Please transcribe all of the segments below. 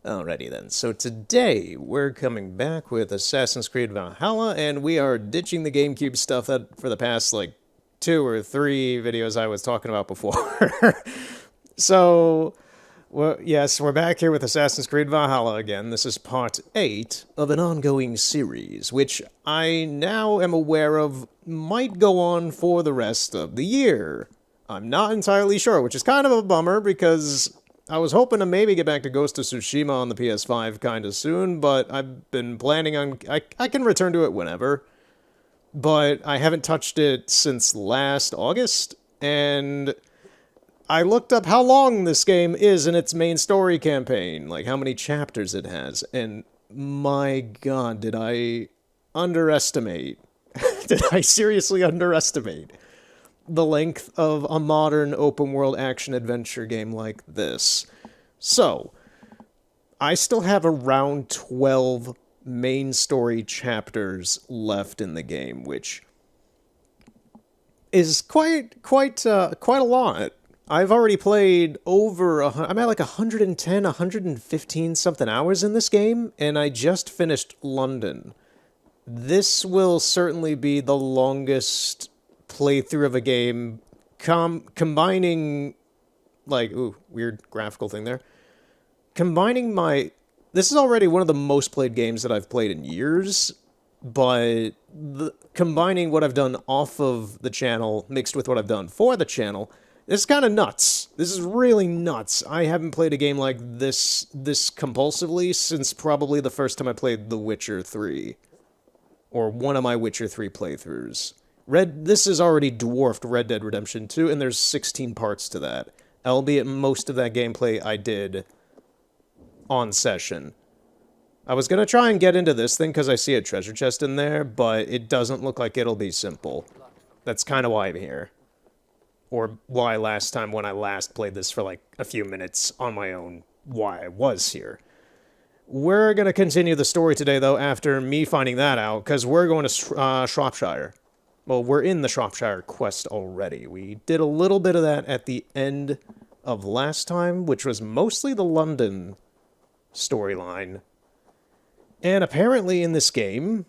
Alrighty then, so today we're coming back with Assassin's Creed Valhalla, and we are ditching the GameCube stuff that for the past, like, 2 or 3 videos I was talking about before. So, well, yes, we're back here with Assassin's Creed Valhalla again. This is part 8 of an ongoing series, which I now am aware of might go on for the rest of the year. I'm not entirely sure, which is kind of a bummer because I was hoping to maybe get back to Ghost of Tsushima on the PS5 kind of soon, but I've been planning on... I can return to it whenever, but I haven't touched it since last August, and I looked up how long this game is in its main story campaign, like how many chapters it has, and my god, did I underestimate? Did I seriously underestimate the length of a modern open-world action-adventure game like this? So, I still have around 12 main story chapters left in the game, which is quite a lot. I've already played I'm at like 110, 115 something hours in this game, and I just finished London. This will certainly be the longest playthrough of a game, combining, like, ooh, weird graphical thing there. Combining this is already one of the most played games that I've played in years, but combining what I've done off of the channel mixed with what I've done for the channel, it's kind of nuts. This is really nuts. I haven't played a game like this compulsively since probably the first time I played The Witcher 3. Or one of my Witcher 3 playthroughs. This has already dwarfed Red Dead Redemption 2, and there's 16 parts to that. Albeit most of that gameplay I did on session. I was gonna try and get into this thing because I see a treasure chest in there, but it doesn't look like it'll be simple. That's kind of why I'm here. Or why last time when I last played this for like a few minutes on my own, why I was here. We're gonna continue the story today, though, after me finding that out, because we're going to Shropshire. Well, we're in the Shropshire quest already. We did a little bit of that at the end of last time, which was mostly the London storyline. And apparently in this game,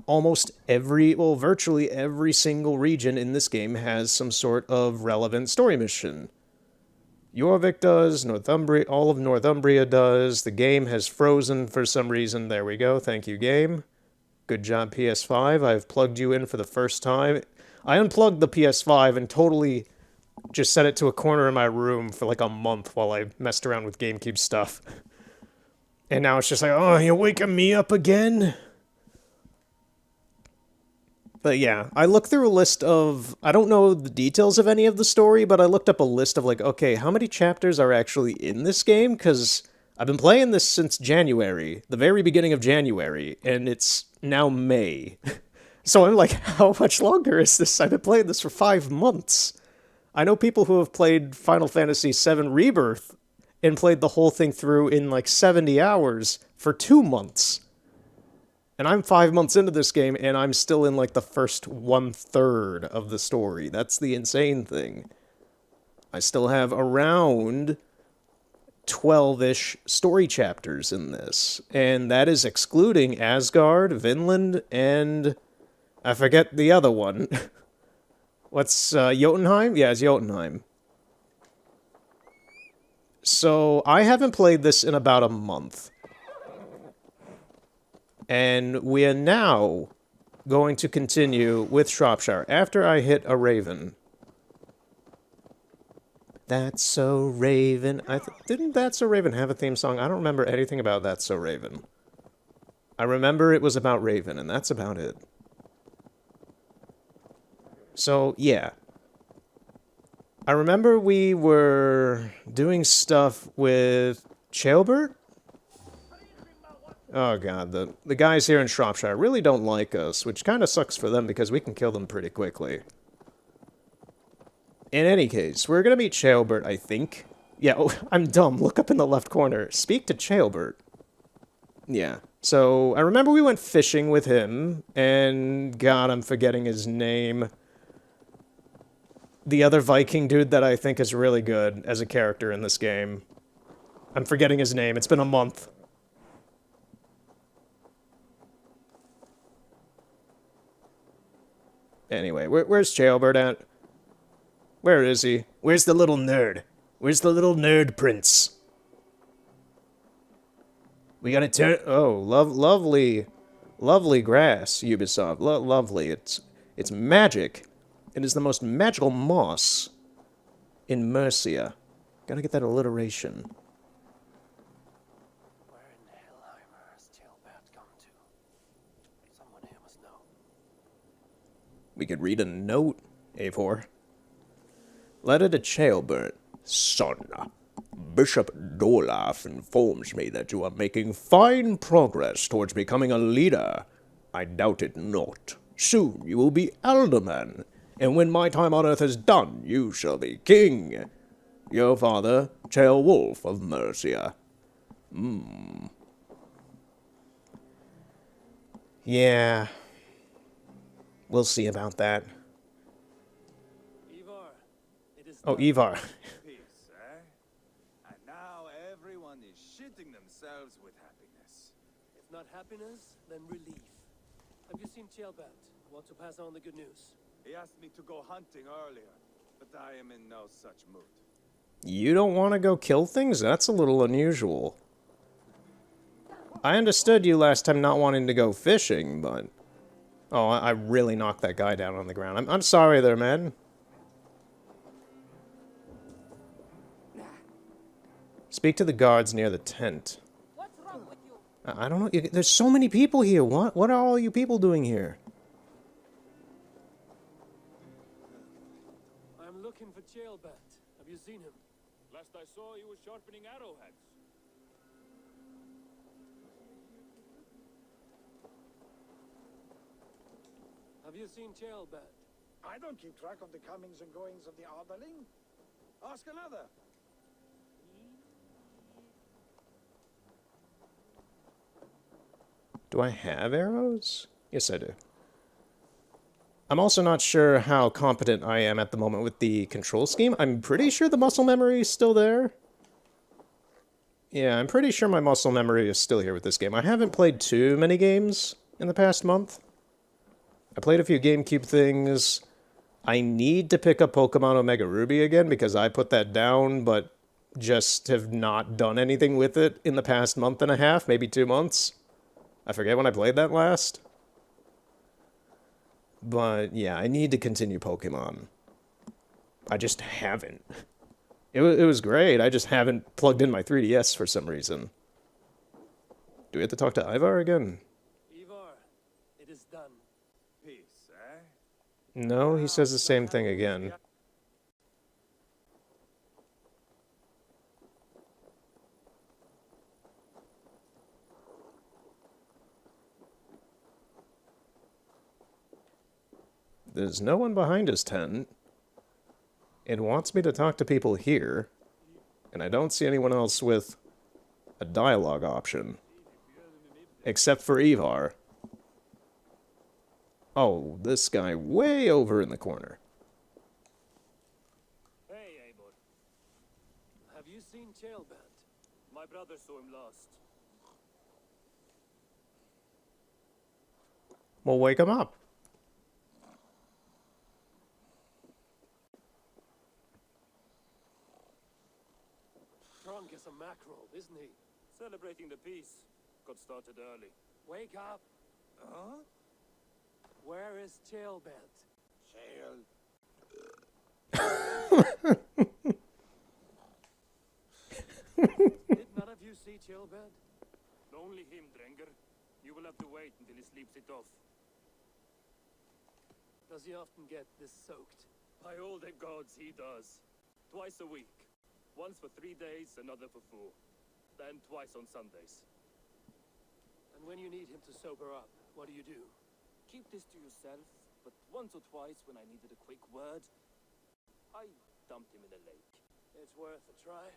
virtually every single region in this game has some sort of relevant story mission. Jorvik does, all of Northumbria does, the game has frozen for some reason. There we go, thank you, game. Good job, PS5. I've plugged you in for the first time. I unplugged the PS5 and totally just set it to a corner in my room for like a month while I messed around with GameCube stuff. And now it's just like, oh, you're waking me up again? But yeah, I looked through a list of... I don't know the details of any of the story, but I looked up a list of like, okay, how many chapters are actually in this game? Because I've been playing this since January, the very beginning of January, and it's now May. So I'm like, how much longer is this? I've been playing this for 5 months. I know people who have played Final Fantasy VII Rebirth and played the whole thing through in like 70 hours for 2 months. And I'm 5 months into this game, and I'm still in like the first 1/3 of the story. That's the insane thing. I still have around 12-ish story chapters in this, and that is excluding Asgard, Vinland, and I forget the other one. What's, Jotunheim? Yeah, it's Jotunheim. So, I haven't played this in about a month. And we are now going to continue with Shropshire after I hit a raven. That's So Raven. Didn't That's So Raven have a theme song? I don't remember anything about That's So Raven. I remember it was about Raven, and that's about it. So, yeah. I remember we were doing stuff with Ceolbert? Oh god, the guys here in Shropshire really don't like us, which kind of sucks for them because we can kill them pretty quickly. In any case, we're gonna meet Ceolbert, I think. Yeah, oh, I'm dumb. Look up in the left corner. Speak to Ceolbert. Yeah. So, I remember we went fishing with him, and god, I'm forgetting his name. The other Viking dude that I think is really good as a character in this game. I'm forgetting his name. It's been a month. Anyway, where's Jailbird at? Where is he? Where's the little nerd? Where's the little nerd prince? We gotta turn... Oh, lovely grass, Ubisoft. Lovely. It's magic. It is the most magical moss in Mercia. Gotta get that alliteration. Where in Hellheimer has Tailbat gone to? Someone here must know. We could read a note, A4. Letter to Jailbird. Son, Bishop Dolaf informs me that you are making fine progress towards becoming a leader. I doubt it not. Soon you will be alderman, and when my time on earth is done, you shall be king. Your father, Wolf of Mercia. Yeah. We'll see about that. Ivar, it is Oh, done. Ivar. Peace, eh? And now everyone is shitting themselves with happiness. If not happiness, then relief. Have you seen Tailbat? Want to pass on the good news? He asked me to go hunting earlier, but I am in no such mood. You don't want to go kill things? That's a little unusual. I understood you last time not wanting to go fishing, but... Oh, I really knocked that guy down on the ground. I'm sorry there, man. Speak to the guards near the tent. What's wrong with you? I don't know. There's so many people here. What are all you people doing here? I'm looking for Tailbat. Have you seen him? Last I saw, he was sharpening arrowheads. Have you seen Tailbat? I don't keep track of the comings and goings of the Arderling. Ask another. Do I have arrows? Yes, I do. I'm also not sure how competent I am at the moment with the control scheme. I'm pretty sure the muscle memory is still there. Yeah, I'm pretty sure my muscle memory is still here with this game. I haven't played too many games in the past month. I played a few GameCube things. I need to pick up Pokemon Omega Ruby again because I put that down, but just have not done anything with it in the past month and a half, maybe 2 months. I forget when I played that last. But yeah, I need to continue Pokemon. I just haven't. It was great, I just haven't plugged in my 3DS for some reason. Do we have to talk to Ivar again? Ivar, it is done. Peace, eh? No, he says the same thing again. There's no one behind his tent. It wants me to talk to people here, and I don't see anyone else with a dialogue option. Except for Ivar. Oh, this guy way over in the corner. Hey, Eivor. Have you seen Tailbat? My brother saw him last. Well, wake him up. Drunk as a mackerel, isn't he? Celebrating the peace. Got started early. Wake up. Huh? Where is Tailbat? Shale. Did none of you see Tailbat? Only him, Drenger. You will have to wait until he sleeps it off. Does he often get this soaked? By all the gods, he does. Twice a week. Once for 3 days, another for 4. Then twice on Sundays. And when you need him to sober up, what do? Keep this to yourself, but once or twice when I needed a quick word, I dumped him in a lake. It's worth a try.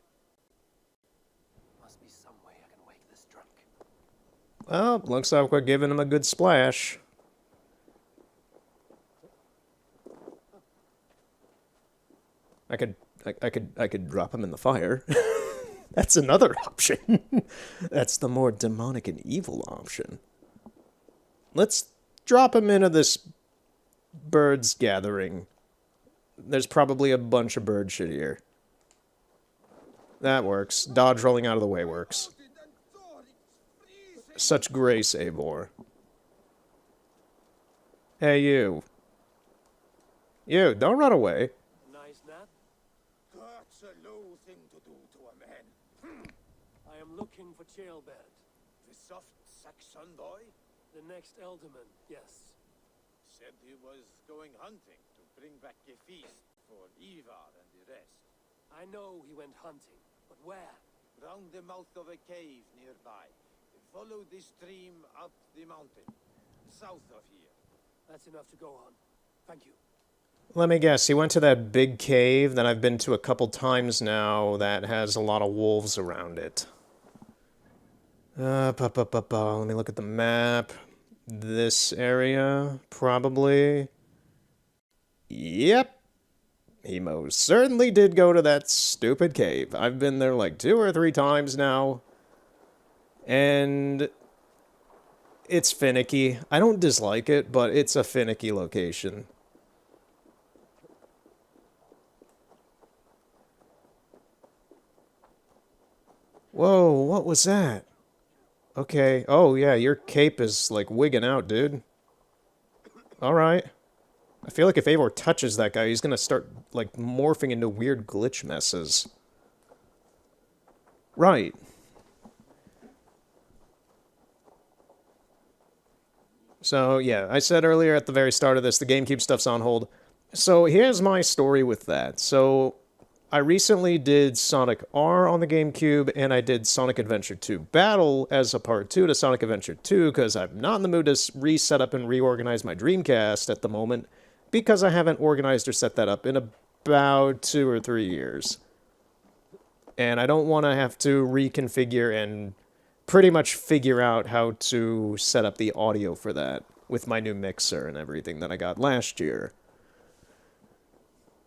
Must be some way I can wake this drunk. Well, looks like we're giving him a good splash. I could drop him in the fire. That's another option. That's the more demonic and evil option. Let's drop him into this birds gathering. There's probably a bunch of bird shit here. That works. Dodge rolling out of the way works. Such grace, Eivor. Hey, you. You, don't run away. Nice nap. That's a low thing to do to a man. I am looking for Jailbird. The soft Saxon boy The next Elderman, yes. said he was going hunting to bring back a feast for Ivar and the rest. I know he went hunting, but where? Round the mouth of a cave nearby. Follow the stream up the mountain, south of here. That's enough to go on. Thank you. Let me guess, he went to that big cave that I've been to a couple times now that has a lot of wolves around it. Let me look at the map. This area, probably. Yep. He most certainly did go to that stupid cave. I've been there like 2 or 3 times now. And it's finicky. I don't dislike it, but it's a finicky location. Whoa, what was that? Okay. Oh, yeah, your cape is, like, wigging out, dude. Alright. I feel like if Eivor touches that guy, he's gonna start, like, morphing into weird glitch messes. Right. So, yeah, I said earlier at the very start of this, the GameCube stuff's on hold. So, here's my story with that. So, I recently did Sonic R on the GameCube, and I did Sonic Adventure 2 Battle as a part 2 to Sonic Adventure 2, because I'm not in the mood to reset up and reorganize my Dreamcast at the moment, because I haven't organized or set that up in about 2 or 3 years. And I don't want to have to reconfigure and pretty much figure out how to set up the audio for that with my new mixer and everything that I got last year.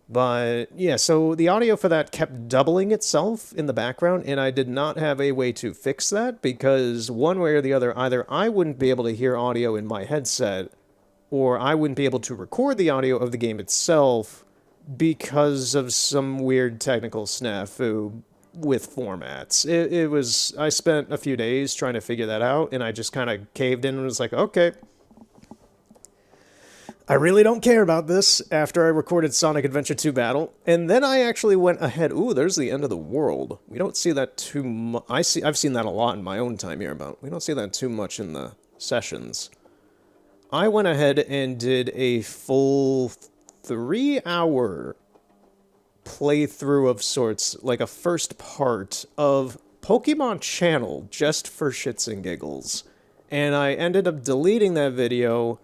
But, yeah, so the audio for that kept doubling itself in the background, and I did not have a way to fix that, because one way or the other, either I wouldn't be able to hear audio in my headset, or I wouldn't be able to record the audio of the game itself because of some weird technical snafu with formats. It was, I spent a few days trying to figure that out, and I just kind of caved in and was like, okay, I really don't care about this after I recorded Sonic Adventure 2 Battle. And then I actually went ahead. Ooh, there's the end of the world. We don't see that too much. I've seen that a lot in my own time here, but we don't see that too much in the sessions. I went ahead and did a full 3-hour playthrough of sorts, like a first part of Pokemon Channel, just for shits and giggles. And I ended up deleting that video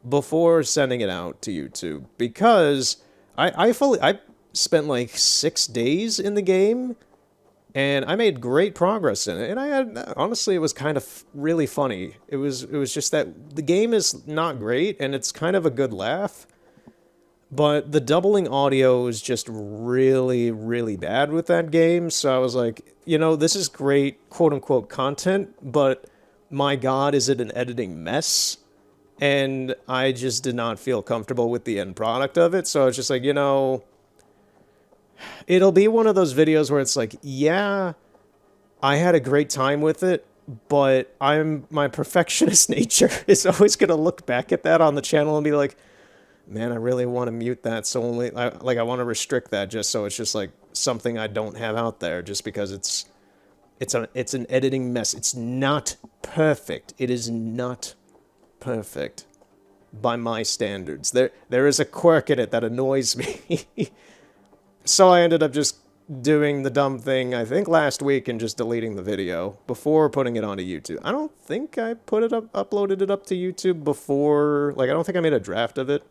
before sending it out to YouTube, because I spent like 6 days in the game, and I made great progress in it, and I had, honestly, it was kind of really funny. It was just that the game is not great, and it's kind of a good laugh, but the doubling audio is just really, really bad with that game, so I was like, you know, this is great, quote-unquote, content, but my god, is it an editing mess? And I just did not feel comfortable with the end product of it, so I was just like, you know, it'll be one of those videos where it's like, yeah, I had a great time with it, but my perfectionist nature is always going to look back at that on the channel and be like, man, I really want to mute that, so I want to restrict that just so it's just like something I don't have out there, just because it's an editing mess. It's not perfect. It is not perfect by my standards. There is a quirk in it that annoys me. So I ended up just doing the dumb thing, I think last week, and just deleting the video before putting it onto YouTube. I don't think I uploaded it up to YouTube before, like, I don't think I made a draft of it.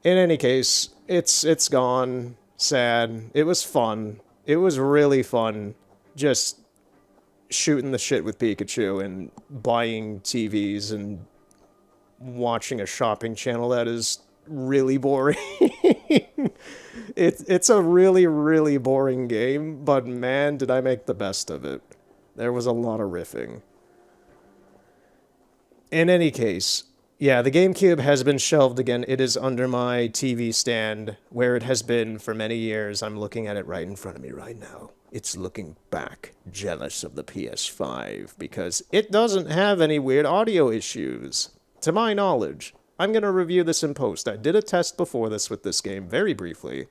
In any case, it's gone. Sad. It was fun. It was really fun just shooting the shit with Pikachu and buying TVs and watching a shopping channel that is really boring. It's a really, really boring game, but man, did I make the best of it. There was a lot of riffing. In any case, Yeah, the GameCube has been shelved again. It is under my TV stand, where it has been for many years. I'm looking at it right in front of me right now. It's looking back, jealous of the PS5, because it doesn't have any weird audio issues, to my knowledge. I'm going to review this in post. I did a test before this with this game, very briefly,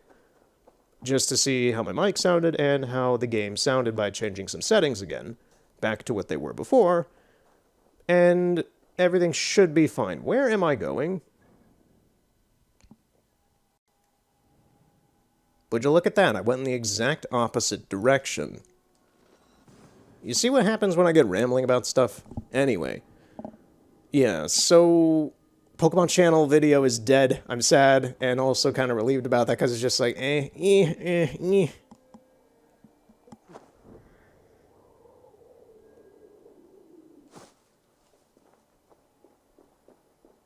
just to see how my mic sounded and how the game sounded by changing some settings again, back to what they were before, and everything should be fine. Where am I going? Would you look at that? I went in the exact opposite direction. You see what happens when I get rambling about stuff? Anyway. Yeah, so Pokemon Channel video is dead. I'm sad and also kind of relieved about that because it's just like, eh.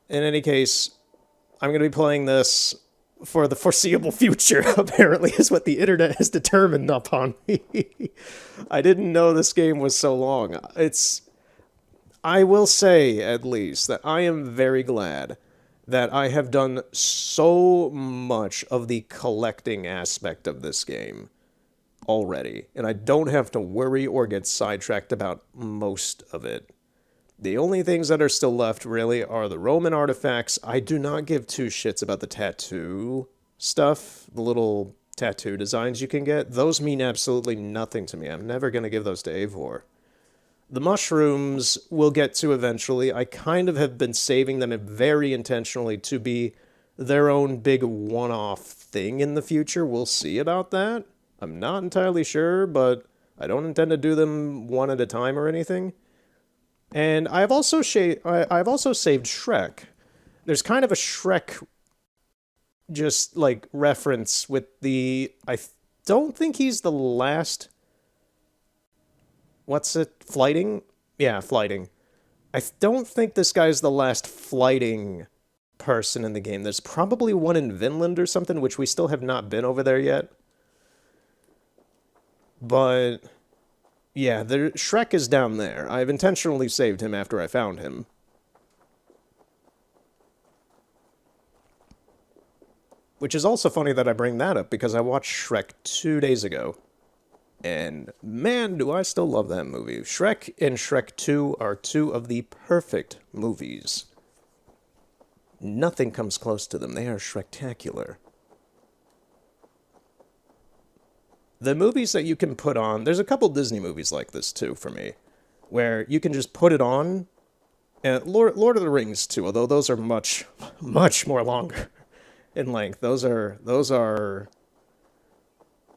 In any case, I'm going to be playing this for the foreseeable future, apparently, is what the internet has determined upon me. I didn't know this game was so long. I will say, at least, that I am very glad that I have done so much of the collecting aspect of this game already, and I don't have to worry or get sidetracked about most of it. The only things that are still left, really, are the Roman artifacts. I do not give two shits about the tattoo stuff, the little tattoo designs you can get. Those mean absolutely nothing to me. I'm never going to give those to Eivor. The mushrooms we'll get to eventually. I kind of have been saving them very intentionally to be their own big one-off thing in the future. We'll see about that. I'm not entirely sure, but I don't intend to do them one at a time or anything. And I've also saved Shrek. There's kind of a Shrek just like reference with the don't think he's the last. What's it? Flighting? Yeah, flighting. I don't think this guy's the last flighting person in the game. There's probably one in Vinland or something, which we still have not been over there yet. But yeah, Shrek is down there. I've intentionally saved him after I found him. Which is also funny that I bring that up, because I watched Shrek 2 days ago. And man, do I still love that movie. Shrek and Shrek 2 are two of the perfect movies. Nothing comes close to them. They are Shrektacular. The movies that you can put on, there's a couple Disney movies like this too for me, where you can just put it on, and Lord of the Rings too, although those are much more longer in length. Those are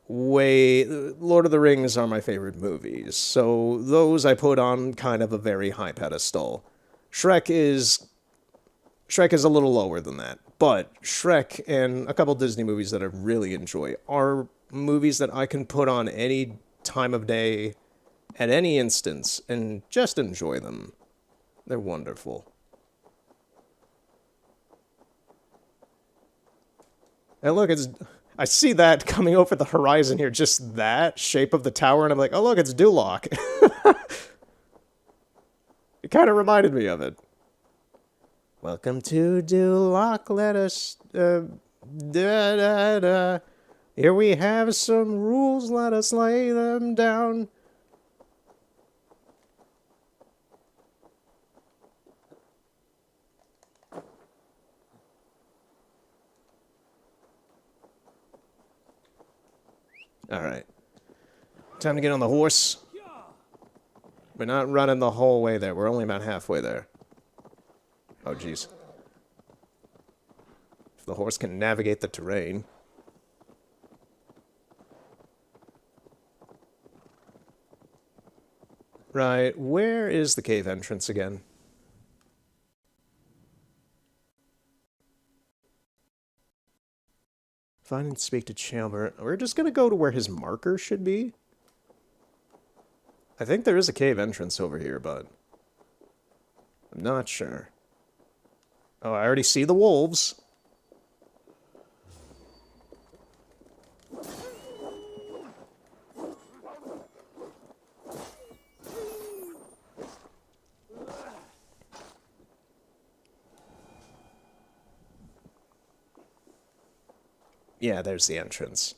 way, Lord of the Rings are my favorite movies, so those I put on kind of a very high pedestal. Shrek is a little lower than that, but Shrek and a couple Disney movies that I really enjoy are movies that I can put on any time of day, at any instance, and just enjoy them. They're wonderful. And look, I see that coming over the horizon here, just that shape of the tower, and I'm like, oh look, it's Duloc. It kind of reminded me of it. Welcome to Duloc, let us, Here we have some rules, let us lay them down. Alright. Time to get on the horse. We're not running the whole way there. We're only about halfway there. Oh, jeez. If the horse can navigate the terrain. Right, where is the cave entrance again? Find and speak to Chamber. We're just gonna go to where his marker should be. I think there is a cave entrance over here, but I'm not sure. Oh, I already see the wolves. Yeah, there's the entrance.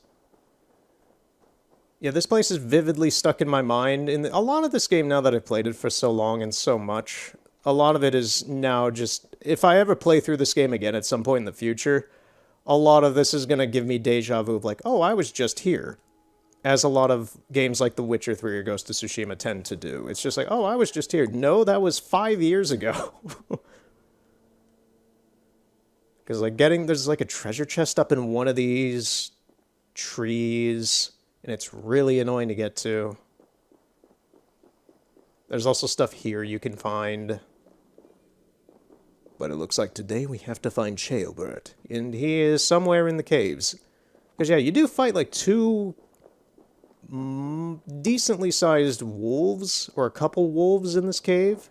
Yeah, this place is vividly stuck in my mind. In a lot of this game, now that I've played it for so long and so much, a lot of it is now just... If I ever play through this game again at some point in the future, a lot of this is going to give me deja vu of like, oh, I was just here. As a lot of games like The Witcher 3 or Ghost of Tsushima tend to do. It's just like, oh, I was just here. No, that was 5 years ago. Because, like, there's, like, a treasure chest up in one of these trees, and it's really annoying to get to. There's also stuff here you can find. But it looks like today we have to find Ceolbert, and he is somewhere in the caves. Because, yeah, you do fight, like, two decently sized wolves, or a couple wolves in this cave.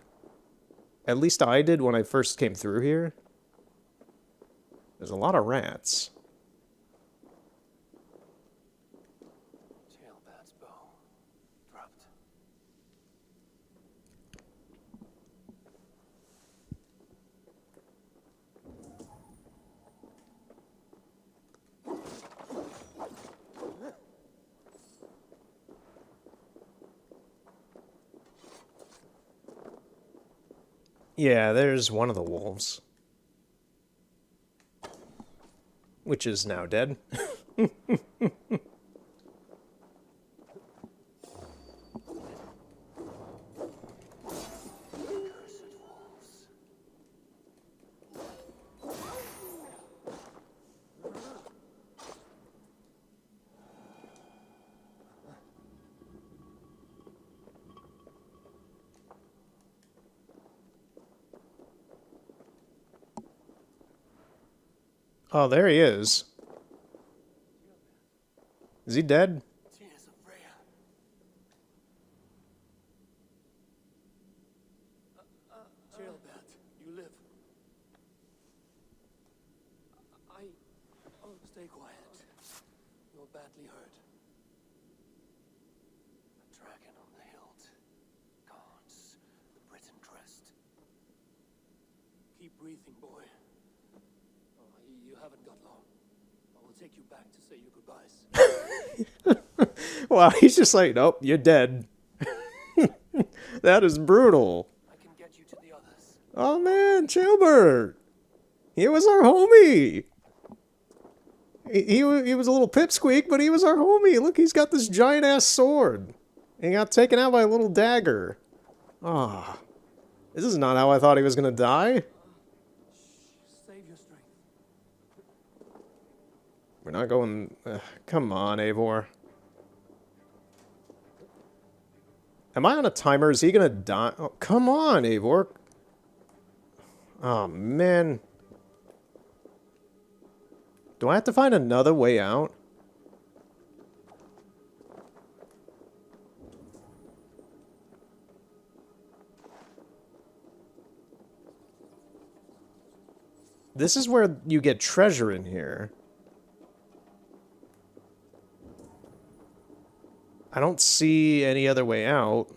At least I did when I first came through here. There's a lot of rats. Ceolbert's bow. Dropped. Yeah, there's one of the wolves. Which is now dead. Oh, there he is. Is he dead? Tears of Freya. Ceolbert, you live. Oh, stay quiet. You're badly hurt. A dragon on the hilt. Guards the Britain crest. Keep breathing, boy. Oh, you haven't got long. I will take you back to say your goodbyes. Wow, he's just like, nope, you're dead. That is brutal. I can get you to the others. Oh man, Ceolbert! He was our homie! He was a little pipsqueak, but he was our homie. Look, he's got this giant-ass sword. And he got taken out by a little dagger. Ah. This is not how I thought he was gonna die. Save your strength. We're not going... come on, Eivor. Am I on a timer? Is he gonna die? Oh, come on, Eivor. Oh, man. Do I have to find another way out? This is where you get treasure in here. I don't see any other way out.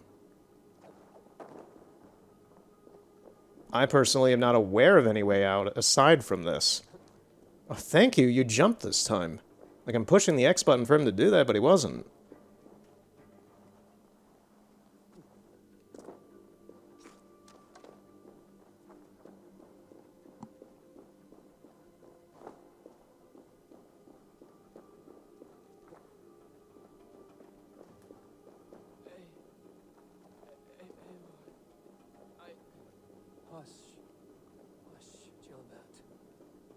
I personally am not aware of any way out aside from this. Oh, thank you, you jumped this time. Like, I'm pushing the X button for him to do that, but he wasn't. Hush. Hush, Ceolbert.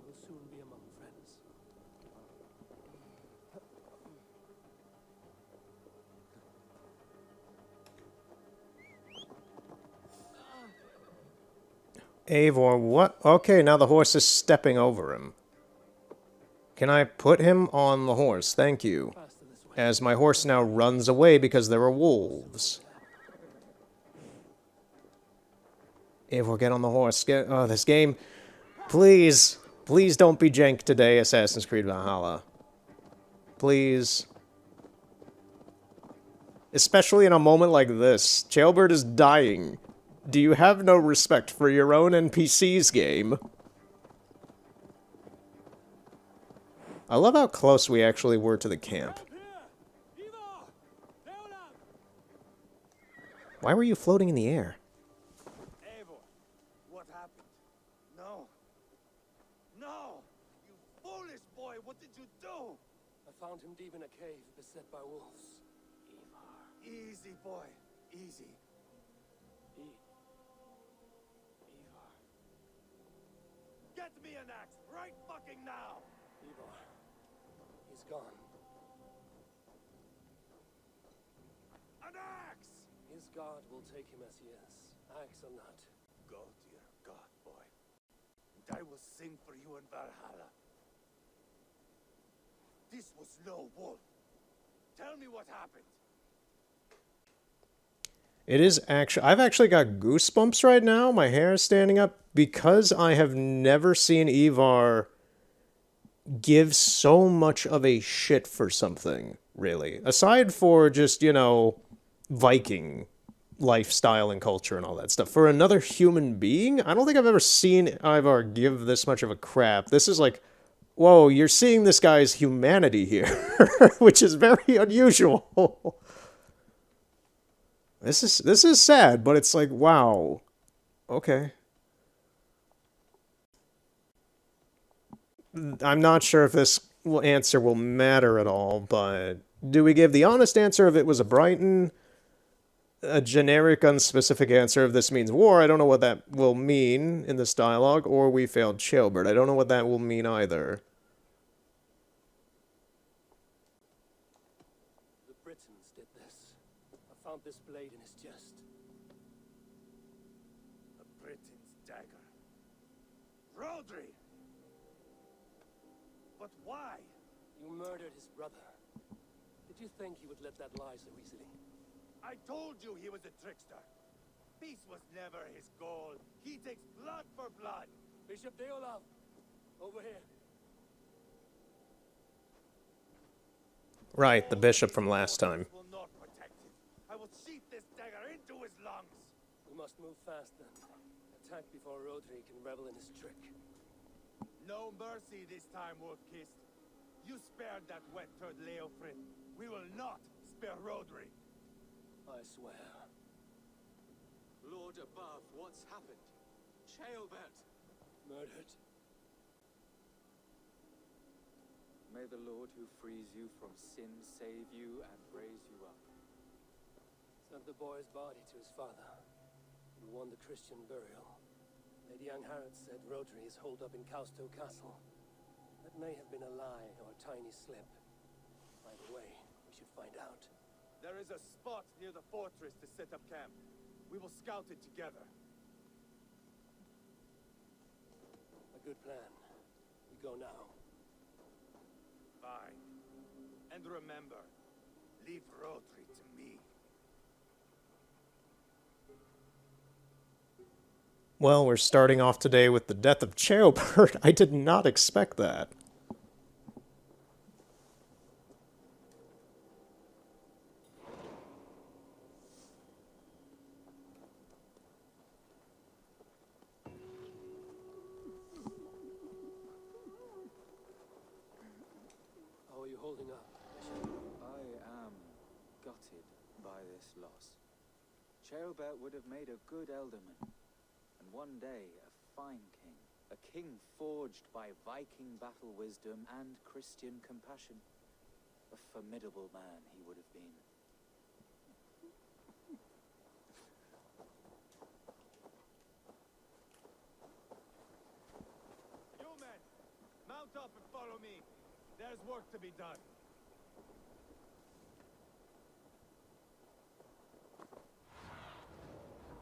We'll soon be among friends. Eivor, what? Okay, now the horse is stepping over him. Can I put him on the horse? Thank you. Faster this way. As my horse now runs away because there are wolves. Eivor, get on the horse. Oh, this game. Please. Please don't be jank today, Assassin's Creed Valhalla. Please. Especially in a moment like this. Ceolbert is dying. Do you have no respect for your own NPC's game? I love how close we actually were to the camp. Why were you floating in the air? Eivor, what happened? No. No! You foolish boy, what did you do? I found him deep in a cave, beset by wolves. Ivar. Easy, boy. Easy. Ivar. Get me an axe right fucking now! Ivar. He's gone. An axe! His God will take him as he is, axe or not. Go to your God, boy. And I will sing for you in Valhalla. This was no wolf. Tell me what happened. It is actually... I've actually got goosebumps right now. My hair is standing up because I have never seen Ivar give so much of a shit for something, really. Aside for just, you know, Viking lifestyle and culture and all that stuff. For another human being, I don't think I've ever seen Ivar give this much of a crap. This is like, whoa, you're seeing this guy's humanity here, which is very unusual. This is sad, but it's like, wow. Okay. I'm not sure if this answer will matter at all, but do we give the honest answer of it was a Brighton? A generic, unspecific answer of this means war? I don't know what that will mean in this dialogue, or we failed Chilbert. I don't know what that will mean either. The Britons did this. I found this blade in his chest. A Briton's dagger. Rodri! But why? You murdered his brother. Did you think he would let that lie so easily? I told you he was a trickster. Peace was never his goal. He takes blood for blood. Bishop Deolaf, over here. Right, the bishop from last time. Will not protect him. I will sheath this dagger into his lungs. We must move fast then. Attack before Rodri can revel in his trick. No mercy this time, Wolf-Kissed. You spared that wet turd Leofrid. We will not spare Rodri. I swear. Lord above, what's happened? Ceolbert! Murdered. May the Lord who frees you from sin save you and raise you up. Sent the boy's body to his father, who won the Christian burial. Lady Angharad said Rodri is holed up in Causto Castle. That may have been a lie or a tiny slip. Either way, we should find out. There is a spot near the fortress to set up camp. We will scout it together. A good plan. We go now. Fine. And remember, leave Rodri to me. Well, we're starting off today with the death of Ceolbert. I did not expect that. How are you holding up, Bishop? I am gutted by this loss. Ceolbert would have made a good ealdorman, and one day a fine king. A king forged by Viking battle wisdom and Christian compassion. A formidable man he would have been. You men, mount up and follow me. There's work to be done.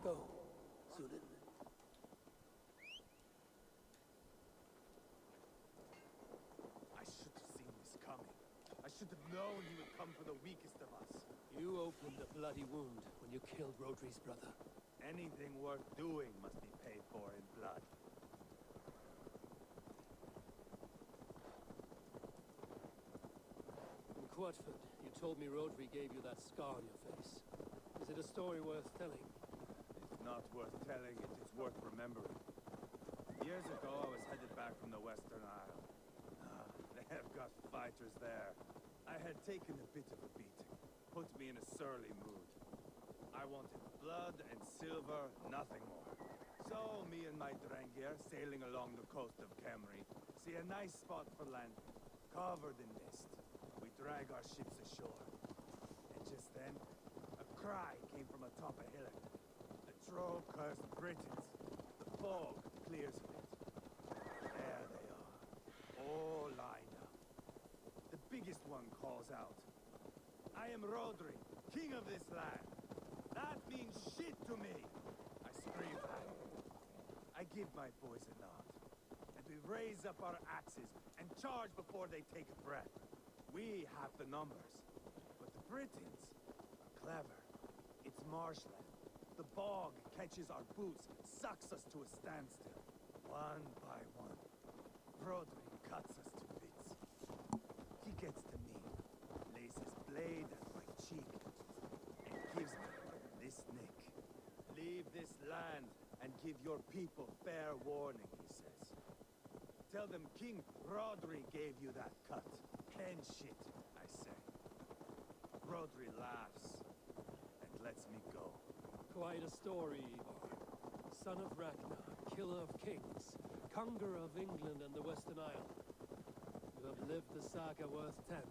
Go, Sudin. I should have seen this coming. I should have known he would come for the weakest of us. You opened a bloody wound when you killed Rodri's brother. Anything worth doing must be paid for in blood. In Quatford, you told me Rodri gave you that scar on your face. Is it a story worth telling? It's not worth telling, it is worth remembering. Years ago, I was headed back from the Western Isle. They have got fighters there. I had taken a bit of a beating. Put me in a surly mood. I wanted blood and silver, nothing more. So, me and my Drengir, sailing along the coast of Kemri, see a nice spot for landing, covered in mist. We drag our ships ashore. And just then, a cry came from atop a hillock. The troll cursed Britons. The fog clears a bit. There they are, all lined up. The biggest one calls out, "I am Rodri, king of this land. That means shit to me." I scream back. I give my boys a nod, and we raise up our axes and charge before they take a breath. We have the numbers, but the Britons are clever. It's marshland. The bog catches our boots, sucks us to a standstill. One by one, Rodri cuts us to bits. He gets to me, lays his blade at my cheek, and gives me this nick. "Leave this land and give your people fair warning," he says. "Tell them King Rodri gave you that cut." "And shit," I say. Rodri laughs and lets me go. Quite a story, Ivar. Son of Ragnar, killer of kings, conqueror of England and the Western Isle. You have lived the saga worth 10.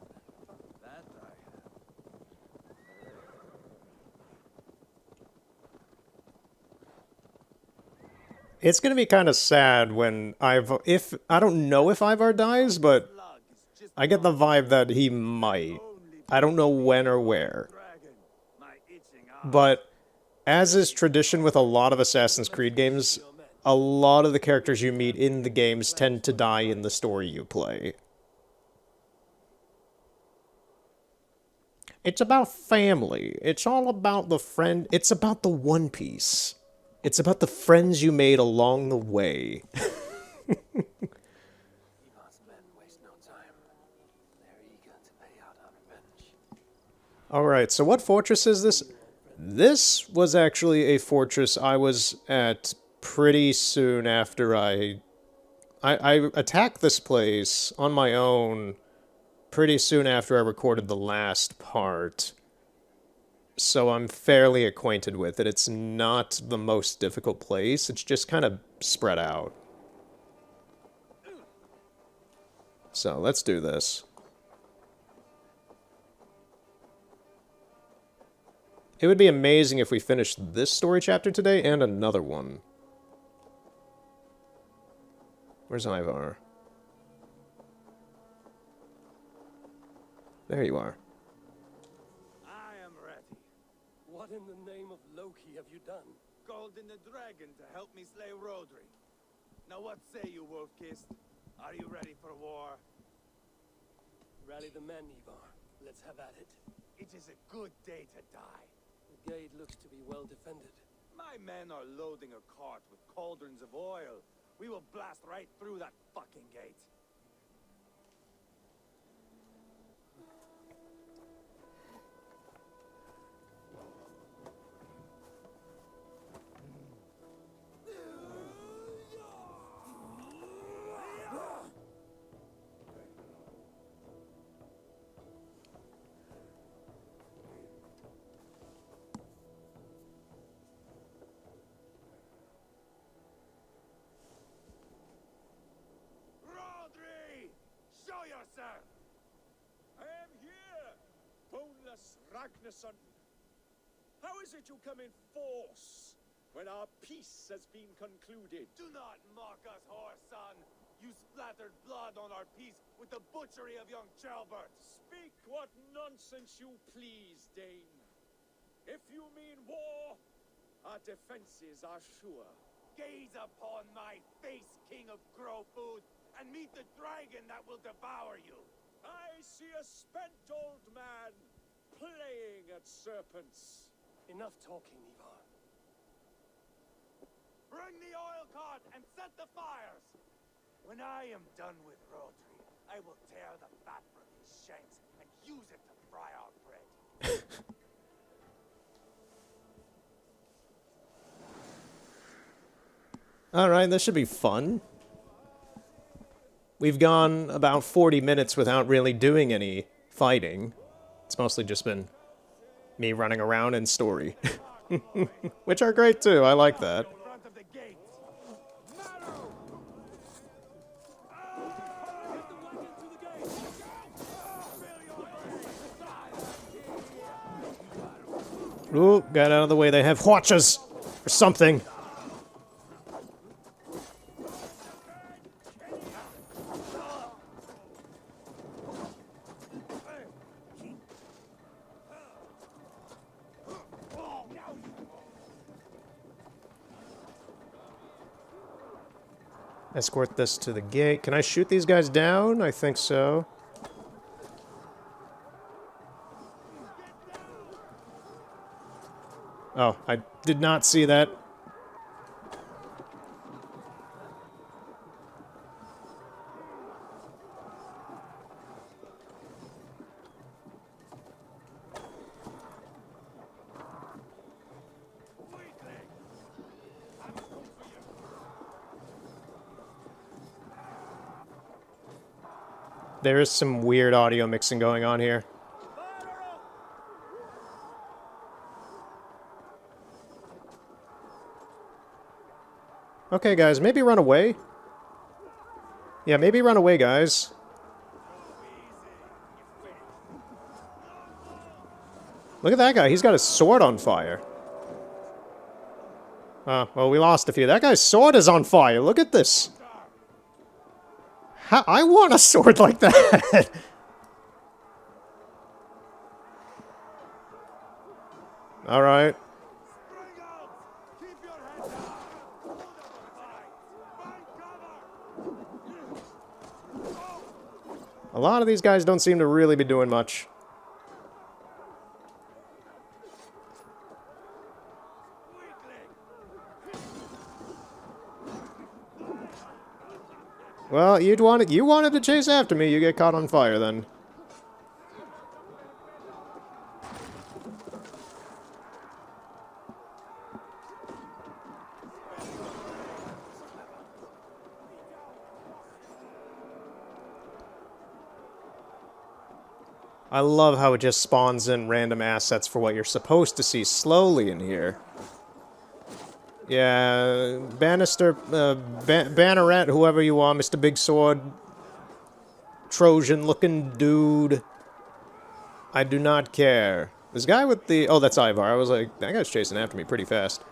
That I have. It's gonna be kind of sad when if I don't know if Ivar dies, but Slug is just I get the vibe that he might. I don't know when or where. dragon. My itching eye. But as is tradition with a lot of Assassin's Creed games, a lot of the characters you meet in the games tend to die in the story you play. It's about family. It's all about the friend. It's about the One Piece. It's about the friends you made along the way. Ivar's men waste no time. They're eager to pay out our revenge. Alright, so what fortress is this? This was actually a fortress I was at pretty soon after I attacked this place on my own pretty soon after I recorded the last part. So I'm fairly acquainted with it. It's not the most difficult place, it's just kind of spread out. So let's do this. It would be amazing if we finished this story chapter today and another one. Where's Ivar? There you are. I am ready. What in the name of Loki have you done? Called in the dragon to help me slay Rodri. Now what say you, Wolf-Kissed? Are you ready for war? Rally the men, Ivar. Let's have at it. It is a good day to die. The gate looks to be well defended. My men are loading a cart with cauldrons of oil. We will blast right through that fucking gate. Rodri! Show yourself! I am here, boneless Ragnarsson. How is it you come in force when our peace has been concluded? Do not mock us, whore son! You splattered blood on our peace with the butchery of young Chalbert! Speak what nonsense you please, Dane. If you mean war, our defenses are sure. Gaze upon my face, king of grow food, and meet the dragon that will devour you! I see a spent old man playing at serpents. Enough talking, Ivar. Bring the oil cart and set the fires! When I am done with Rodri, I will tear the fat from his shanks and use it to fry our bread. Alright, this should be fun. We've gone about 40 minutes without really doing any fighting. It's mostly just been me running around and story. Which are great too, I like that. Front of the gates. Ooh, got out of the way, they have watches! Or something! Escort this to the gate. Can I shoot these guys down? I think so. Oh, I did not see that. There is some weird audio mixing going on here. Okay, guys, maybe run away. Yeah, maybe run away, guys. Look at that guy, he's got his sword on fire. Well, we lost a few. That guy's sword is on fire, look at this. I want a sword like that! Alright. A lot of these guys don't seem to really be doing much. Well, you wanted to chase after me, you get caught on fire then. I love how it just spawns in random assets for what you're supposed to see slowly in here. Yeah, Bannister, Banneret, whoever you are, Mr. Big Sword, Trojan-looking dude. I do not care. This guy with the... Oh, that's Ivar. I was like, that guy's chasing after me pretty fast.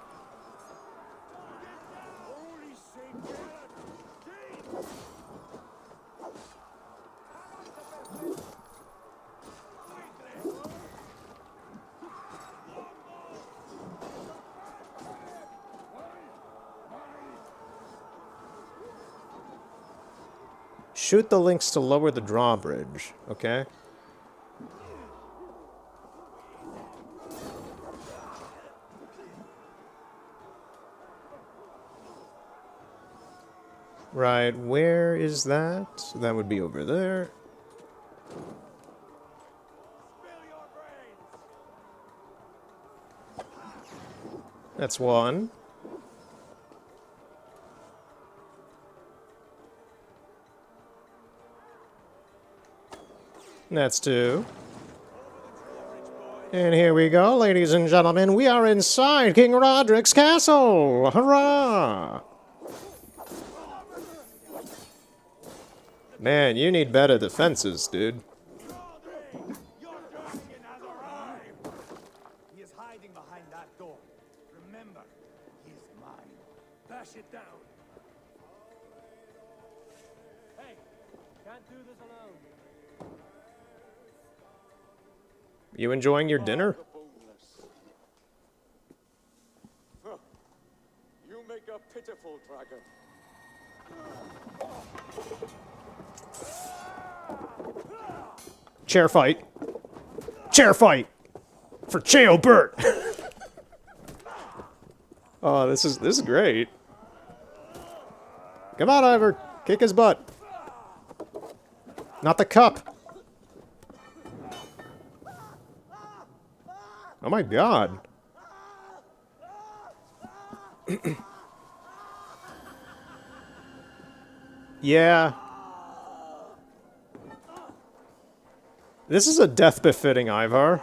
Shoot the links to lower the drawbridge, okay? Right, where is that? That would be over there. That's one. That's two. And here we go, ladies and gentlemen. We are inside King Roderick's castle! Hurrah! Man, you need better defenses, dude. Your dragon has arrived! He is hiding behind that door. Remember, he is mine. Bash it down. Hey, can't do this alone. You enjoying your dinner? Huh. You make a pitiful dragon. Chair fight. Chair fight! For Cheo Burt! Oh, this is great. Come on, Ivor. Kick his butt. Not the cup. Oh my god. Yeah. This is a death befitting Ivar.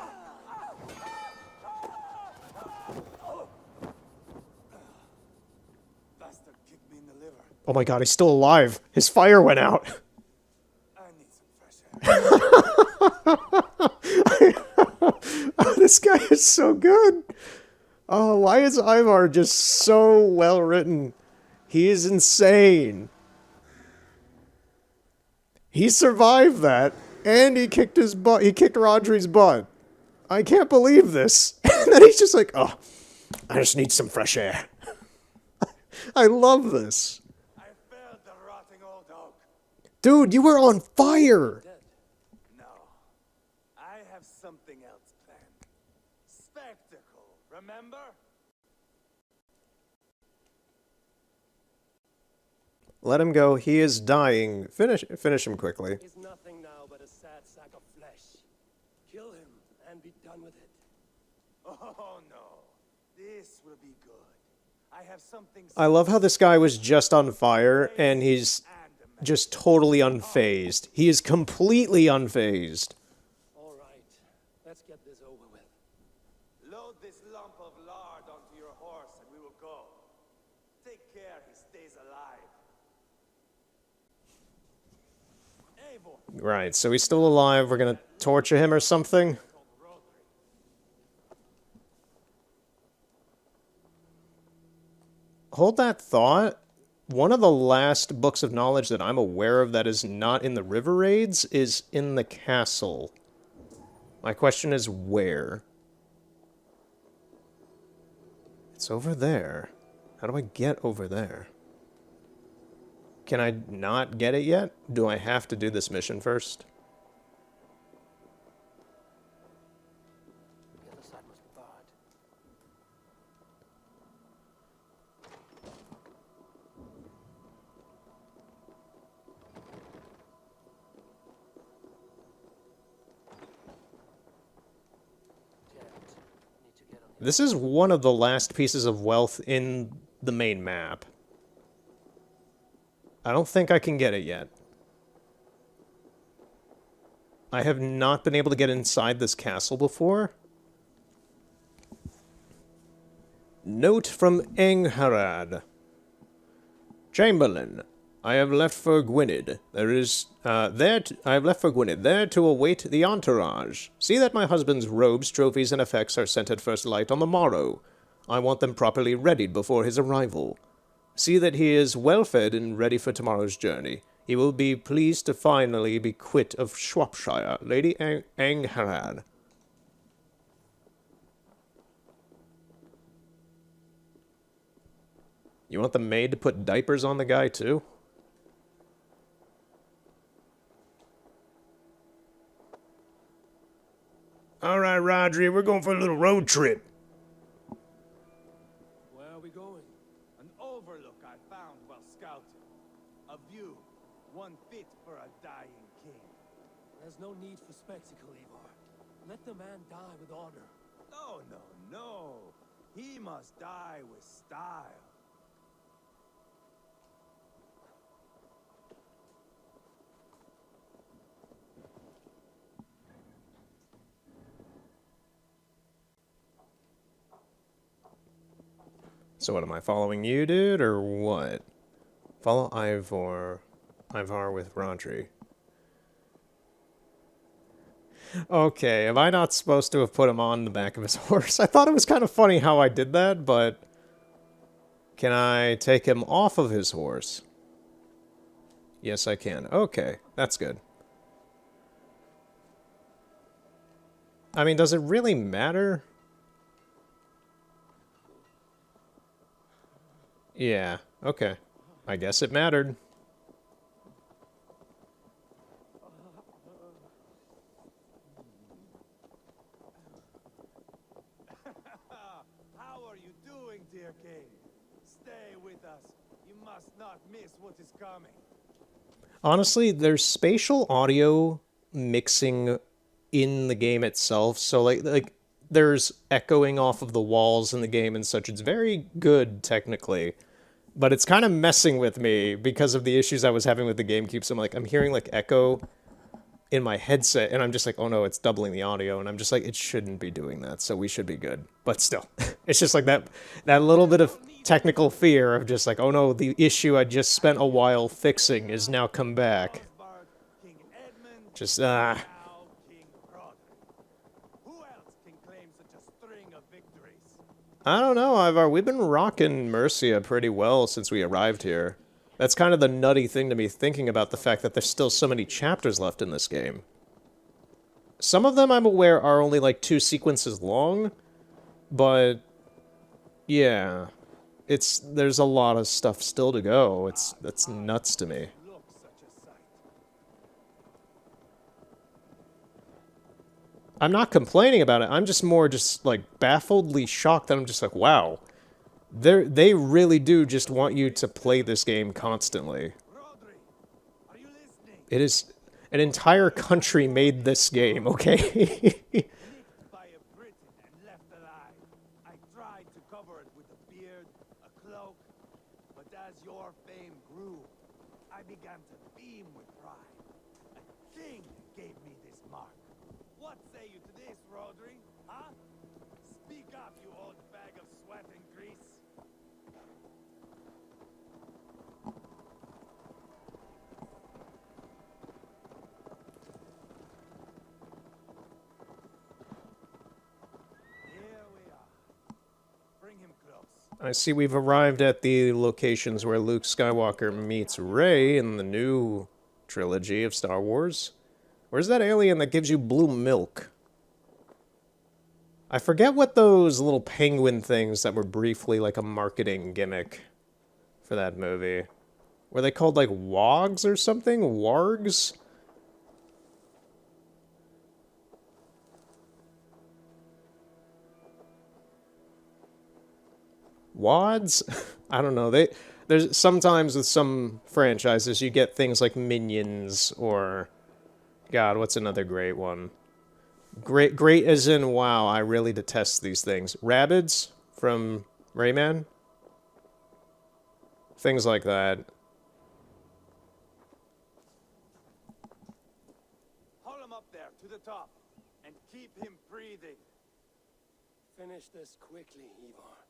Bastard kicked me in the liver. Oh my god, he's still alive. His fire went out. I need some fresh air. Oh, this guy is so good. Oh, why is Ivar just so well written? He is insane. He survived that, and he kicked his butt. He kicked Rodri's butt. I can't believe this. And then he's just like, oh, I just need some fresh air. I love this. I failed the rotting old oak. Dude, you were on fire. No. I have something else planned. Spectacle, remember? Let him go. He is dying. Finish him quickly. He's nothing now but a sad sack of flesh. Kill him and be done with it. Oh no. This will be good. I have something I love how this guy was just on fire, and he's just totally unfazed. He is completely unfazed. All right, let's get this over with. Load this lump of lard onto your horse and we will go. Take care he stays alive. Eivor, Right, so he's still alive. We're gonna torture him or something. Hold that thought. One of the last books of knowledge that I'm aware of that is not in the river raids is in the castle. My question is where? It's over there. How do I get over there? Can I not get it yet? Do I have to do this mission first? The other side must be barred. Need to get on the This is one of the last pieces of wealth in the main map. I don't think I can get it yet. I have not been able to get inside this castle before. Note from Angharad. Chamberlain, I have left for Gwynedd. I have left for Gwynedd, there to await the entourage. See that my husband's robes, trophies, and effects are sent at first light on the morrow. I want them properly readied before his arrival. See that he is well fed and ready for tomorrow's journey. He will be pleased to finally be quit of Shropshire, Lady Angharad. You want the maid to put diapers on the guy, too? Alright, Rodri, we're going for a little road trip. Where are we going? an overlook I found while scouting. A view, one fit for a dying king. There's no need for spectacle, Eivor. Let the man die with honor. No, no, no. He must die with style. So what, am I following you, dude, or what? Follow Ivar with Rodri. Okay, am I not supposed to have put him on the back of his horse? I thought it was kind of funny how I did that, but... Can I take him off of his horse? Yes, I can. Okay, that's good. I mean, does it really matter? Yeah, okay. I guess it mattered. How are you doing, dear king? Stay with us. You must not miss what is coming. Honestly, there's spatial audio mixing in the game itself, so like there's echoing off of the walls in the game and such. It's very good technically, but it's kind of messing with me because of the issues I was having with the GameCube. So I'm hearing like echo in my headset, and I'm just like, oh no, it's doubling the audio, and I'm just like, it shouldn't be doing that, so we should be good. But still, it's just like that little bit of technical fear of just like, oh no, the issue I just spent a while fixing is now come back. King Edmund, Just, now King Roderick. Who else can claim such a string of victories? I don't know, Ivar, we've been rocking Mercia pretty well since we arrived here. That's kind of the nutty thing to me, thinking about the fact that there's still so many chapters left in this game. Some of them, I'm aware, are only like 2 sequences long, but yeah, there's a lot of stuff still to go. That's nuts to me. Look, such a sight. I'm not complaining about it. I'm just more just like baffledly shocked that I'm just like, wow. They really do just want you to play this game constantly. Rodri, are you listening? It is an entire country made this game, okay? Nicked by a Briton and left alive. I tried to cover it with a beard, a cloak, but as your fame grew, I began to beam with pride. A king gave me this mark. What say you to this, Rodri? Huh? Speak up, you old bag of sweat and grease. Here we are. Bring him close. I see we've arrived at the locations where Luke Skywalker meets Rey in the new trilogy of Star Wars. Where's that alien that gives you blue milk? I forget what those little penguin things that were briefly like a marketing gimmick for that movie. Were they called like wogs or something? Wargs? Wads? I don't know. There's sometimes with some franchises you get things like minions or God, what's another great one? Great as in wow, I really detest these things. Rabbids from Rayman? Things like that. Haul him up there to the top and keep him breathing. Finish this quickly, Ivar.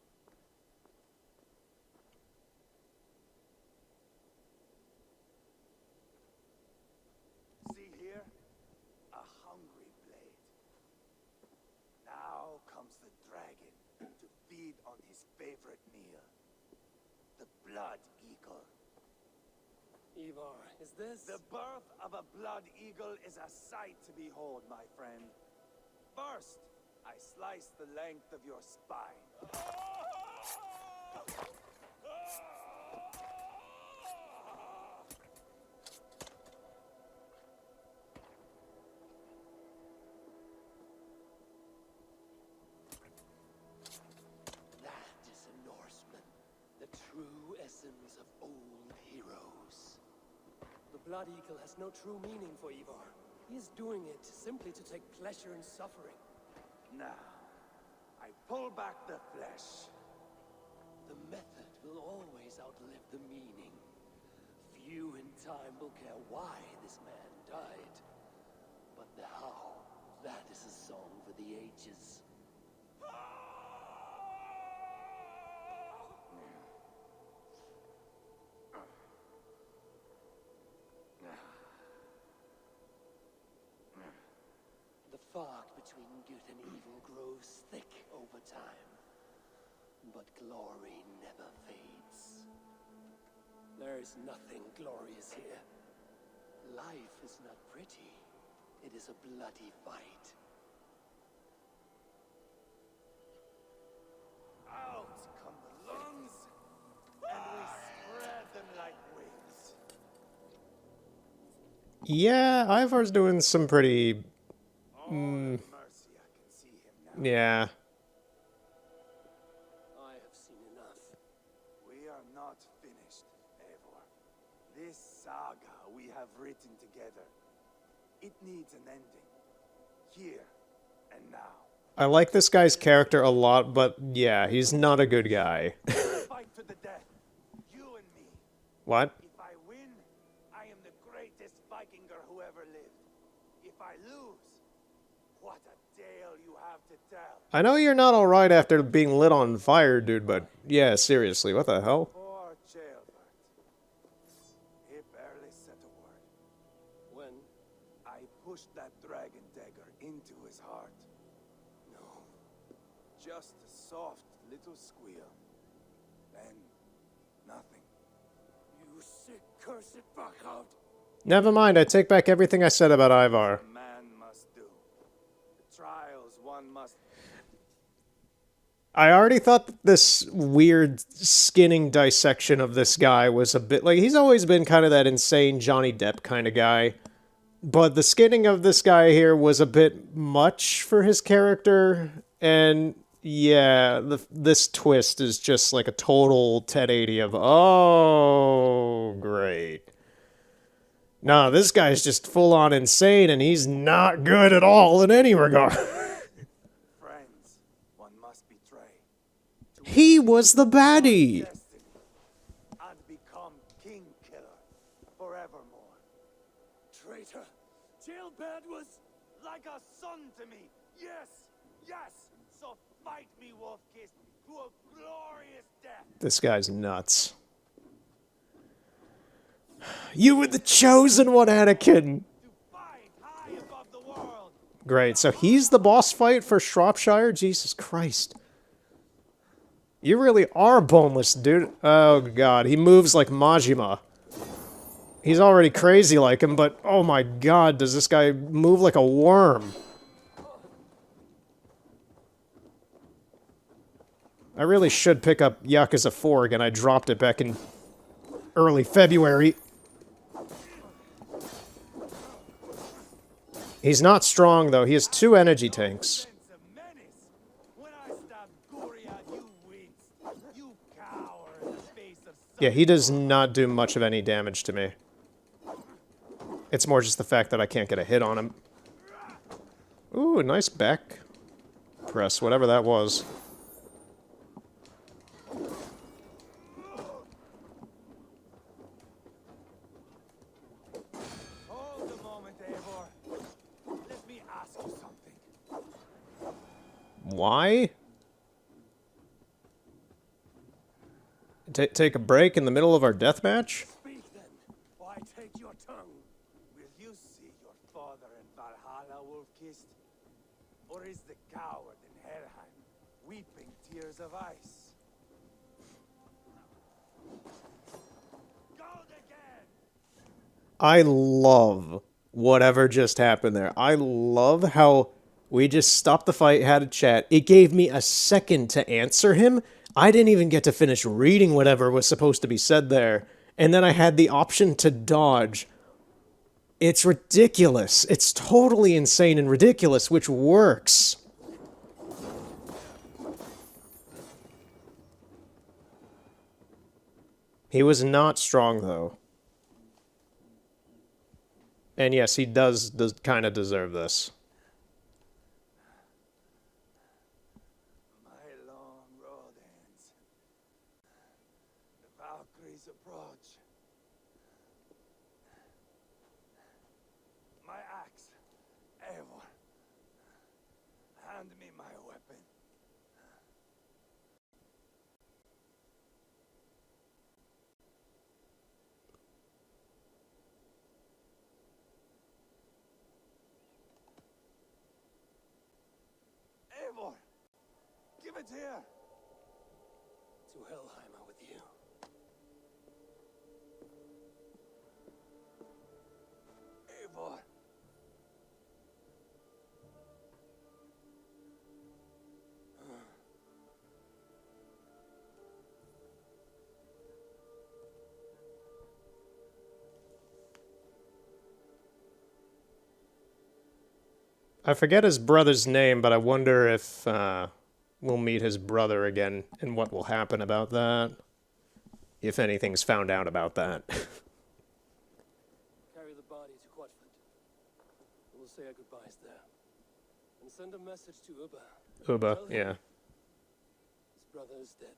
See here? A hungry blade. Now comes the dragon to feed on his favorite meal. The blood eagle. Ivar, is this... The birth of a blood eagle is a sight to behold, my friend. First, I slice the length of your spine. That is a Norseman. The true essence of old heroes. The blood eagle has no true meaning for Ivar. He is doing it simply to take pleasure in suffering. Now, I pull back the flesh. The method will always outlive the meaning. Few in time will care why this man died. But the how, that is a song for the ages. The fog between good and evil grows thick over time. But glory never fades. There is nothing glorious here. Life is not pretty. It is a bloody fight. Out come the lungs, and we spread them like wings. Yeah, Ivar's doing some pretty... Oh, mercy, I can see him now. yeah. I have seen enough. We are not finished, Eivor. This saga we have written together, it needs an ending. Here and now. I like this guy's character a lot, but yeah, he's not a good guy. Fight to the death, you and me. What? If I win, I am the greatest Vikinger who ever lived. if I lose? What a tale you have to tell. I know you're not alright after being lit on fire, dude, but yeah, seriously, what the hell? Poor Jailbert. He barely said a word. When? I pushed that dragon dagger into his heart. No. Just a soft little squeal. Then, nothing. You sick, cursed fuckhound. Never mind, I take back everything I said about Ivar. A man must do. The trials one must... I already thought that this weird skinning dissection of this guy was a bit like, he's always been kind of that insane Johnny Depp kind of guy. But the skinning of this guy here was a bit much for his character. And yeah, this twist is just like a total 1080 of, oh, great. Nah, this guy's just full on insane and he's not good at all in any regard. Friends, one must betray. He was the baddie. Destiny. And become king killer. Forevermore. Traitor. Jailbird was... Like a son to me. Yes, yes. So fight me, Wolf-Kissed, to a glorious death. This guy's nuts. You were the chosen one, Anakin! To fight high above the world. Great, so he's the boss fight for Shropshire? Jesus Christ. You really are boneless, dude. Oh god, he moves like Majima. He's already crazy like him, but oh my god, does this guy move like a worm. I really should pick up Yakuza 4 again. I dropped it back in early February. He's not strong, though. He has 2 energy tanks. Sense of menace. When I stabbed Guria, you winced. You cower in the face of Yeah, he does not do much of any damage to me. It's more just the fact that I can't get a hit on him. Ooh, nice back press, whatever that was. Hold a moment, Eivor. Let me ask you something. Why? Take a break in the middle of our deathmatch? Speak then, or I take your tongue. Will you see your father in Valhalla, Wolf-Kissed? Or is the coward in Helheim weeping tears of ice? Go again! I love whatever just happened there. I love how we just stopped the fight, had a chat. It gave me a second to answer him. I didn't even get to finish reading whatever was supposed to be said there. And then I had the option to dodge. It's ridiculous. It's totally insane and ridiculous, which works. He was not strong, though. And yes, he does kind of deserve this. My long road ends. The Valkyries approach. My axe. Eivor. Hand me my weapon. Eivor! Give it here! To Helheimer with you. Eivor! I forget his brother's name, but I wonder if we'll meet his brother again and what will happen about that. If anything's found out about that. Carry the body to Quatford. We'll say our goodbyes there. And send a message to Uba. Uba, Tell him yeah. his brother is dead.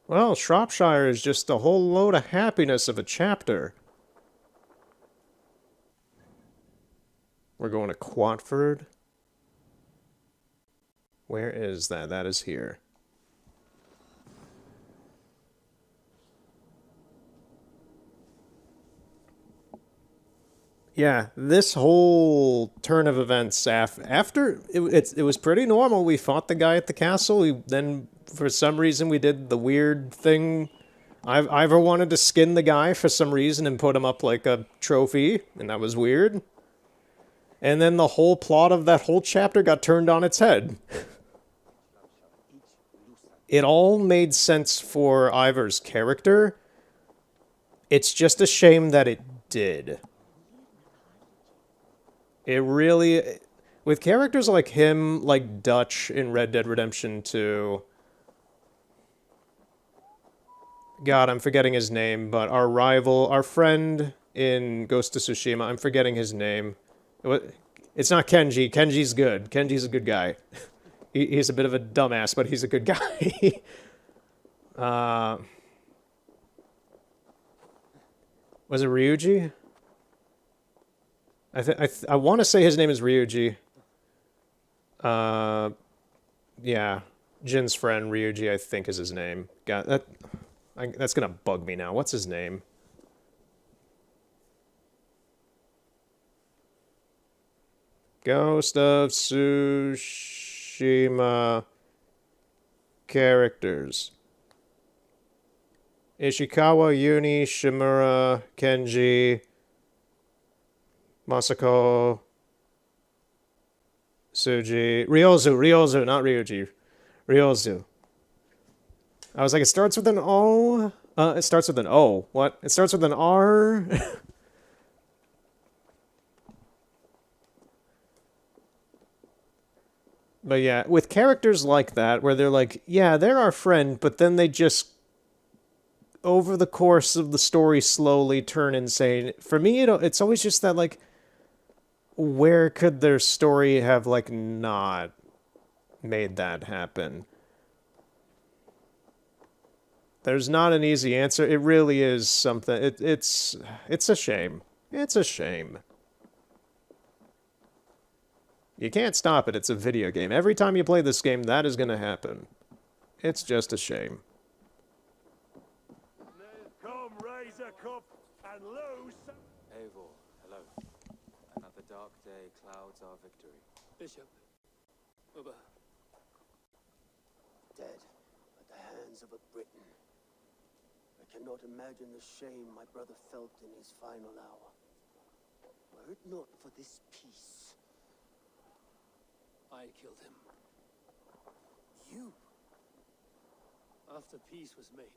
Well, Shropshire is just a whole load of happiness of a chapter. We're going to Quatford. Where is that? That is here. Yeah, this whole turn of events after it was pretty normal. We fought the guy at the castle. Then for some reason we did the weird thing. Ivor wanted to skin the guy for some reason and put him up like a trophy, and that was weird. And then the whole plot of that whole chapter got turned on its head. It all made sense for Ivor's character. It's just a shame that it did. It really... With characters like him, like Dutch in Red Dead Redemption 2... God, I'm forgetting his name, but our rival, our friend in Ghost of Tsushima, I'm forgetting his name. It's not Kenji. Kenji's good. Kenji's a good guy. He's a bit of a dumbass, but he's a good guy. Was it Ryuji? I want to say his name is Ryuji. Yeah, Jin's friend Ryuji, I think, is his name. God, that's gonna bug me now. What's his name? Ghost of Tsushima characters. Ishikawa, Yuni, Shimura, Kenji, Masako, Suji, Ryozu, not Ryuji. Ryozu. I was like, it starts with an O? It starts with an O. What? It starts with an R? But yeah, with characters like that, where they're like, yeah, they're our friend, but then they just, over the course of the story, slowly turn insane. For me, it's always just that, like, where could their story have, like, not made that happen? There's not an easy answer. It really is something. It's a shame. It's a shame. You can't stop it. It's a video game. Every time you play this game, that is going to happen. It's just a shame. Come, raise a cup and lose. Eivor, hello. Another dark day clouds our victory. Bishop. Uba. Dead at the hands of a Briton. I cannot imagine the shame my brother felt in his final hour. Were it not for this peace, I killed him. You? After peace was made,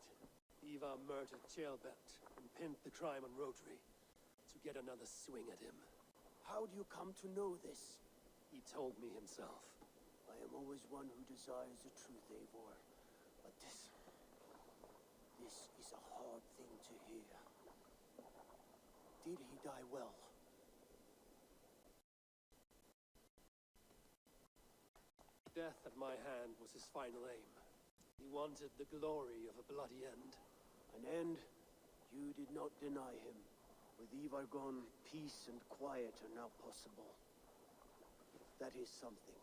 Ivar murdered Ceolbert and pinned the crime on Rotary to get another swing at him. How do you come to know this? He told me himself. I am always one who desires the truth, Eivor. But this is a hard thing to hear. Did he die well? Death at my hand was his final aim. He wanted the glory of a bloody end. An end you did not deny him. With Ivar gone, peace and quiet are now possible. That is something.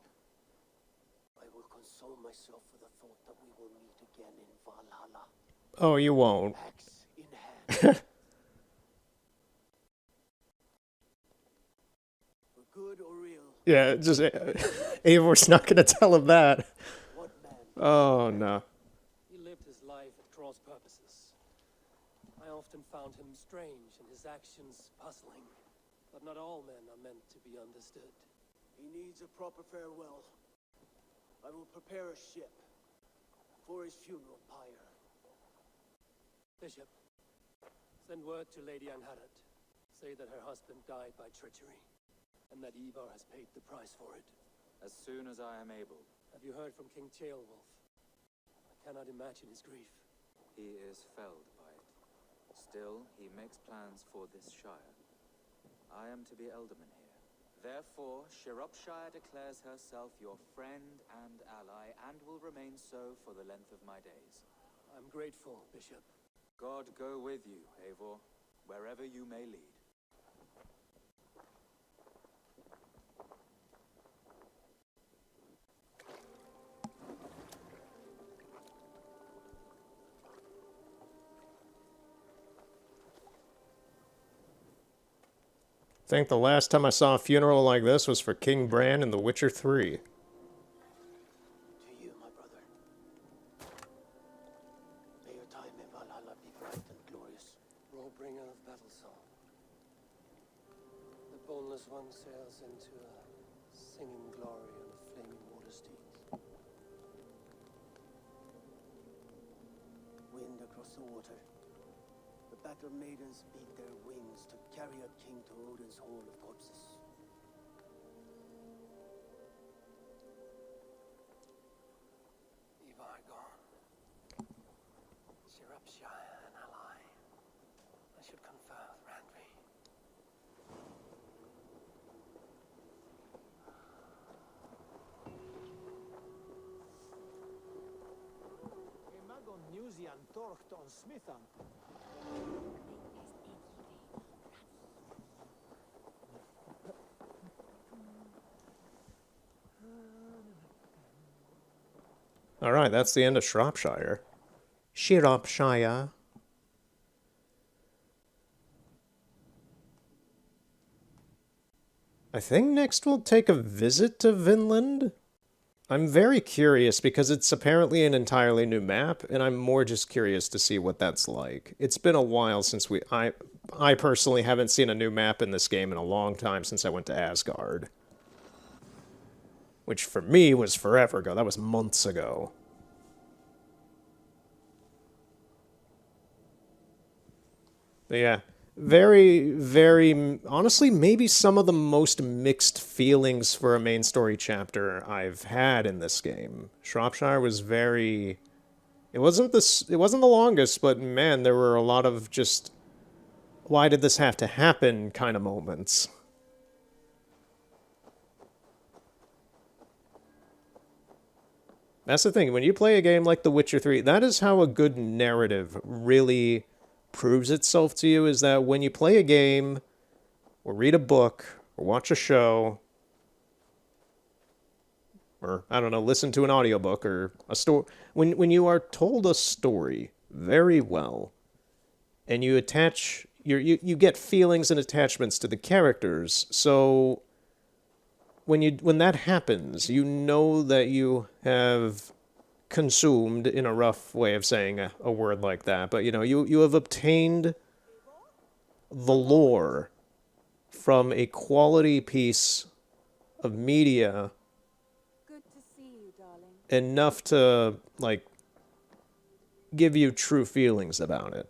I will console myself with the thought that we will meet again in Valhalla. Oh, you won't. Axe in hand. For good or real. Yeah, just Eivor's not gonna tell him that. What man? Oh no. He lived his life at cross purposes. I often found him strange and his actions puzzling. But not all men are meant to be understood. He needs a proper farewell. I will prepare a ship for his funeral pyre. Bishop, send word to Lady Angharad. Say that her husband died by treachery, and that Ivar has paid the price for it. As soon as I am able. Have you heard from King Ceolwulf? I cannot imagine his grief. He is felled by it. Still, he makes plans for this shire. I am to be Elderman here. Therefore, Shropshire declares herself your friend and ally, and will remain so for the length of my days. I'm grateful, Bishop. God go with you, Eivor, wherever you may lead. I think the last time I saw a funeral like this was for King Bran in The Witcher 3. To you, my brother. May your time in Valhalla be bright and glorious. Rollbringer of battle song. The boneless one sails into a singing glory on the flaming water steeds. Wind across the water. The battle maidens beat their wings to carry a king to Odin's hall of corpses. Ivar gone. Shirapshire an ally. I should confer with Randvi. Imagon Newsian Torcht on Smithan. Alright, that's the end of Shropshire. Shropshire. I think next we'll take a visit to Vinland. I'm very curious because it's apparently an entirely new map, and I'm more just curious to see what that's like. It's been a while since I personally haven't seen a new map in this game in a long time since I went to Asgard. Which for me was forever ago. That was months ago. But yeah, very, very, honestly, maybe some of the most mixed feelings for a main story chapter I've had in this game. Shropshire was very, it wasn't the longest, but man, there were a lot of just, why did this have to happen kind of moments. That's the thing, when you play a game like The Witcher 3, that is how a good narrative really proves itself to you, is that when you play a game, or read a book, or watch a show, or, I don't know, listen to an audiobook, or a story, when you are told a story very well, and you attach, you get feelings and attachments to the characters, so when that happens, you know that you have consumed, in a rough way of saying a word like that, but you have obtained the lore from a quality piece of media. Good to see you, darling. Enough to, like, give you true feelings about it.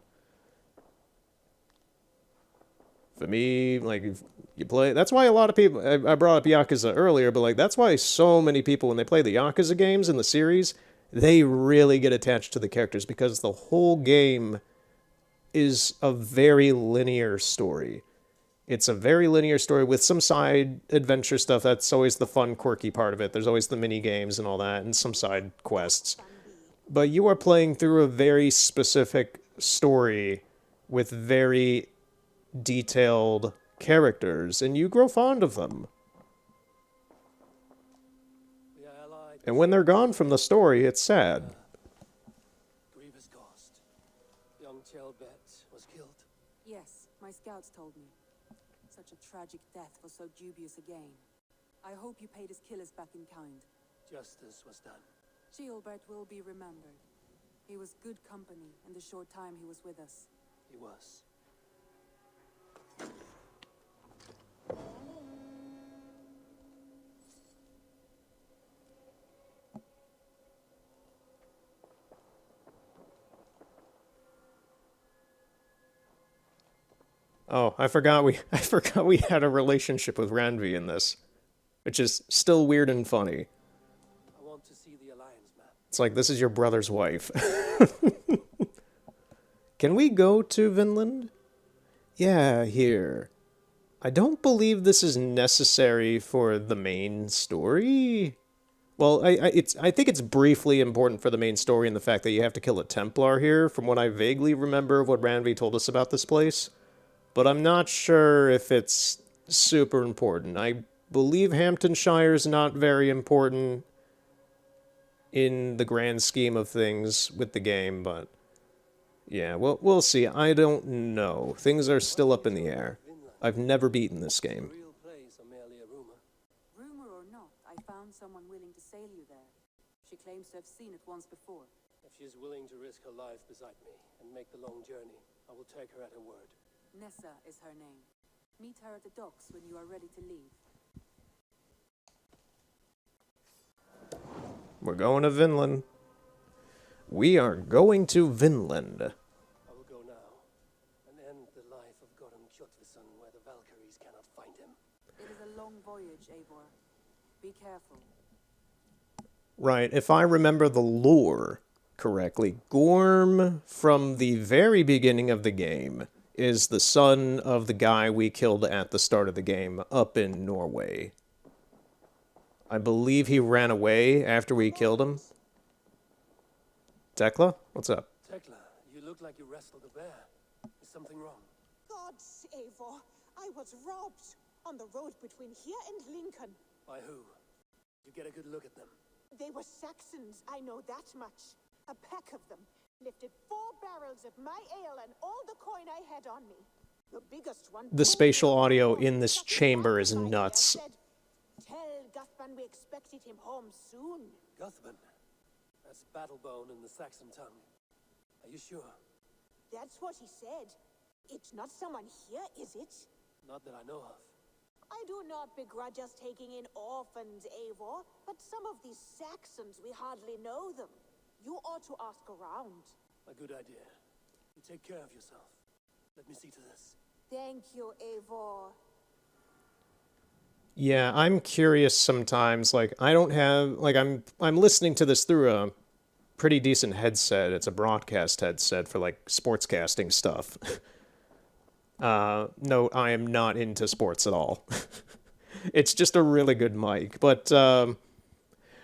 For me, like, if you play, that's why a lot of people, I brought up Yakuza earlier, but like, that's why so many people, when they play the Yakuza games in the series, they really get attached to the characters, because the whole game is a very linear story. It's a very linear story with some side adventure stuff. That's always the fun, quirky part of it. There's always the mini games and all that, and some side quests. But you are playing through a very specific story with very detailed characters, and you grow fond of them. We are allied. And when they're gone from the story, it's sad. Grievous cost. Young Chelbet was killed. Yes, my scouts told me. Such a tragic death for so dubious a gain. I hope you paid his killers back in kind. Justice was done. Gilbert will be remembered. He was good company in the short time he was with us. He was. Oh, I forgot we had a relationship with Randvi in this, which is still weird and funny. I want to see the Alliance map. It's like, this is your brother's wife. Can we go to Vinland? Yeah, here. I don't believe this is necessary for the main story. Well, I think it's briefly important for the main story in the fact that you have to kill a Templar here, from what I vaguely remember of what Ranvi told us about this place. But I'm not sure if it's super important. I believe Hamptonshire's not very important in the grand scheme of things with the game, but yeah, we'll see. I don't know. Things are still up in the air. I've never beaten this game. Real place or merely a rumor? Rumor or not, I found someone willing to sail you there. She claims to have seen it once before. If she's willing to risk her life beside me and make the long journey, I will take her at her word. Nessa is her name. Meet her at the docks when you are ready to leave. We're going to Vinland. We are going to Vinland. I will go now and end the life of Gorum Kjotveson where the Valkyries cannot find him. It is a long voyage, Eivor. Be careful. Right, if I remember the lore correctly, Gorm, from the very beginning of the game, is the son of the guy we killed at the start of the game up in Norway. I believe he ran away after we killed him. Tekla? What's up? Tekla, you look like you wrestled a bear. Is something wrong? Gods, Eivor, I was robbed on the road between here and Lincoln. By who? You get a good look at them. They were Saxons, I know that much. A pack of them lifted 4 barrels of my ale and all the coin I had on me. The biggest one. The spatial audio in this chamber is nuts. Said, tell Guthman we expected him home soon. Guthman? That's Battlebone in the Saxon tongue. Are you sure? That's what he said. It's not someone here, is it? Not that I know of. I do not begrudge us taking in orphans, Eivor, but some of these Saxons, we hardly know them. You ought to ask around. A good idea. You take care of yourself. Let me see to this. Thank you, Eivor. Yeah, I'm curious sometimes, like, I don't have, like, I'm listening to this through a pretty decent headset. It's a broadcast headset for, like, sportscasting stuff. No, I am not into sports at all. It's just a really good mic, but,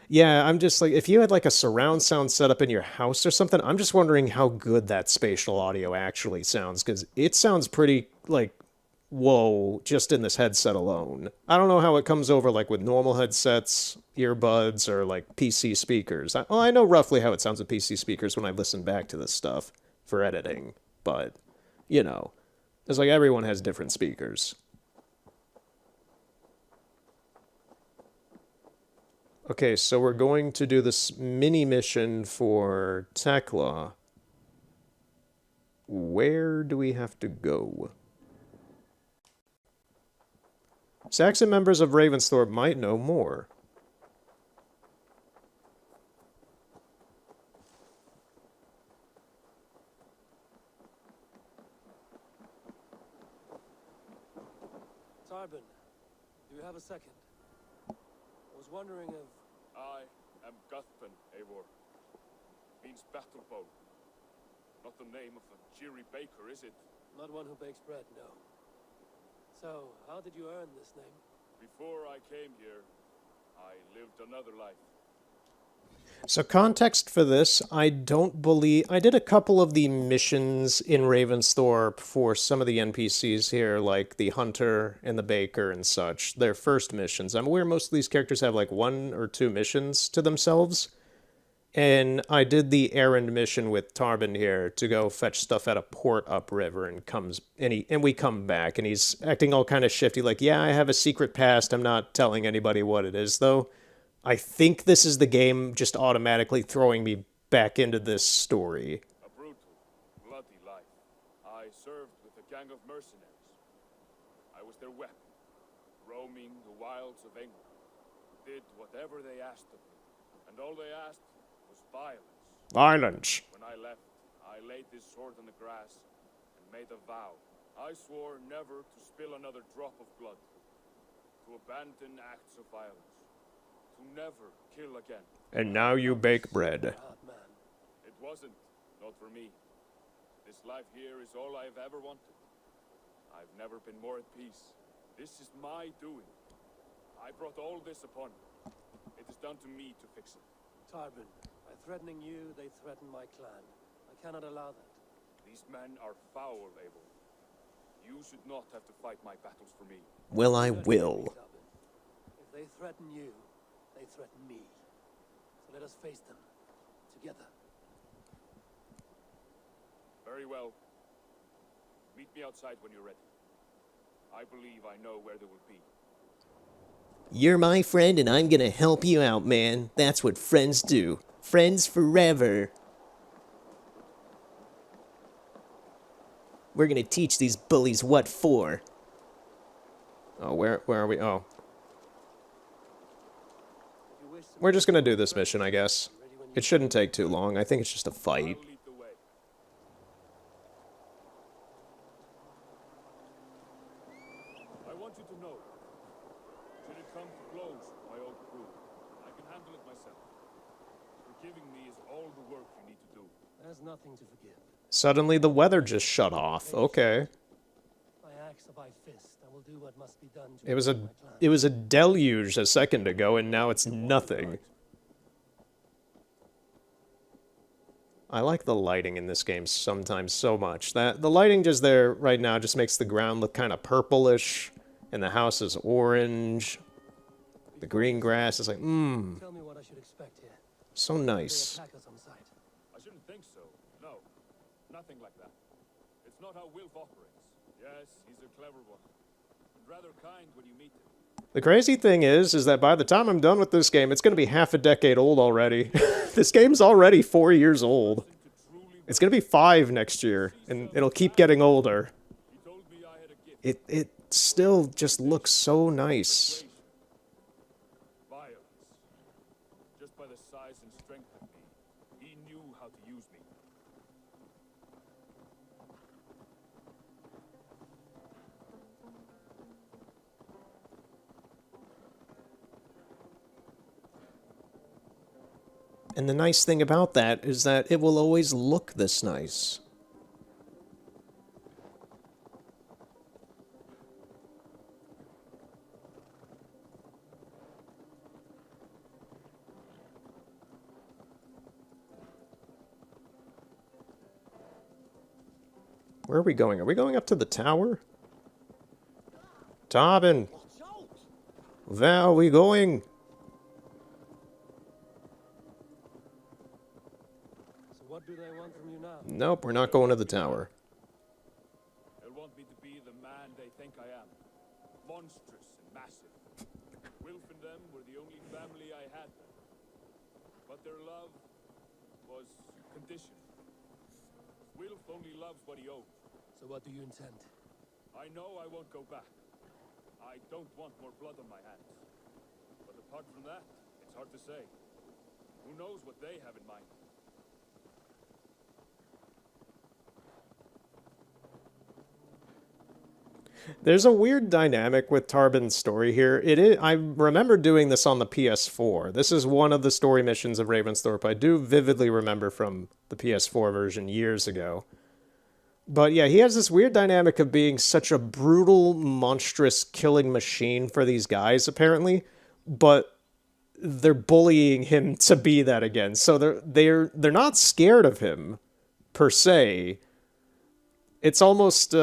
yeah, I'm just like, if you had like a surround sound set up in your house or something, I'm just wondering how good that spatial audio actually sounds, because it sounds pretty, like, whoa, just in this headset alone. I don't know how it comes over, like, with normal headsets, earbuds, or, like, PC speakers. I know roughly how it sounds with PC speakers when I listen back to this stuff for editing, but, you know, it's like everyone has different speakers. Okay, so we're going to do this mini mission for Tekla. Where do we have to go? Saxon members of Ravensthorpe might know more. Tarbin, do you have a second? I was wondering if... I am Guthman, Eivor. Means battlebow. Not the name of a jeery baker, is it? Not one who bakes bread, no. So, how did you earn this name? Before I came here, I lived another life. So context for this, I don't believe... I did a couple of the missions in Ravensthorpe for some of the NPCs here, like the Hunter and the Baker and such. Their first missions. I'm aware most of these characters have like 1 or 2 missions to themselves. And I did the errand mission with Tarbin here to go fetch stuff at a port upriver, and we come back, and he's acting all kind of shifty, like, yeah, I have a secret past, I'm not telling anybody what it is, though. I think this is the game just automatically throwing me back into this story. A brutal, bloody life. I served with a gang of mercenaries. I was their weapon, roaming the wilds of England. Did whatever they asked of me, and all they asked was violence. Violence. When I left, I laid this sword on the grass and made a vow. I swore never to spill another drop of blood, to abandon acts of violence, to never kill again. And now you bake bread. Hard man. It wasn't, not for me. This life here is all I've ever wanted. I've never been more at peace. This is my doing. I brought all this upon me. It is down to me to fix it. Tarbin, by threatening you, they threaten my clan. I cannot allow that. These men are foul, Abel. You should not have to fight my battles for me. Well, I You don't will. get me, Tarbin. If they threaten you, they threaten me. So let us face them together. Very well. Meet me outside when you're ready. I believe I know where they will be. You're my friend and I'm gonna help you out, man. That's what friends do. Friends forever. We're gonna teach these bullies what for. Oh, where are we? Oh. If you wish to We're just gonna do this mission, I guess. ready when you It shouldn't take too long. I think it's just a I'll fight. lead the way. I want you to know, should it come to blows, my old crew, I can handle it myself. Forgiving me is all the work you need to do. There's nothing to forgive. Suddenly the weather just shut off. Okay. By axe or by fist, I will do what must be done to It was protect a my clan. it was a deluge a second ago and now it's nothing. I like the lighting in this game sometimes so much. That the lighting just there right now just makes the ground look kind of purplish and the house is orange. The green grass is like, Tell me what I should expect here. so They nice. attack us on sight. I shouldn't think so. No, nothing like that. It's not how Wilf operates. Yes, he's a clever one. And rather kind when you meet him. The crazy thing is that by the time I'm done with this game, it's going to be half a decade old already. This game's already 4 years old. It's going to be 5 next year, and it'll keep getting older. He told me I had a gift. It still just looks so nice. Violence. Just by the size and strength of me, he knew how to use me. And the nice thing about that is that it will always look this nice. Where are we going? Are we going up to the tower? Tarbin! Where are we going? So what do they want from you now? Nope, we're not going to the tower. They'll want me to be the man they think I am. Monstrous and massive. Wilf and them were the only family I had then. But their love was conditional. Wilf only loves what he owns. So what do you intend? I know I won't go back. I don't want more blood on my hands. But apart from that, it's hard to say. Who knows what they have in mind? There's a weird dynamic with Tarbin's story here. I remember doing this on the PS4. This is one of the story missions of Ravensthorpe I do vividly remember from the PS4 version years ago. But yeah, he has this weird dynamic of being such a brutal, monstrous killing machine for these guys, apparently. But they're bullying him to be that again. So they're not scared of him, per se. It's almost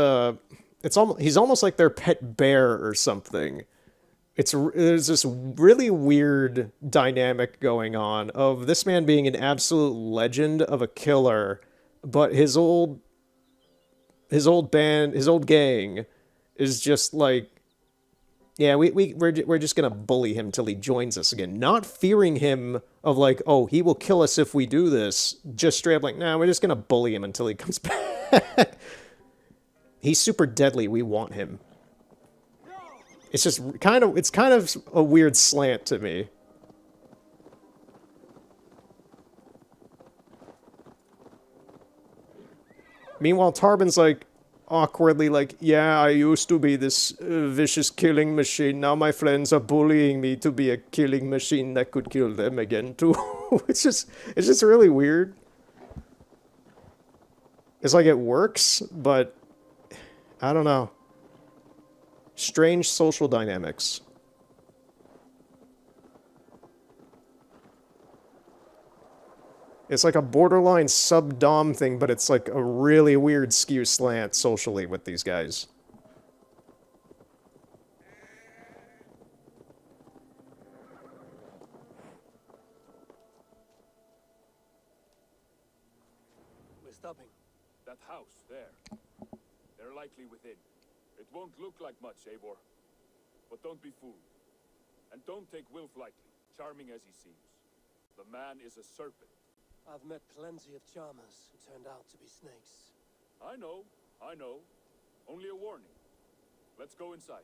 he's almost like their pet bear or something. There's this really weird dynamic going on of this man being an absolute legend of a killer, but his old gang is just like, yeah, we're just gonna bully him till he joins us again. Not fearing him of like, oh, he will kill us if we do this. Just straight up like, nah, we're just gonna bully him until he comes back. He's super deadly. We want him. It's just kind of a weird slant to me. Meanwhile, Tarbin's like awkwardly like, yeah, I used to be this vicious killing machine. Now my friends are bullying me to be a killing machine that could kill them again too. It's just really weird. It's like it works, but I don't know. Strange social dynamics. It's like a borderline sub-dom thing, but it's like a really weird skew slant socially with these guys. We're stopping. That house, there. They're likely within. It won't look like much, Eivor. But don't be fooled. And don't take Wilf lightly, charming as he seems. The man is a serpent. I've met plenty of charmers who turned out to be snakes. I know. Only a warning. Let's go inside.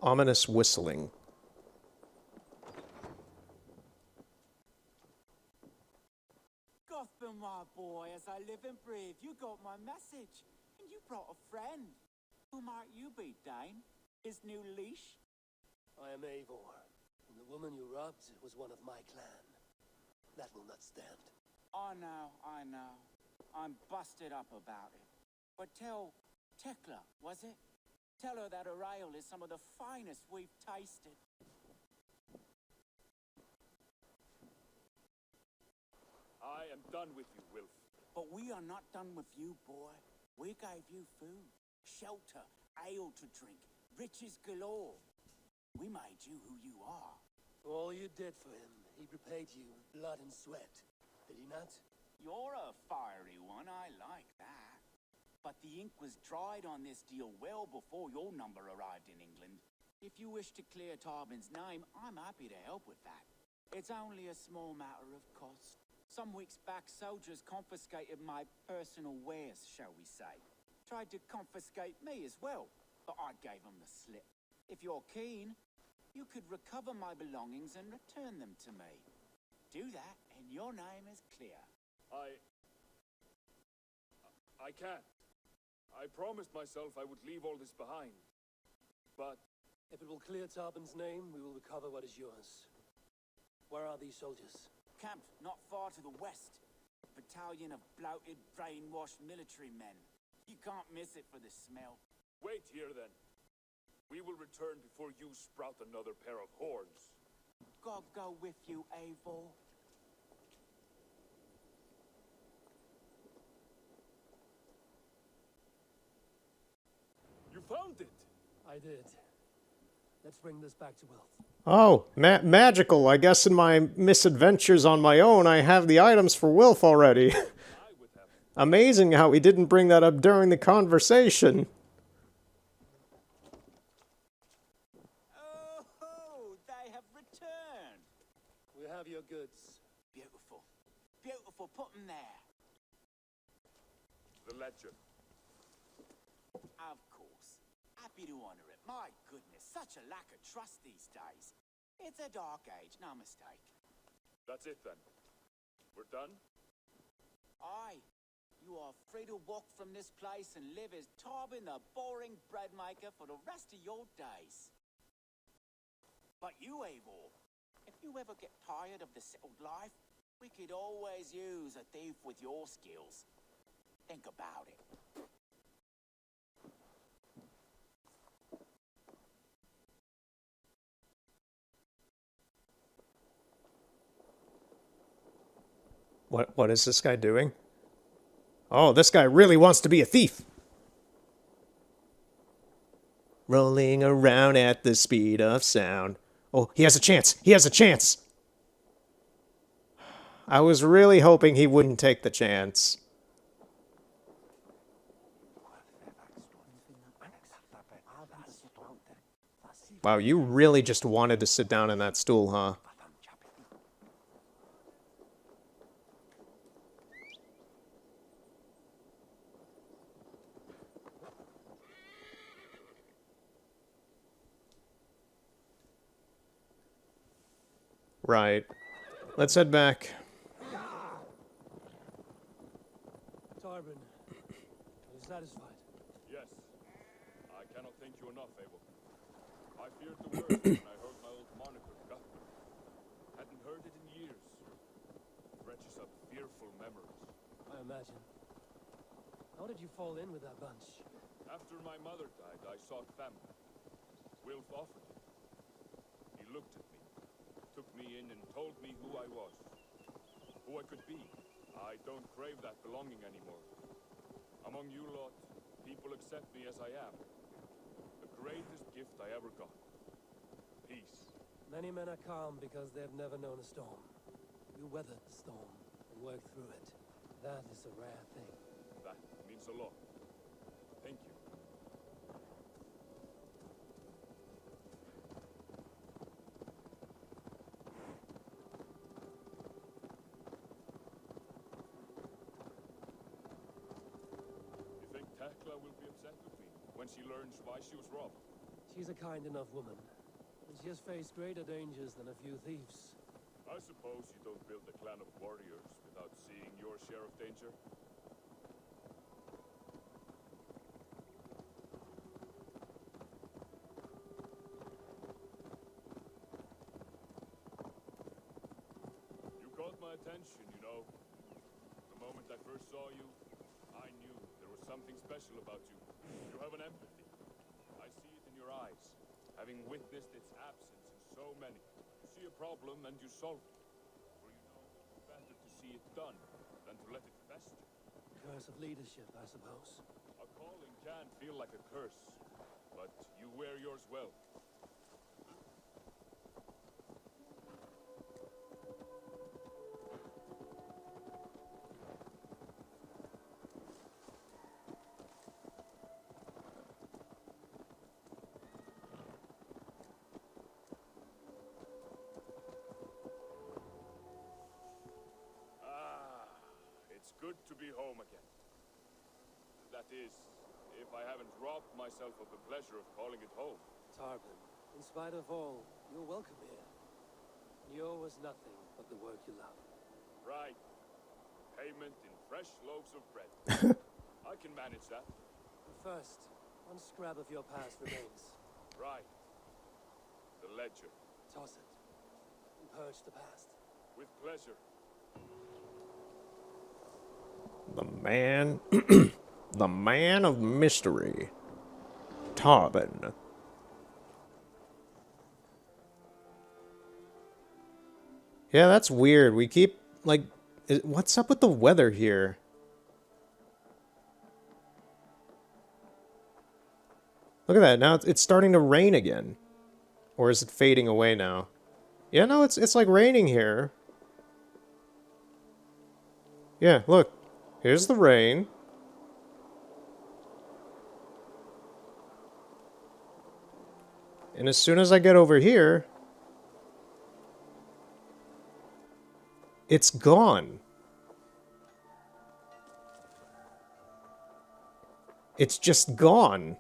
Ominous whistling. Gotham, my boy, as I live and breathe, you got my message. And you brought a friend. Who might you be, Dane? His new leash? I am Eivor, and the woman you robbed was one of my clan. That will not stand. I know. I'm busted up about it. But tell Tekla, was it? Tell her that her ale is some of the finest we've tasted. I am done with you, Wilf. But we are not done with you, boy. We gave you food, shelter, ale to drink, riches galore. We made you who you are. For all you did for him, he repaid you with blood and sweat. Did he not? You're a fiery one, I like that. But the ink was dried on this deal well before your number arrived in England. If you wish to clear Tarbin's name, I'm happy to help with that. It's only a small matter of cost. Some weeks back, soldiers confiscated my personal wares, shall we say. Tried to confiscate me as well, but I gave them the slip. If you're keen, you could recover my belongings and return them to me. Do that, and your name is clear. I can't. I promised myself I would leave all this behind. But If it will clear Tarbin's name, we will recover what is yours. Where are these soldiers? Camped not far to the west. A battalion of bloated, brainwashed military men. You can't miss it for the smell. wait here then. We will return before you sprout another pair of horns. God go with you, Eivor. You found it! I did. Let's bring this back to Wilf. Oh, magical. I guess in my misadventures on my own, I have the items for Wilf already. Amazing how he didn't bring that up during the conversation. Oh, they have returned. We have your goods. Beautiful. Beautiful. Put them there. The ledger. Of course. Happy to honor it. My goodness, such a lack of trust these days. It's a dark age, no mistake. That's it then. We're done? Aye. You are free to walk from this place and live as Tarbin the boring bread maker for the rest of your days. But you, Eivor, if you ever get tired of the settled life, we could always use a thief with your skills. Think about it. What is this guy doing? Oh, this guy really wants to be a thief. Rolling around at the speed of sound. Oh, he has a chance. He has a chance. I was really hoping he wouldn't take the chance. Wow, you really just wanted to sit down in that stool, huh? Right. Let's head back. Tarbin, are you satisfied? Yes. I cannot thank you enough, Abel. I feared the worst when I heard my old moniker, Guthrum. Hadn't heard it in years. Dredges up fearful memories. I imagine. How did you fall in with that bunch? After my mother died, I sought family. Wilf offered it. He looked at me, took me in and told me who I was, who I could be. I don't crave that belonging anymore. Among you lot, people accept me as I am. The greatest gift I ever got. Peace. Many men are calm because they've never known a storm. You weathered the storm and worked through it. That is a rare thing. That means a lot. Thank you. You think Tekla will be upset with me when she learns why she was robbed? She's a kind enough woman, and she has faced greater dangers than a few thieves. I suppose you don't build a clan of warriors without seeing your share of danger? You caught my attention, you know. The moment I first saw you, I knew there was something special about you. You have an empathy. I see it in your eyes, having witnessed its absence in so many. You see a problem and you solve it. For you know, it's better to see it done than to let it fester. Curse of leadership, I suppose. A calling can feel like a curse, but you wear yours well. It's good to be home again. That is, if I haven't robbed myself of the pleasure of calling it home. Tarvin, in spite of all, you're welcome here. You owe us nothing but the work you love. Right. Payment in fresh loaves of bread. I can manage that. But first, one scrap of your past remains. Right. The ledger. Toss it, and purge the past. With pleasure. The man... the man of mystery. Tarvin. Yeah, that's weird. We keep, like... what's up with the weather here? Look at that. Now it's starting to rain again. Or is it fading away now? Yeah, no, it's like raining here. Yeah, look. Here's the rain. And as soon as I get over here, it's gone. It's just gone.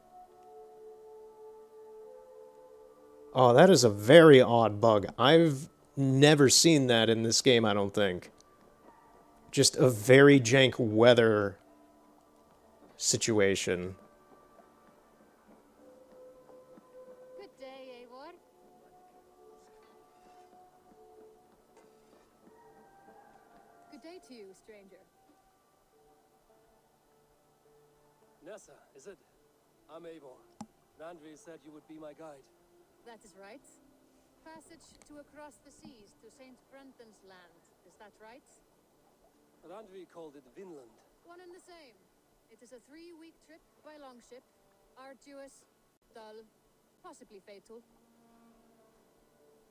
Oh, that is a very odd bug. I've never seen that in this game, I don't think. Just a very jank weather situation. Good day, Eivor. Good day to you, stranger. Nessa, is it? I'm Eivor. Randvi said you would be my guide. That is right. Passage to across the seas to Saint Brenton's land. Is that right? Randvi called it Vinland. One and the same. It is a 3-week trip by longship. Arduous, dull, possibly fatal.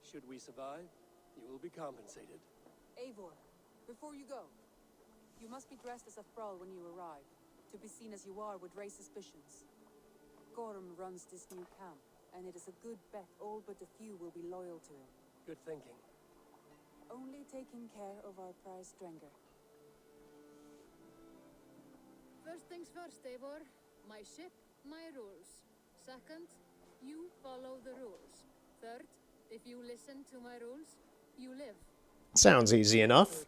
Should we survive, you will be compensated. Eivor, before you go, you must be dressed as a thrall when you arrive. To be seen as you are would raise suspicions. Gorm runs this new camp, and it is a good bet all but a few will be loyal to him. Good thinking. Only taking care of our prize Strenger. First things first, Eivor. My ship, my rules. Second, you follow the rules. Third, if you listen to my rules, you live. Sounds easy enough.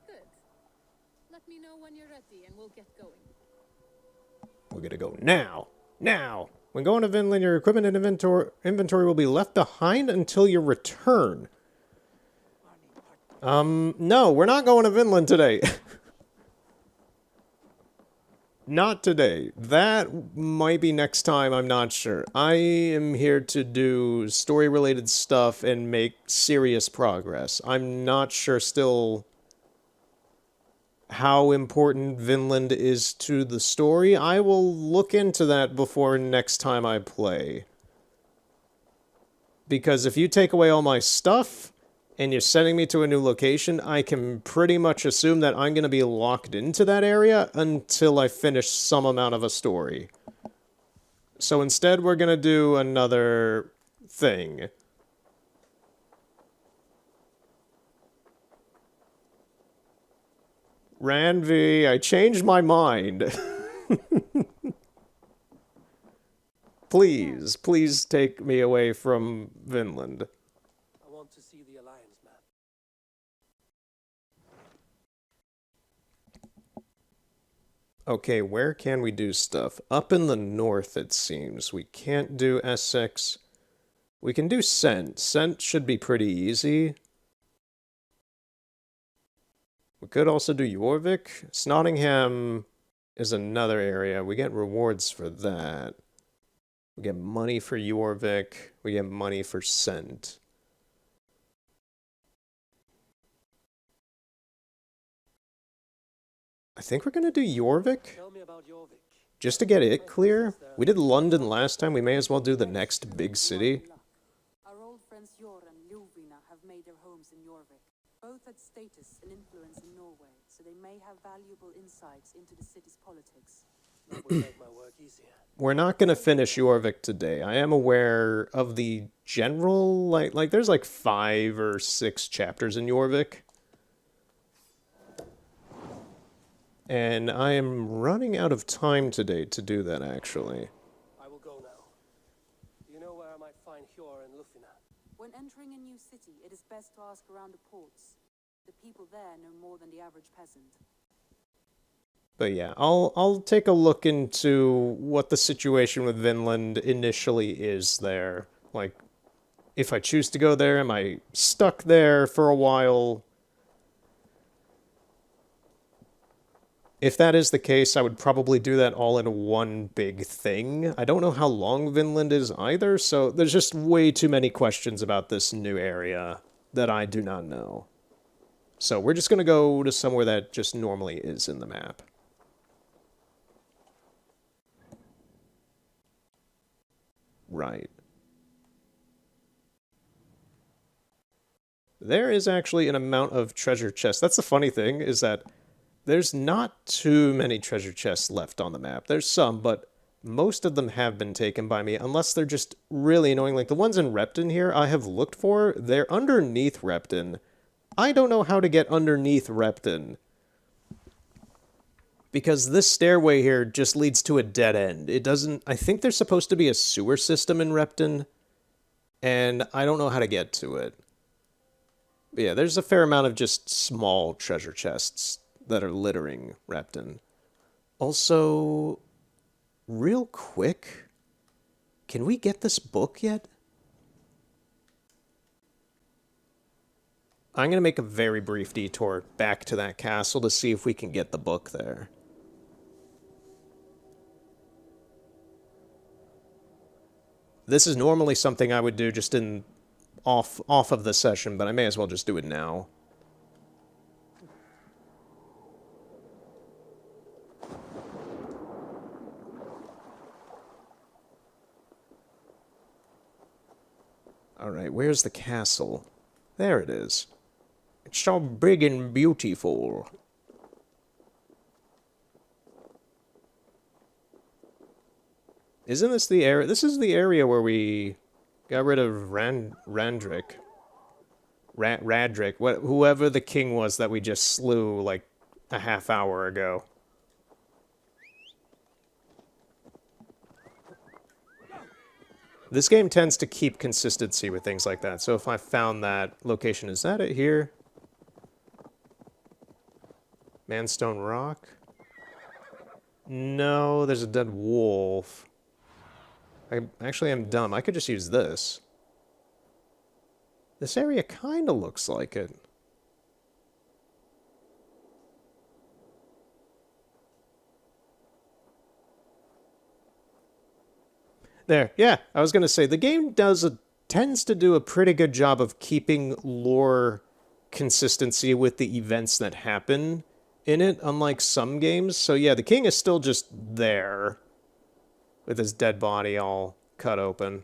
Good. Let me know when you're ready and we'll get going. We're gonna go now. Now! When going to Vinland, your equipment and inventory will be left behind until your return. No, we're not going to Vinland today. Not today. That might be next time, I'm not sure. I am here to do story-related stuff and make serious progress. I'm not sure still how important Vinland is to the story. I will look into that before next time I play. Because if you take away all my stuff, and you're sending me to a new location, I can pretty much assume that I'm going to be locked into that area until I finish some amount of a story. So instead, we're going to do another thing. Ranvi, I changed my mind. Please, please take me away from Vinland. I want to see the Alliance map. Okay, where can we do stuff? Up in the north, it seems. We can't do Essex. We can do Sent. Sent should be pretty easy. We could also do Jorvik. Snottingham is another area. We get rewards for that. We get money for Jorvik. We get money for Sent. I think we're gonna do Jorvik. Tell me about Jorvik. Just to get it clear. We did London last time. We may as well do the next big city. Our old friends Jor and Ljuvina have made their homes in Jorvik. Both had status and influence in Norway, so they may have valuable insights into the city's politics. That would make my work easier. We're not going to finish Jorvik today. I am aware of the general, like there's like 5 or 6 chapters in Jorvik. And I am running out of time today to do that, actually. I will go now. Do you know where I might find Hjor and Lufina? When entering a new city, it is best to ask around the ports. The people there know more than the average peasant. But yeah, I'll take a look into what the situation with Vinland initially is there. Like, if I choose to go there, am I stuck there for a while? If that is the case, I would probably do that all in one big thing. I don't know how long Vinland is either, so there's just way too many questions about this new area that I do not know. So we're just going to go to somewhere that just normally is in the map. Right. There is actually an amount of treasure chests. That's the funny thing, is that there's not too many treasure chests left on the map. There's some, but most of them have been taken by me, unless they're just really annoying. Like the ones in Repton here I have looked for, they're underneath Repton. I don't know how to get underneath Repton. Because this stairway here just leads to a dead end. It doesn't... I think there's supposed to be a sewer system in Repton, and I don't know how to get to it. But yeah, there's a fair amount of just small treasure chests that are littering Repton. Also, real quick, can we get this book yet? I'm going to make a very brief detour back to that castle to see if we can get the book there. This is normally something I would do just in off of the session, but I may as well just do it now. Alright, where's the castle? There it is. It's so big and beautiful. Isn't this the area? This is the area where we got rid of Randrick. Radrick. Whoever the king was that we just slew like a half hour ago. This game tends to keep consistency with things like that, so if I found that location, is that it here? Manstone Rock? No, there's a dead wolf. Actually, I'm dumb. I could just use this. This area kind of looks like it. There, yeah, I was gonna say, the game tends to do a pretty good job of keeping lore consistency with the events that happen in it, unlike some games. So yeah, the king is still just there, with his dead body all cut open.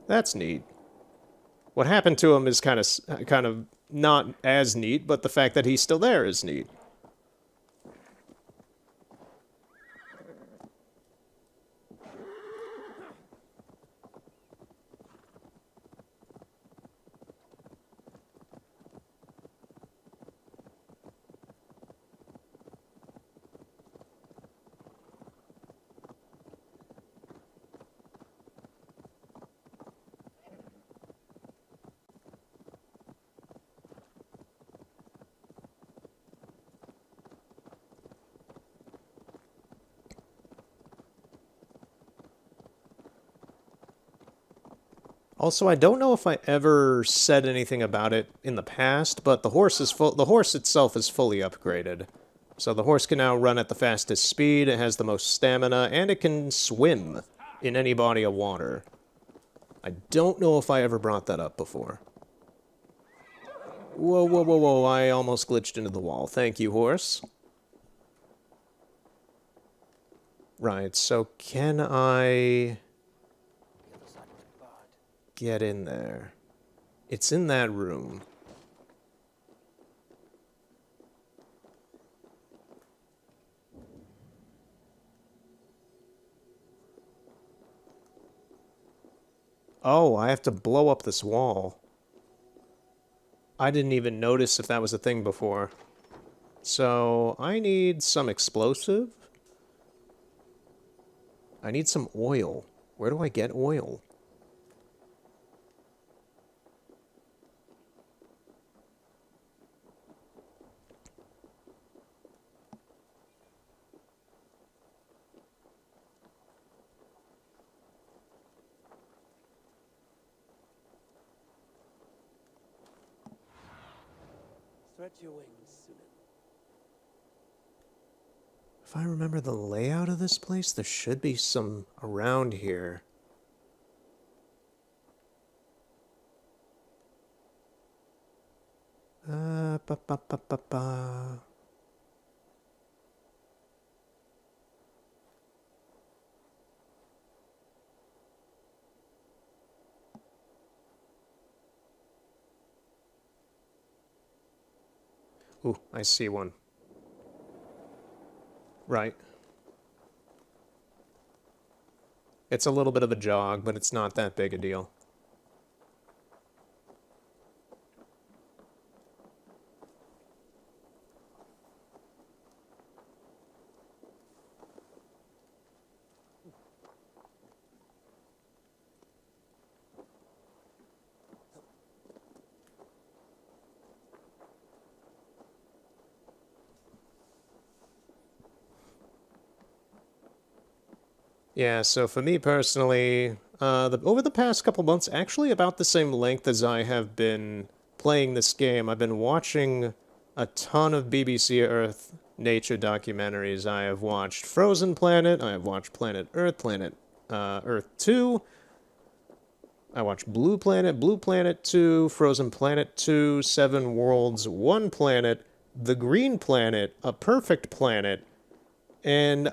That's neat. What happened to him is kind of not as neat, but the fact that he's still there is neat. Also, I don't know if I ever said anything about it in the past, but the horse itself is fully upgraded. So the horse can now run at the fastest speed, it has the most stamina, and it can swim in any body of water. I don't know if I ever brought that up before. Whoa, whoa, whoa, whoa, I almost glitched into the wall. Thank you, horse. Right, so can I get in there? It's in that room. Oh, I have to blow up this wall. I didn't even notice if that was a thing before. So, I need some explosive. I need some oil. Where do I get oil? Stretch your wings, Sunan. If I remember the layout of this place, there should be some around here. Ba ba ba ba ba. Ooh, I see one. Right. It's a little bit of a jog, but it's not that big a deal. Yeah, so for me personally, over the past couple months, actually about the same length as I have been playing this game, I've been watching a ton of BBC Earth nature documentaries. I have watched Frozen Planet, I have watched Planet Earth, Earth 2, I watched Blue Planet 2, Frozen Planet 2, Seven Worlds, One Planet, The Green Planet, A Perfect Planet, and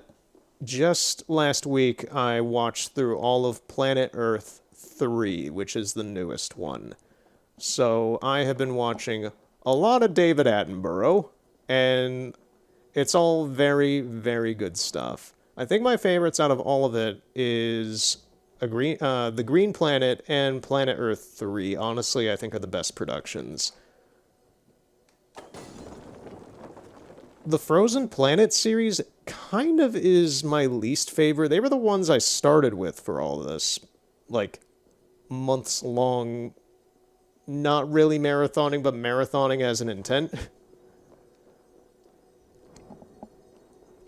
just last week, I watched through all of Planet Earth 3, which is the newest one. So I have been watching a lot of David Attenborough, and it's all very, very good stuff. I think my favorites out of all of it is The Green Planet and Planet Earth 3. Honestly, I think are the best productions. The Frozen Planet series kind of is my least favorite. They were the ones I started with for all of this. Like, months long, not really marathoning, but marathoning as an intent.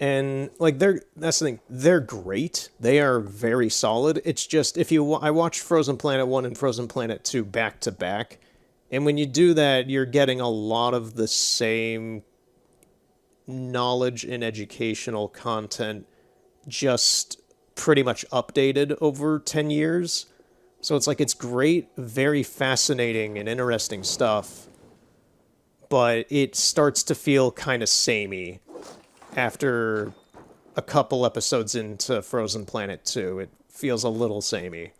And, like, that's the thing, they're great. They are very solid. It's just, I watched Frozen Planet 1 and Frozen Planet 2 back to back, and when you do that, you're getting a lot of the same knowledge and educational content just pretty much updated over 10 years. So it's like, it's great, very fascinating and interesting stuff, but it starts to feel kind of samey after a couple episodes into Frozen Planet 2. It feels a little samey.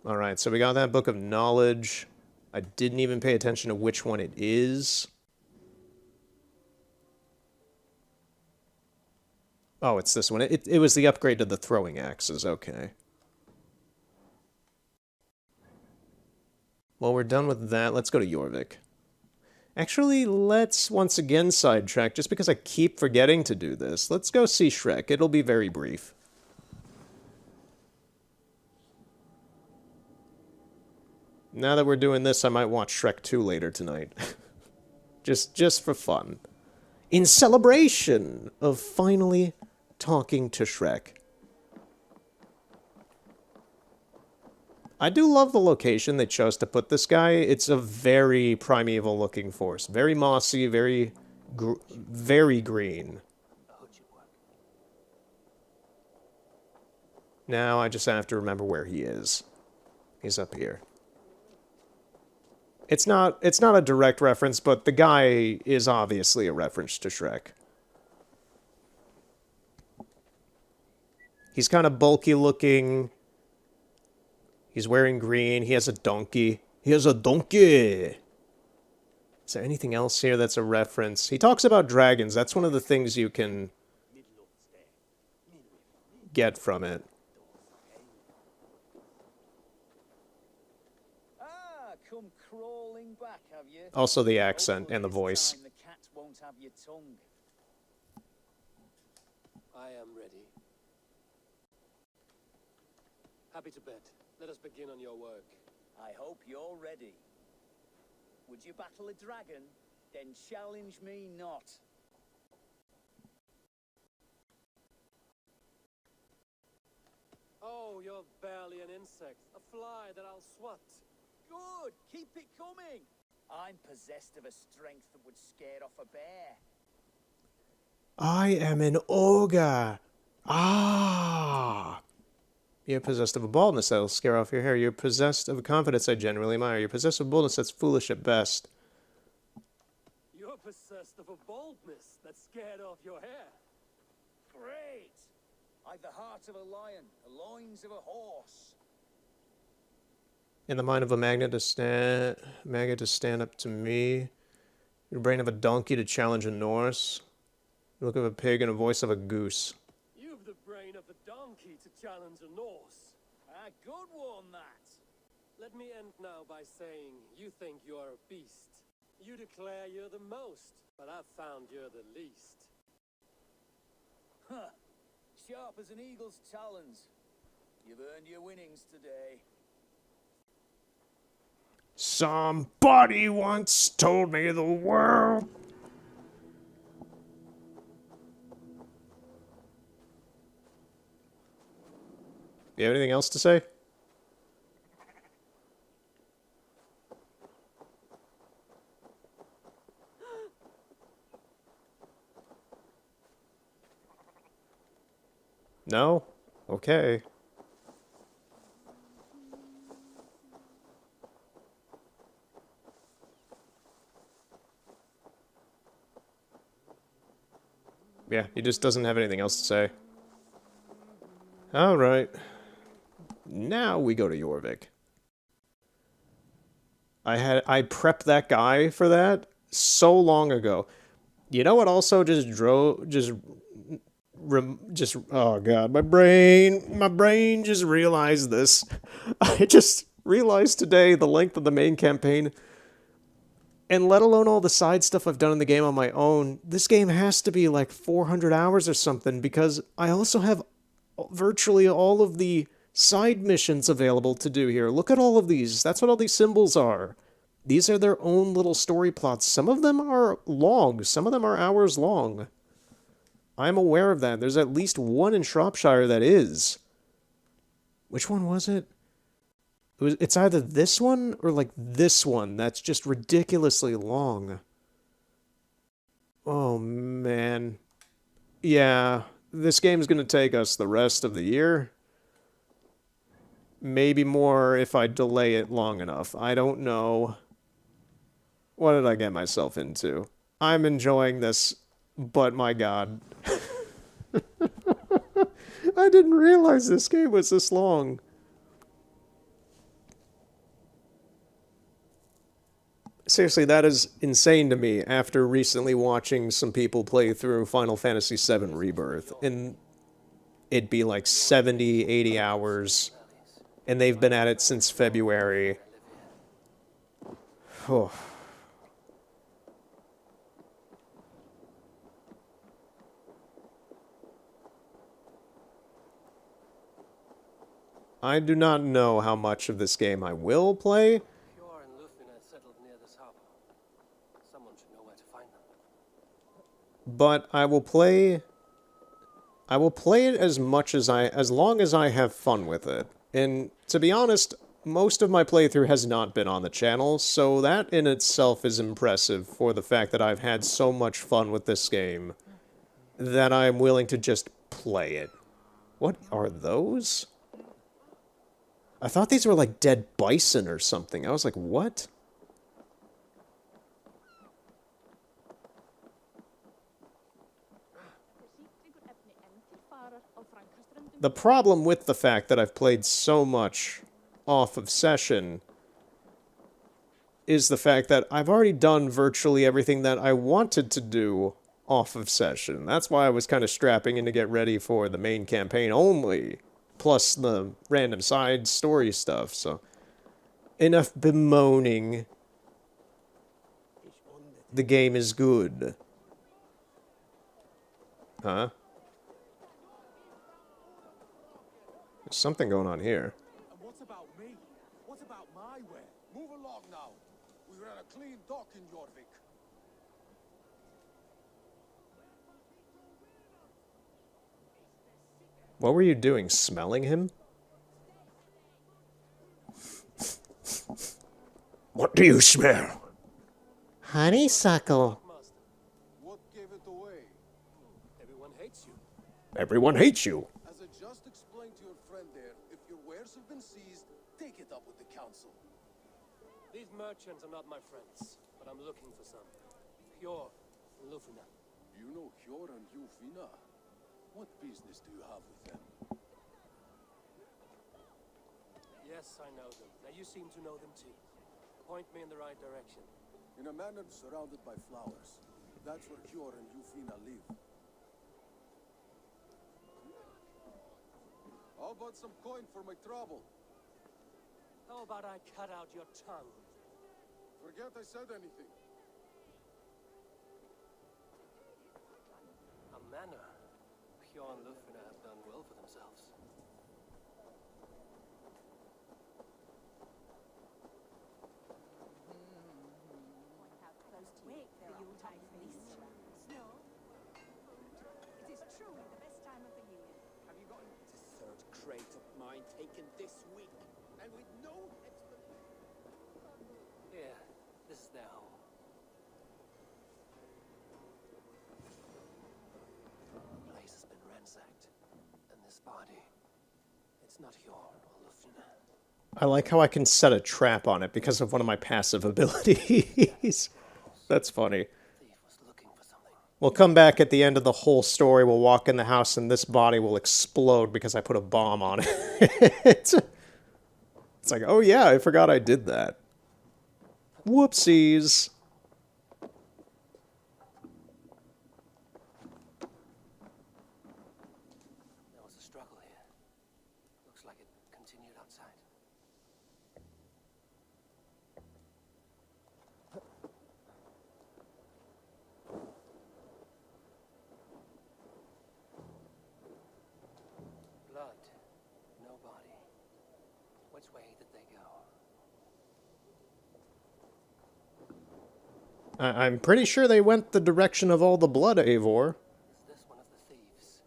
Alright, so we got that Book of Knowledge. I didn't even pay attention to which one it is. Oh, it's this one. It was the upgrade to the throwing axes, okay. Well, we're done with that. Let's go to Jorvik. Actually, let's once again sidetrack, just because I keep forgetting to do this. Let's go see Shrek. It'll be very brief. Now that we're doing this, I might watch Shrek 2 later tonight. just for fun. In celebration of finally talking to Shrek. I do love the location they chose to put this guy. It's a very primeval looking forest. Very mossy, very green. Now I just have to remember where he is. He's up here. It's not a direct reference, but the guy is obviously a reference to Shrek. He's kind of bulky looking. He's wearing green. He has a donkey. He has a donkey! Is there anything else here that's a reference? He talks about dragons. That's one of the things you can get from it. Come crawling back, have you? Also the accent and the voice. The cat won't have your tongue. I am ready. Happy to bet. Let us begin on your work. I hope you're ready. Would you battle a dragon? Then challenge me not. Oh, you're barely an insect. A fly that I'll swat. Good! Keep it coming! I'm possessed of a strength that would scare off a bear. I am an ogre. Ah! You're possessed of a baldness that'll scare off your hair. You're possessed of a confidence I genuinely admire. You're possessed of boldness that's foolish at best. You're possessed of a boldness that scared off your hair. Great! I've the heart of a lion, the loins of a horse. In the mind of a magnet to stand up to me. Your brain of a donkey to challenge a Norse. The look of a pig and a voice of a goose. You've the brain of a donkey to challenge a Norse. A good one, that. Let me end now by saying you think you're a beast. You declare you're the most, but I've found you're the least. Huh. Sharp as an eagle's talons. You've earned your winnings today. Somebody once told me the world. You have anything else to say? No? Okay. Yeah, he just doesn't have anything else to say. Alright. Now we go to Jorvik. I prepped that guy for that so long ago. You know what also oh god, my brain just realized this. I just realized today the length of the main campaign, and let alone all the side stuff I've done in the game on my own. This game has to be like 400 hours or something, because I also have virtually all of the side missions available to do here. Look at all of these. That's what all these symbols are. These are their own little story plots. Some of them are long. Some of them are hours long. I'm aware of that. There's at least one in Shropshire that is. Which one was it? It's either this one or like this one. That's just ridiculously long. Oh, man. Yeah, this game's gonna take us the rest of the year. Maybe more if I delay it long enough. I don't know. What did I get myself into? I'm enjoying this, but my god. I didn't realize this game was this long. Seriously, that is insane to me after recently watching some people play through Final Fantasy VII Rebirth, and it'd be like 70, 80 hours, and they've been at it since February. Oh. I do not know how much of this game I will play. Fjord and Lufina settled near this harbor. Someone should know where to find them. But I will play it as much as long as I have fun with it. And to be honest, most of my playthrough has not been on the channel, so that in itself is impressive for the fact that I've had so much fun with this game that I'm willing to just play it. What are those? I thought these were like dead bison or something. I was like, what? The problem with the fact that I've played so much off of session is the fact that I've already done virtually everything that I wanted to do off of session. That's why I was kind of strapping in to get ready for the main campaign only, plus the random side story stuff, so enough bemoaning. The game is good. Huh? There's something going on here. And what about me? What about my way? Move along now. We ran a clean dock in Jorvik. What were you doing? Smelling him? What do you smell? Honeysuckle. What gave it away? Everyone hates you. Everyone hates you. As I just explained to your friend there, if your wares have been seized, take it up with the council. These merchants are not my friends, but I'm looking for some. Fjord and Lufina. You know Hjor and Jufina? What business do you have with them? Yes, I know them. Now you seem to know them too. Point me in the right direction. In a manor surrounded by flowers. That's where Hjor and Jufina live. How about some coin for my trouble? How about I cut out your tongue? Forget I said anything. A manor. Fjord and Lufina have done well for themselves. Have you gotten the third crate of mine taken this week? And with no explanation? Here, this is their home. The place has been ransacked. And this body, it's not Fjord or Lufina. I like how I can set a trap on it because of one of my passive abilities. That's funny. We'll come back at the end of the whole story, we'll walk in the house, and this body will explode because I put a bomb on it. It's like, oh yeah, I forgot I did that. Whoopsies. There was a struggle here. Looks like it continued outside. Blood. No body. Which way did they go? I'm pretty sure they went the direction of all the blood, Eivor. Is this one of the thieves?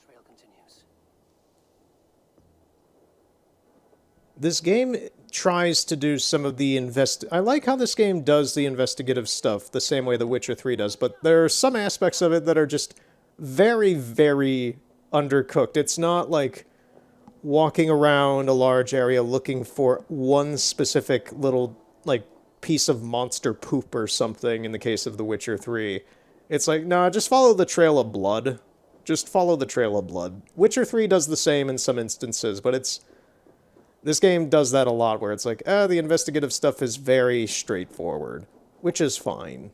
Trail continues. This game tries to do some of the I like how this game does the investigative stuff the same way The Witcher 3 does, but there are some aspects of it that are just very, very undercooked. It's not like walking around a large area looking for one specific little, like, piece of monster poop or something in the case of The Witcher 3. It's like, nah, just follow the trail of blood. Just follow the trail of blood. Witcher 3 does the same in some instances, but this game does that a lot, where it's like, the investigative stuff is very straightforward, which is fine.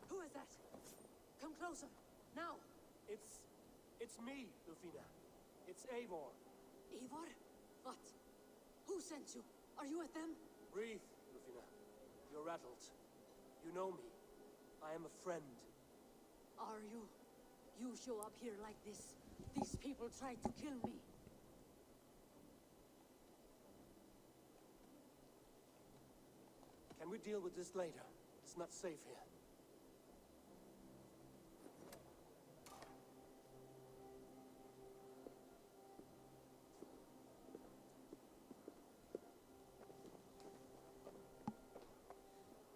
Who is that? Come closer, now! It's me, Lufina. It's Eivor. Eivor? What? Who sent you? Are you with them? Breathe, Lufina. You're rattled. You know me. I am a friend. Are you? You show up here like this. These people tried to kill me. Can we deal with this later? It's not safe here.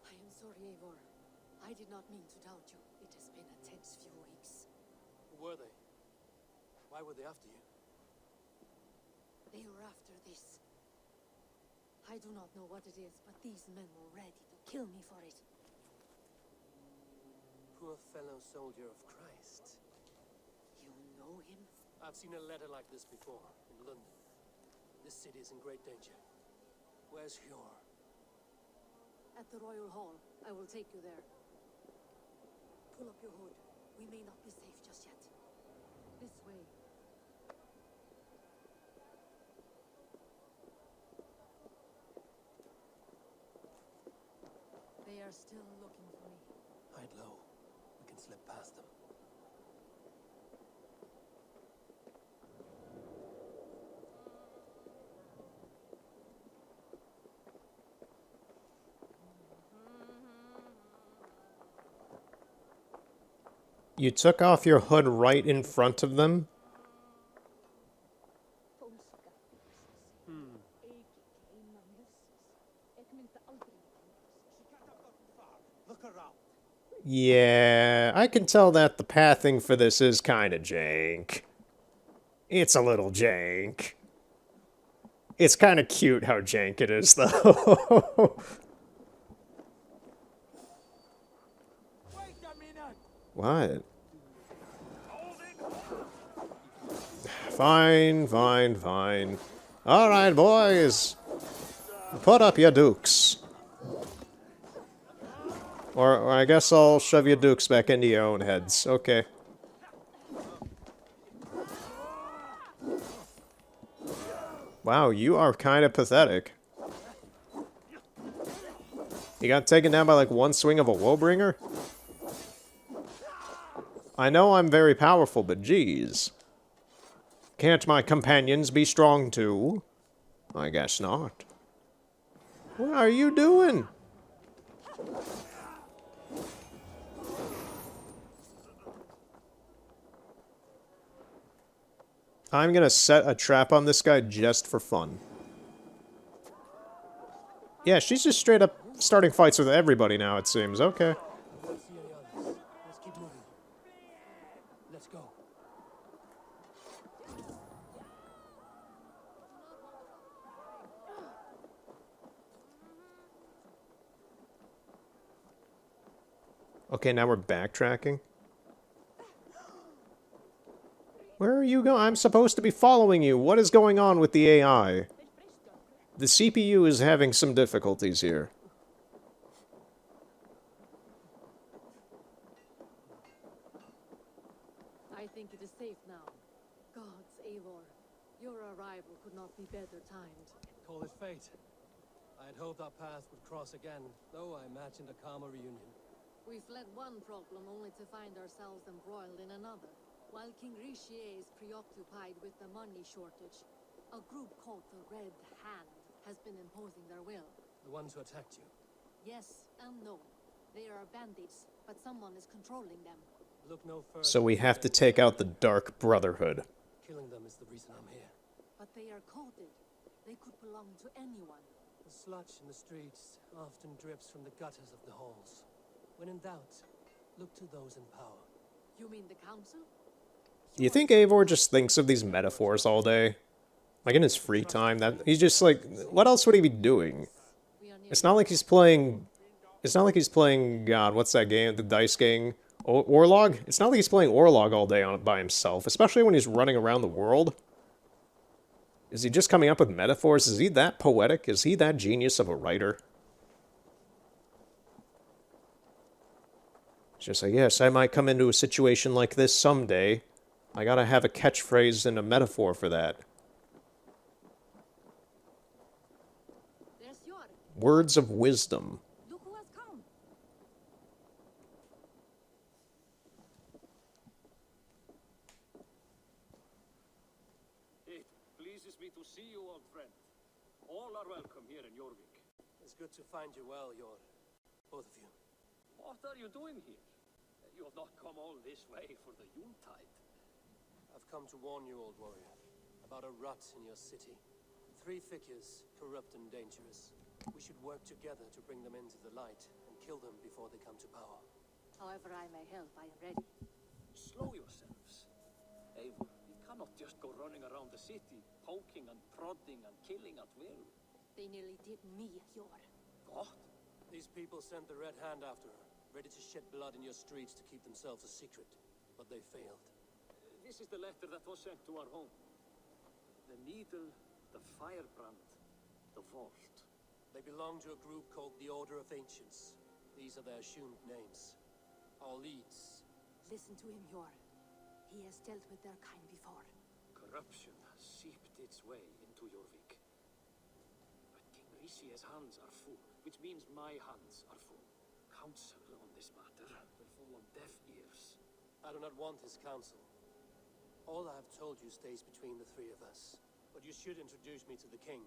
I am sorry, Eivor. I did not mean to doubt you. It has been a tense few weeks. Who were they? Why were they after you? They were after this. I do not know what it is, but these men were ready to kill me for it. Poor fellow soldier of Christ. You know him? I've seen a letter like this before, in London. This city is in great danger. Where's Hjor? At the Royal Hall. I will take you there. Pull up your hood. We may not be safe just yet. This way. They are still looking for me. Hide low. We can slip past them. You took off your hood right in front of them? Look around. Yeah, I can tell that the pathing for this is kinda jank. It's a little jank. It's kinda cute how jank it is, though. What? Fine, fine, fine. Alright, boys. Put up your dukes. Or I guess I'll shove your dukes back into your own heads. Okay. Wow, you are kind of pathetic. You got taken down by like one swing of a Woebringer? I know I'm very powerful, but geez. Can't my companions be strong too? I guess not. What are you doing? I'm gonna set a trap on this guy just for fun. Yeah, she's just straight up starting fights with everybody now, it seems. Okay. I don't see any others. Let's keep moving. Let's go. Okay, now we're backtracking. Where are you going? I'm supposed to be following you. What is going on with the AI? The CPU is having some difficulties here. I think it is safe now. Gods, Eivor. Your arrival could not be better timed. Call it fate. I had hoped our paths would cross again, though I imagined a calmer reunion. We fled one problem only to find ourselves embroiled in another. While King Richier is preoccupied with the money shortage, a group called the Red Hand has been imposing their will. The ones who attacked you. Yes and no. They are bandits, but someone is controlling them. Look no further. So we have to take out the Dark Brotherhood. Killing them is the reason I'm here. But they are coded. They could belong to anyone. The sludge in the streets often drips from the gutters of the halls. When in doubt, look to those in power. You mean the council? You think Eivor just thinks of these metaphors all day? Like in his free time, that he's just like, what else would he be doing? It's not like he's playing. It's not like he's playing. God, what's that game? The dice game, Orlog. It's not like he's playing Orlog all day on by himself, especially when he's running around the world. Is he just coming up with metaphors? Is he that poetic? Is he that genius of a writer? It's just like, yes, I might come into a situation like this someday. I gotta have a catchphrase and a metaphor for that. There's your. Words of wisdom. Look who has come. It pleases me to see you, old friend. All are welcome here in Jorvik. It's good to find you well, both of you. What are you doing here? You have not come all this way for the Yuletide. I've come to warn you, old warrior, about a rot in your city. 3 figures, corrupt and dangerous. We should work together to bring them into the light and kill them before they come to power. However I may help, I am ready. Slow yourselves. Eivor, you cannot just go running around the city, poking and prodding and killing at will. They nearly did me, Yor. What? These people sent the Red Hand after her, ready to shed blood in your streets to keep themselves a secret. But they failed. This is the letter that was sent to our home. The needle, the firebrand, the vault. They belong to a group called the Order of Ancients. These are their assumed names. Our leads. Listen to him, Yor. He has dealt with their kind before. Corruption has seeped its way into Jorvik. But King Risi's hands are full, which means my hands are full. Counsel on this matter will fall on deaf ears. I do not want his counsel. All I have told you stays between the 3 of us. But you should introduce me to the king.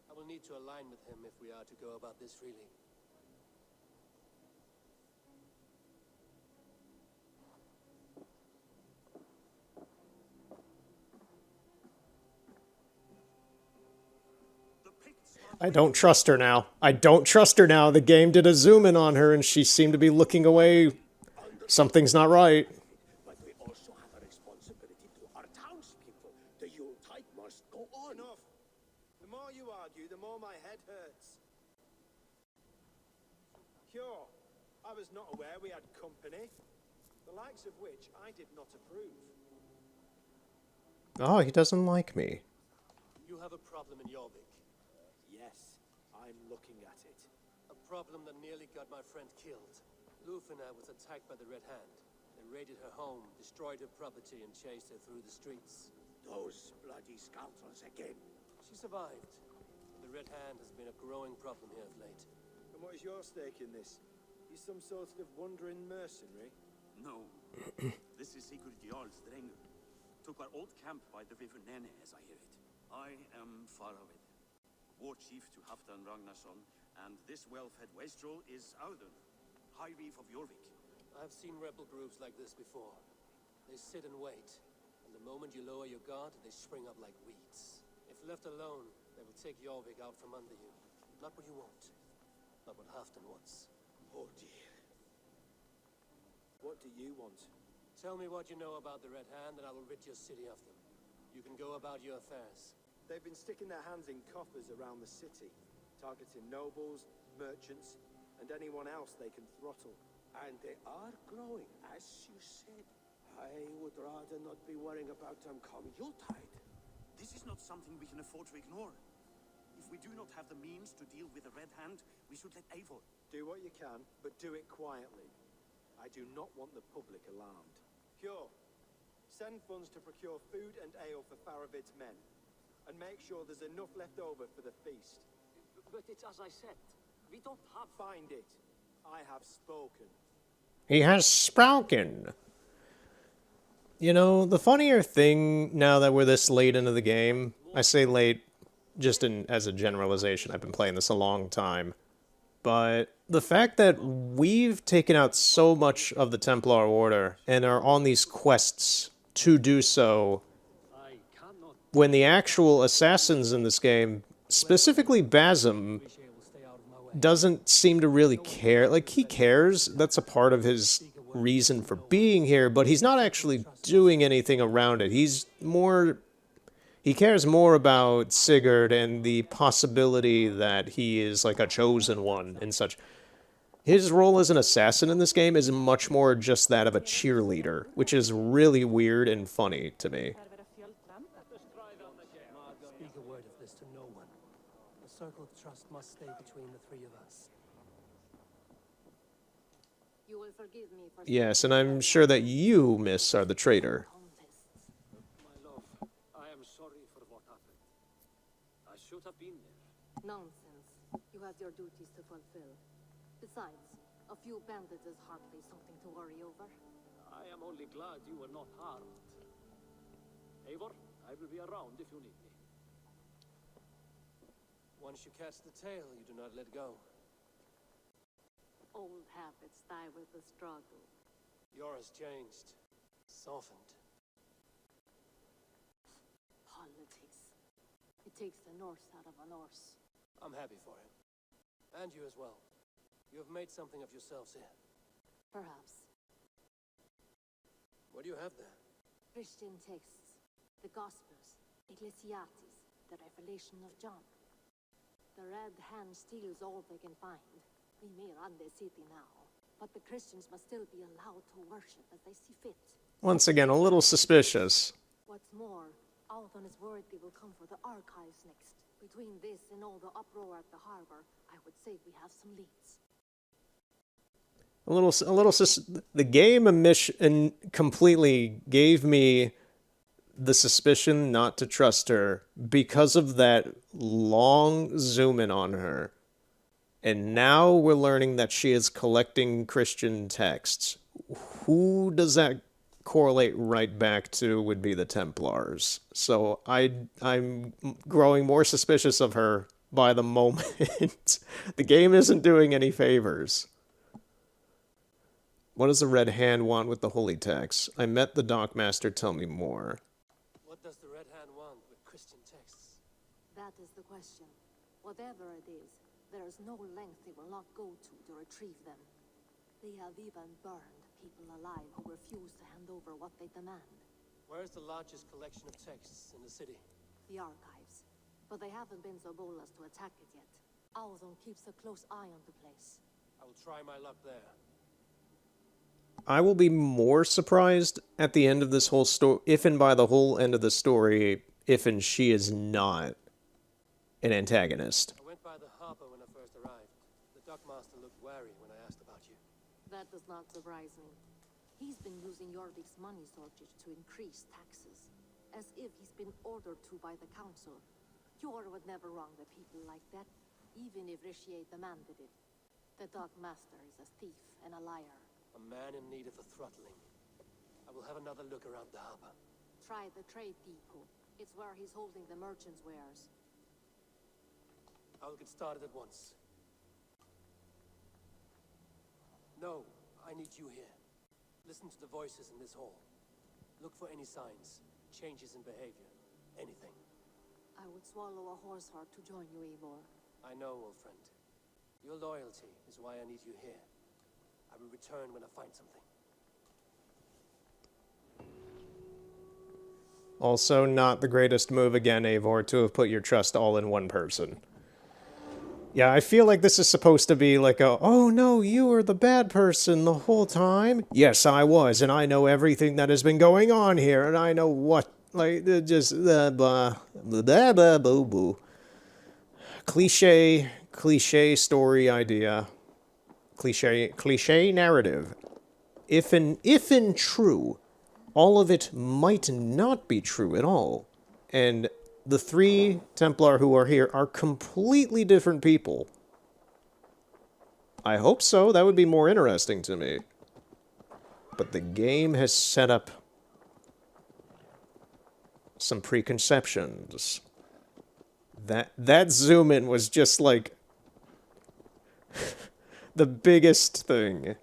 I will need to align with him if we are to go about this freely. I don't trust her now. I don't trust her now. The game did a zoom in on her and she seemed to be looking away. Something's not right. But we also have a responsibility to our townspeople. The Yuletide must go on. Enough. The more you argue, the more my head hurts. Cure, I was not aware we had company, the likes of which I did not approve. Oh, he doesn't like me. You have a problem in Jorvik. Yes, I'm looking at it. A problem that nearly got my friend killed. Lufina was attacked by the Red Hand. They raided her home, destroyed her property, and chased her through the streets. Those bloody scoundrels again. She survived. The Red Hand has been a growing problem here of late. And what is your stake in this? You some sort of wandering mercenary? No. This is Sigurd Jarl's Drenger. Took our old camp by the river Nene, as I hear it. I am Faraved, war chief to Halfdan Ragnarsson, and this well-fed wastrel is Audun, High Reef of Jorvik. I've seen rebel groups like this before. They sit and wait, and the moment you lower your guard, they spring up like weeds. If left alone, they will take Jorvik out from under you. Not what you want, but what Halfdan wants. Oh dear. What do you want? Tell me what you know about the Red Hand, and I will rid your city of them. You can go about your affairs. They've been sticking their hands in coffers around the city, targeting nobles, merchants, and anyone else they can throttle. And they are growing, as you said. I would rather not be worrying about them come Yuletide. This is not something we can afford to ignore. If we do not have the means to deal with the Red Hand, we should let Eivor. Do what you can, but do it quietly. I do not want the public alarmed. Cure, send funds to procure food and ale for Faravid's men. And make sure there's enough left over for the feast. But it's as I said. We don't have... Find it. I have spoken. He has spoken. You know, the funnier thing, now that we're this late into the game, I say late just as a generalization, I've been playing this a long time. but the fact that we've taken out so much of the Templar Order and are on these quests to do so, when the actual assassins in this game, specifically Basim, doesn't seem to really care. Like, he cares, that's a part of his reason for being here, but he's not actually doing anything around it. He cares more about Sigurd and the possibility that he is like a chosen one and such. His role as an assassin in this game is much more just that of a cheerleader, which is really weird and funny to me. Speak a word of this to no one. The circle of trust must stay between the three of us. You will forgive me for Yes, and I'm sure that you, miss, are the traitor. My love, I am sorry for what happened. I should have been there. nonsense. You have your duties to fulfill. Besides, a few bandits is hardly something to worry over. I am only glad you were not harmed. Eivor, I will be around if you need me. Once you catch the tail, you do not let go. Old habits die with the struggle. Yours changed. Softened. Politics. It takes the Norse out of a Norse. I'm happy for him. And you as well. You have made something of yourselves here. Perhaps. What do you have there? Christian texts. The Gospels. Ecclesiastes. The Revelation of John. The Red Hand steals all they can find. We may run the city now, but the Christians must still be allowed to worship as they see fit. Once again, a little suspicious. What's more, Alton is worried they will come for the archives next. Between this and all the uproar at the harbor, I would say we have some leads. The game completely gave me the suspicion not to trust her because of that long zoom in on her. And now we're learning that she is collecting Christian texts. Who does that correlate right back to would be the Templars. So I'm growing more suspicious of her by the moment. The game isn't doing any favors. What does the Red Hand want with the holy texts? I met the Dockmaster, tell me more. What does the Red Hand want with Christian texts? That is the question. Whatever it is, there is no length they will not go to retrieve them. They have even burned people alive who refuse to hand over what they demand. Where is the largest collection of texts in the city? The archives. But they haven't been so bold as to attack it yet. Alzon keeps a close eye on the place. I will try my luck there. I will be more surprised at the end of this whole story, if and by the whole end of the story, if and she is not an antagonist. I went by the harbor when I first arrived. The dockmaster looked wary when I asked about you. That does not surprise me. He's been using Jorvik's money shortage to increase taxes, as if he's been ordered to by the council. Jor would never wrong the people like that, even if Rishier demanded it. The dockmaster is a thief and a liar. A man in need of a throttling. I will have another look around the harbor. Try the trade depot. It's where he's holding the merchants' wares. I will get started at once. No, I need you here. Listen to the voices in this hall. Look for any signs, changes in behavior, anything. I would swallow a horse heart to join you, Eivor. I know, old friend. Your loyalty is why I need you here. I will return when I find something. Also, not the greatest move again, Eivor, to have put your trust all in one person. Yeah, I feel like this is supposed to be like a, oh no, you were the bad person the whole time. Yes, I was, and I know everything that has been going on here, and I know what, like, just, blah, blah, blah, blah, boo, boo. Cliche story idea. Cliche narrative. If in true, all of it might not be true at all. And the three Templar who are here are completely different people. I hope so. That would be more interesting to me. But the game has set up some preconceptions. That zoom in was just like The biggest thing.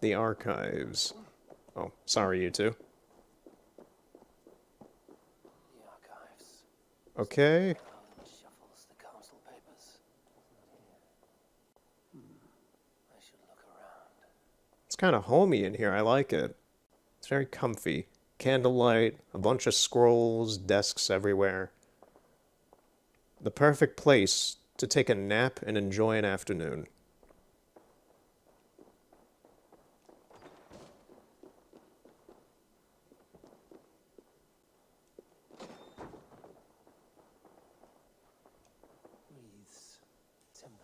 The archives. Oh, sorry, you two. The archives. Okay. Shuffles the council papers. I should look around. It's kind of homey in here. I like it. It's very comfy. Candlelight, a bunch of scrolls, desks everywhere. The perfect place to take a nap and enjoy an afternoon. Wreaths, timber,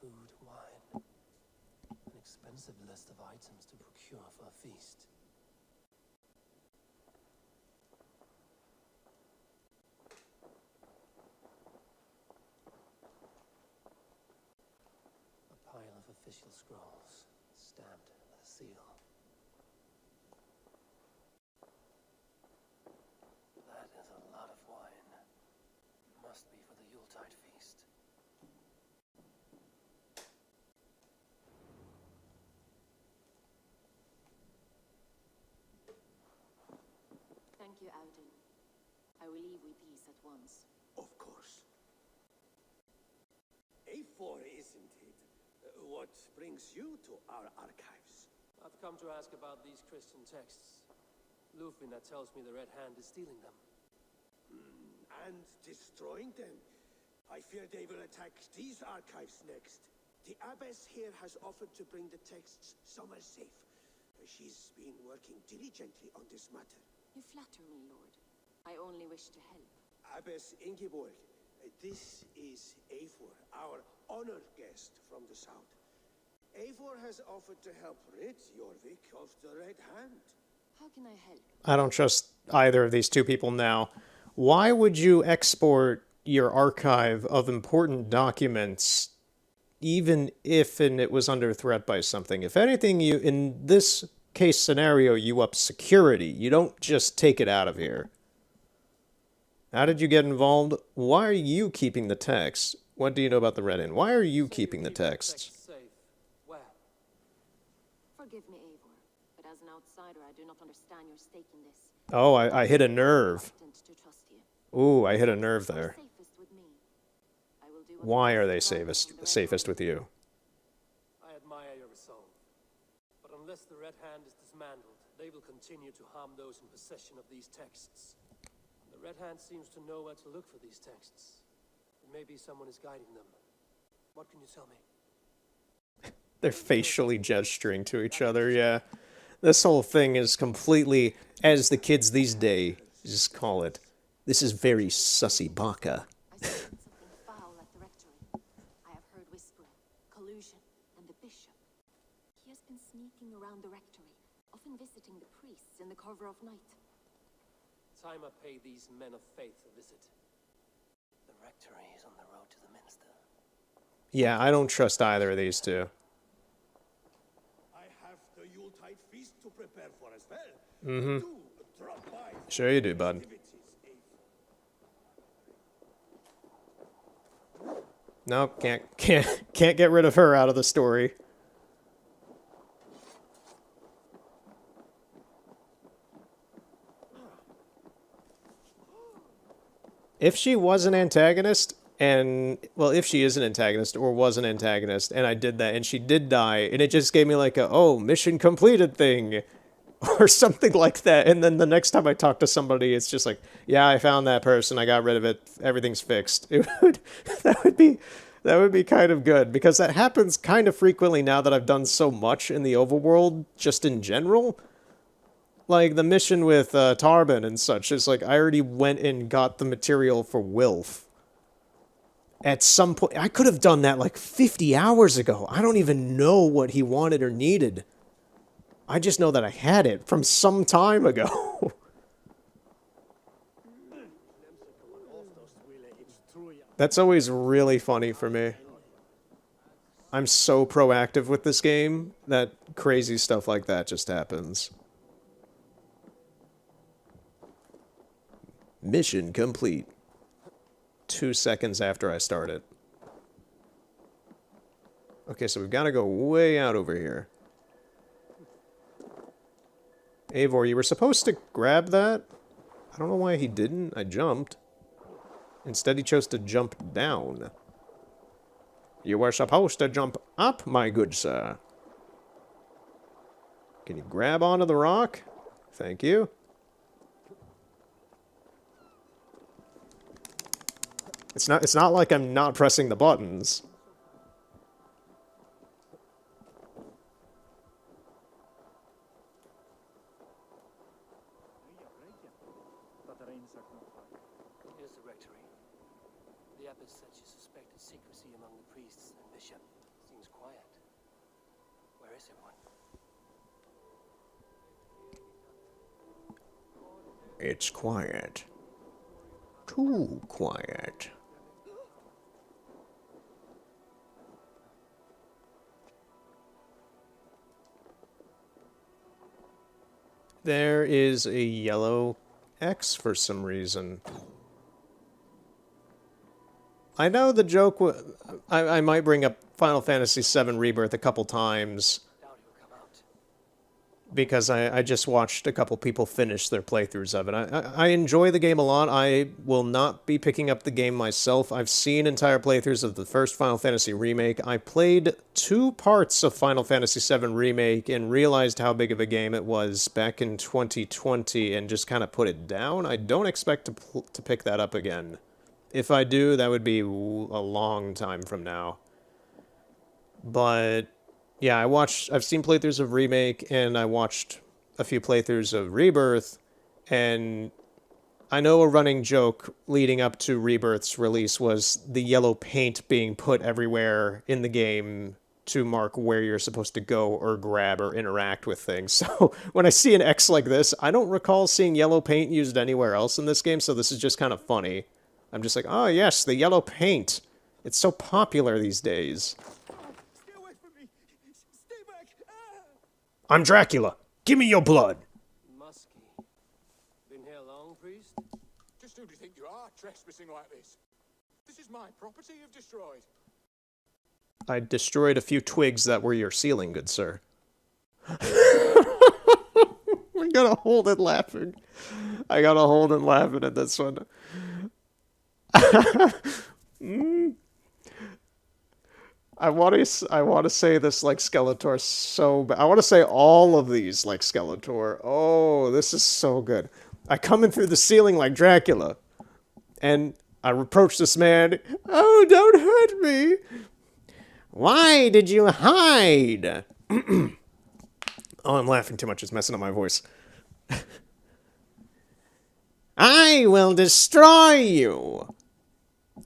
food, wine. An expensive list of items to procure for a feast. A pile of official scrolls, stamped with a seal. That is a lot of wine. Must be for the Yuletide feast. Thank you, Alden. I will leave with these at once. Of course. A4, isn't it? What brings you to our archives? I've come to ask about these Christian texts. Lufina tells me the Red Hand is stealing them. And destroying them. I fear they will attack these archives next. The abbess here has offered to bring the texts somewhere safe. She's been working diligently on this matter. You flatter me, Lord. I only wish to help. Abbess Ingeborg, this is Eivor, our honored guest from the south. Eivor has offered to help rid Jorvik of the Red Hand. How can I help? I don't trust either of these two people now. Why would you export your archive of important documents even if it was under threat by something? If anything, you, in this case scenario, you up security. You don't just take it out of here. How did you get involved? Why are you keeping the text? What do you know about the Red Inn? Why are you keeping the texts? Safe. Where? Forgive me, Eivor, but as an outsider, I do not understand your stake in this. Oh, I hit a nerve. To trust you. Ooh, I hit a nerve there. Safest with me. I will do Why are they safest with you? I admire your resolve. But unless the Red Hand is dismantled, they will continue to harm those in possession of these texts. The Red Hand seems to know where to look for these texts. Maybe someone is guiding them. What can you tell me? They're facially gesturing to each other, yeah. This whole thing is completely, as the kids these days just call it, this is very sussy baka. I sense something foul at the rectory. I have heard whispering, collusion, and the bishop. He has been sneaking around the rectory, often visiting the priests in the cover of night. Time I pay these men of faith a visit. The rectory is on the road to the minster. Yeah, I don't trust either of these two. I have the Yuletide feast to prepare for as well. Mm-hmm. Do drop by. Sure you do, bud. Nope, can't get rid of her out of the story. If she was an antagonist, and, well, if she is an antagonist, or was an antagonist, and I did that, and she did die, and it just gave me like a, oh, mission completed thing, or something like that, and then the next time I talk to somebody, it's just like, yeah, I found that person, I got rid of it, everything's fixed. That would be kind of good, because that happens kind of frequently now that I've done so much in the overworld, just in general. Like, the mission with Tarbin and such is like, I already went and got the material for Wilf. At some point, I could have done that like 50 hours ago. I don't even know what he wanted or needed. I just know that I had it from some time ago. That's always really funny for me. I'm so proactive with this game that crazy stuff like that just happens. Mission complete. 2 seconds after I start it. Okay, so we've got to go way out over here. Eivor, you were supposed to grab that? I don't know why he didn't. I jumped. Instead, he chose to jump down. You were supposed to jump up, my good sir. Can you grab onto the rock? Thank you. It's not like I'm not pressing the buttons. Here's the rectory. The abbess said she suspected secrecy among the priests and bishop. Seems quiet. Where is everyone? It's quiet. Too quiet. There is a yellow X for some reason. I know the joke I might bring up Final Fantasy VII Rebirth a couple times because I just watched a couple people finish their playthroughs of it. I enjoy the game a lot. I will not be picking up the game myself. I've seen entire playthroughs of the first Final Fantasy Remake. I played 2 parts of Final Fantasy VII Remake and realized how big of a game it was back in 2020 and just kind of put it down. I don't expect to pick that up again. If I do, that would be a long time from now. But yeah, I've seen playthroughs of Remake, and I watched a few playthroughs of Rebirth, and I know a running joke leading up to Rebirth's release was the yellow paint being put everywhere in the game to mark where you're supposed to go or grab or interact with things. So when I see an X like this, I don't recall seeing yellow paint used anywhere else in this game, so this is just kind of funny. I'm just like, oh yes, the yellow paint. It's so popular these days. Stay away from me! Stay back! I'm Dracula. Give me your blood. Musky. Been here long, priest? Just who do you think you are, trespassing like this? This is my property you've destroyed. I destroyed a few twigs that were your ceiling, good sir. I gotta hold it laughing. I gotta hold it laughing at this one. I want to say this like Skeletor so bad. I want to say all of these like Skeletor. Oh, this is so good. I come in through the ceiling like Dracula, and I reproach this man. Oh, don't hurt me. Why did you hide? Oh, I'm laughing too much. It's messing up my voice. I will destroy you.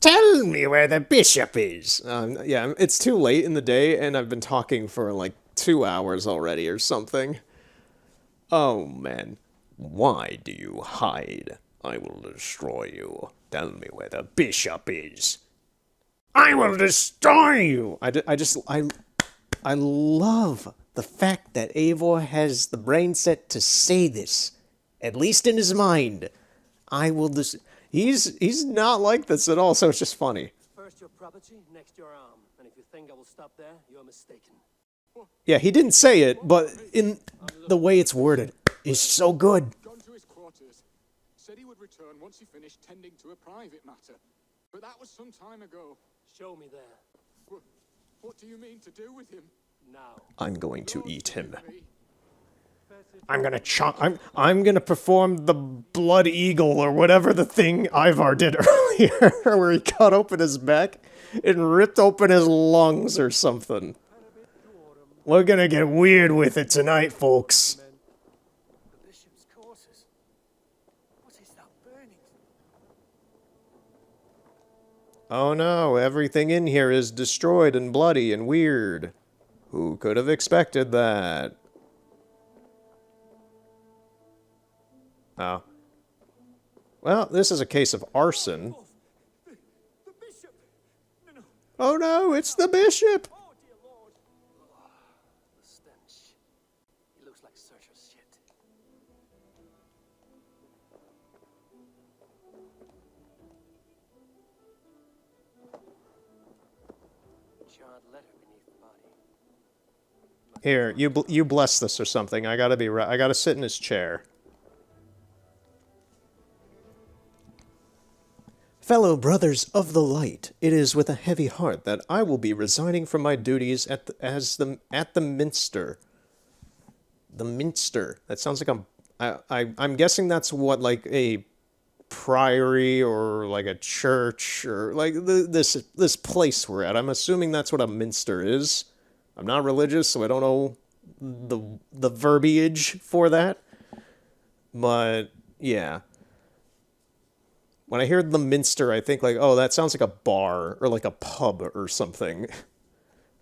Tell me where the bishop is. Yeah, it's too late in the day, and I've been talking for like 2 hours already or something. Oh, man. Why do you hide? I will destroy you. Tell me where the bishop is. I will destroy you! I love the fact that Eivor has the brain set to say this. At least in his mind. I will He's not like this at all, so it's just funny. First your property, next your arm. And if you think I will stop there, you're mistaken. Yeah, he didn't say it, but in the way it's worded is so good. Gone to his quarters. Said he would return once he finished tending to a private matter. But that was some time ago. Show me there. What do you mean to do with him? Now. I'm going to eat him. I'm gonna perform the blood eagle or whatever the thing Ivar did earlier, where he cut open his back and ripped open his lungs or something. We're gonna get weird with it tonight, folks. The bishop's quarters. What is that burning? Oh no, everything in here is destroyed and bloody and weird. Who could have expected that? Oh. Well, this is a case of arson. The bishop! No. Oh no, it's the bishop! Oh, dear Lord. The stench. He looks like Searcher's shit. charred letter beneath the body. Here, you bless this or something. I gotta sit in his chair. Fellow brothers of the light, it is with a heavy heart that I will be resigning from my duties at the minster. The minster. That sounds like I'm guessing that's what, like a priory or like a church or like this place we're at. I'm assuming that's what a minster is. I'm not religious, so I don't know the verbiage for that. But yeah. When I hear the minster, I think like, oh, that sounds like a bar or like a pub or something.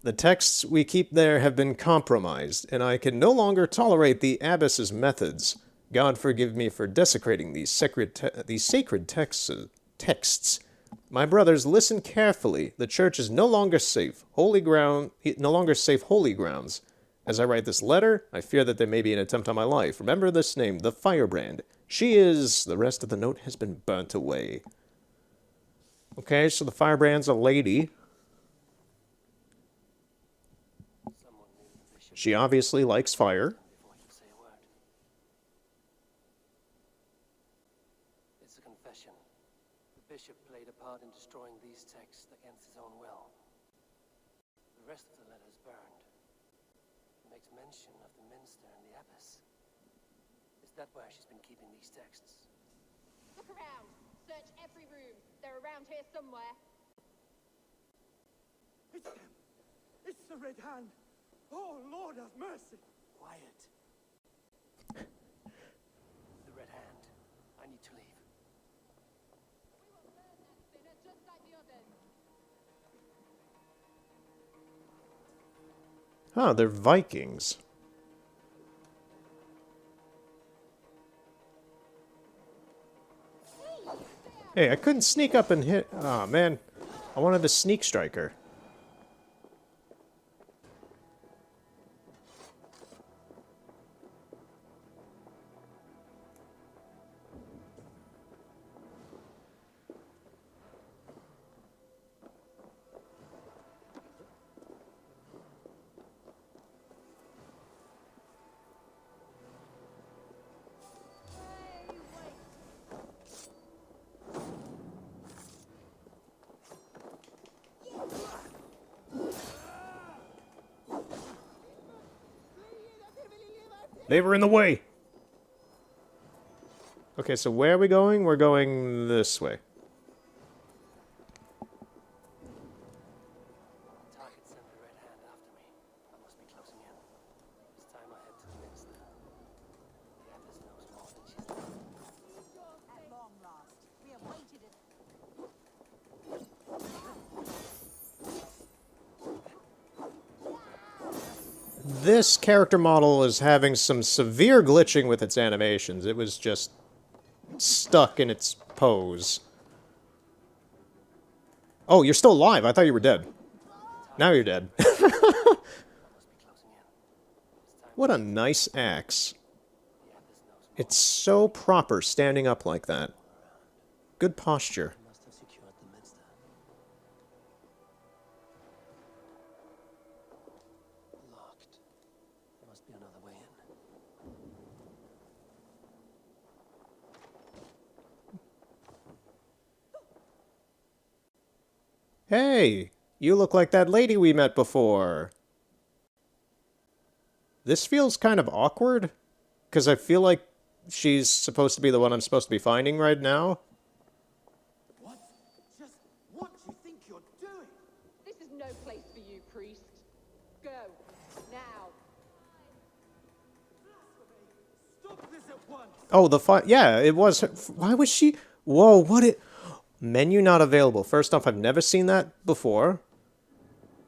The texts we keep there have been compromised, and I can no longer tolerate the abbess's methods. God forgive me for desecrating these sacred texts. My brothers, listen carefully. The church is no longer safe. Holy grounds. As I write this letter, I fear that there may be an attempt on my life. Remember this name, the Firebrand. She is... The rest of the note has been burnt away. Okay, so the Firebrand's a lady. She obviously likes fire. It's a confession. The bishop played a part in destroying these texts against his own will. The rest of the letter is burned. It makes mention of the minster and the abbess. Is that where she's been keeping these texts? Look around. Search every room. They're around here somewhere. It's them. It's the Red Hand. Oh, Lord have mercy. Quiet. The Red Hand. I need to leave. We will burn that spinner just like the others. Huh, they're Vikings. Hey, I couldn't sneak up and hit... Aw, man. I wanted to sneak strike her. They were in the way! Okay, so where are we going? We're going this way. Target sent the Red Hand after me. I must be closing in. It's time I head to the minster. The abbess knows more than she's done. At long last, we have waited it. This character model is having some severe glitching with its animations. It was just stuck in its pose. Oh, you're still alive. I thought you were dead. Now you're dead. What a nice axe. It's so proper standing up like that. Good posture. Must have secured the minster. Locked. There must be another way in. Hey, you look like that lady we met before. This feels kind of awkward, because I feel like she's supposed to be the one I'm supposed to be finding right now. What? Just what do you think you're doing? This is no place for you, priest. Go. Now. Stop this at once. Oh, yeah, it was her. Why was she... Whoa, what it... Menu not available. First off, I've never seen that before.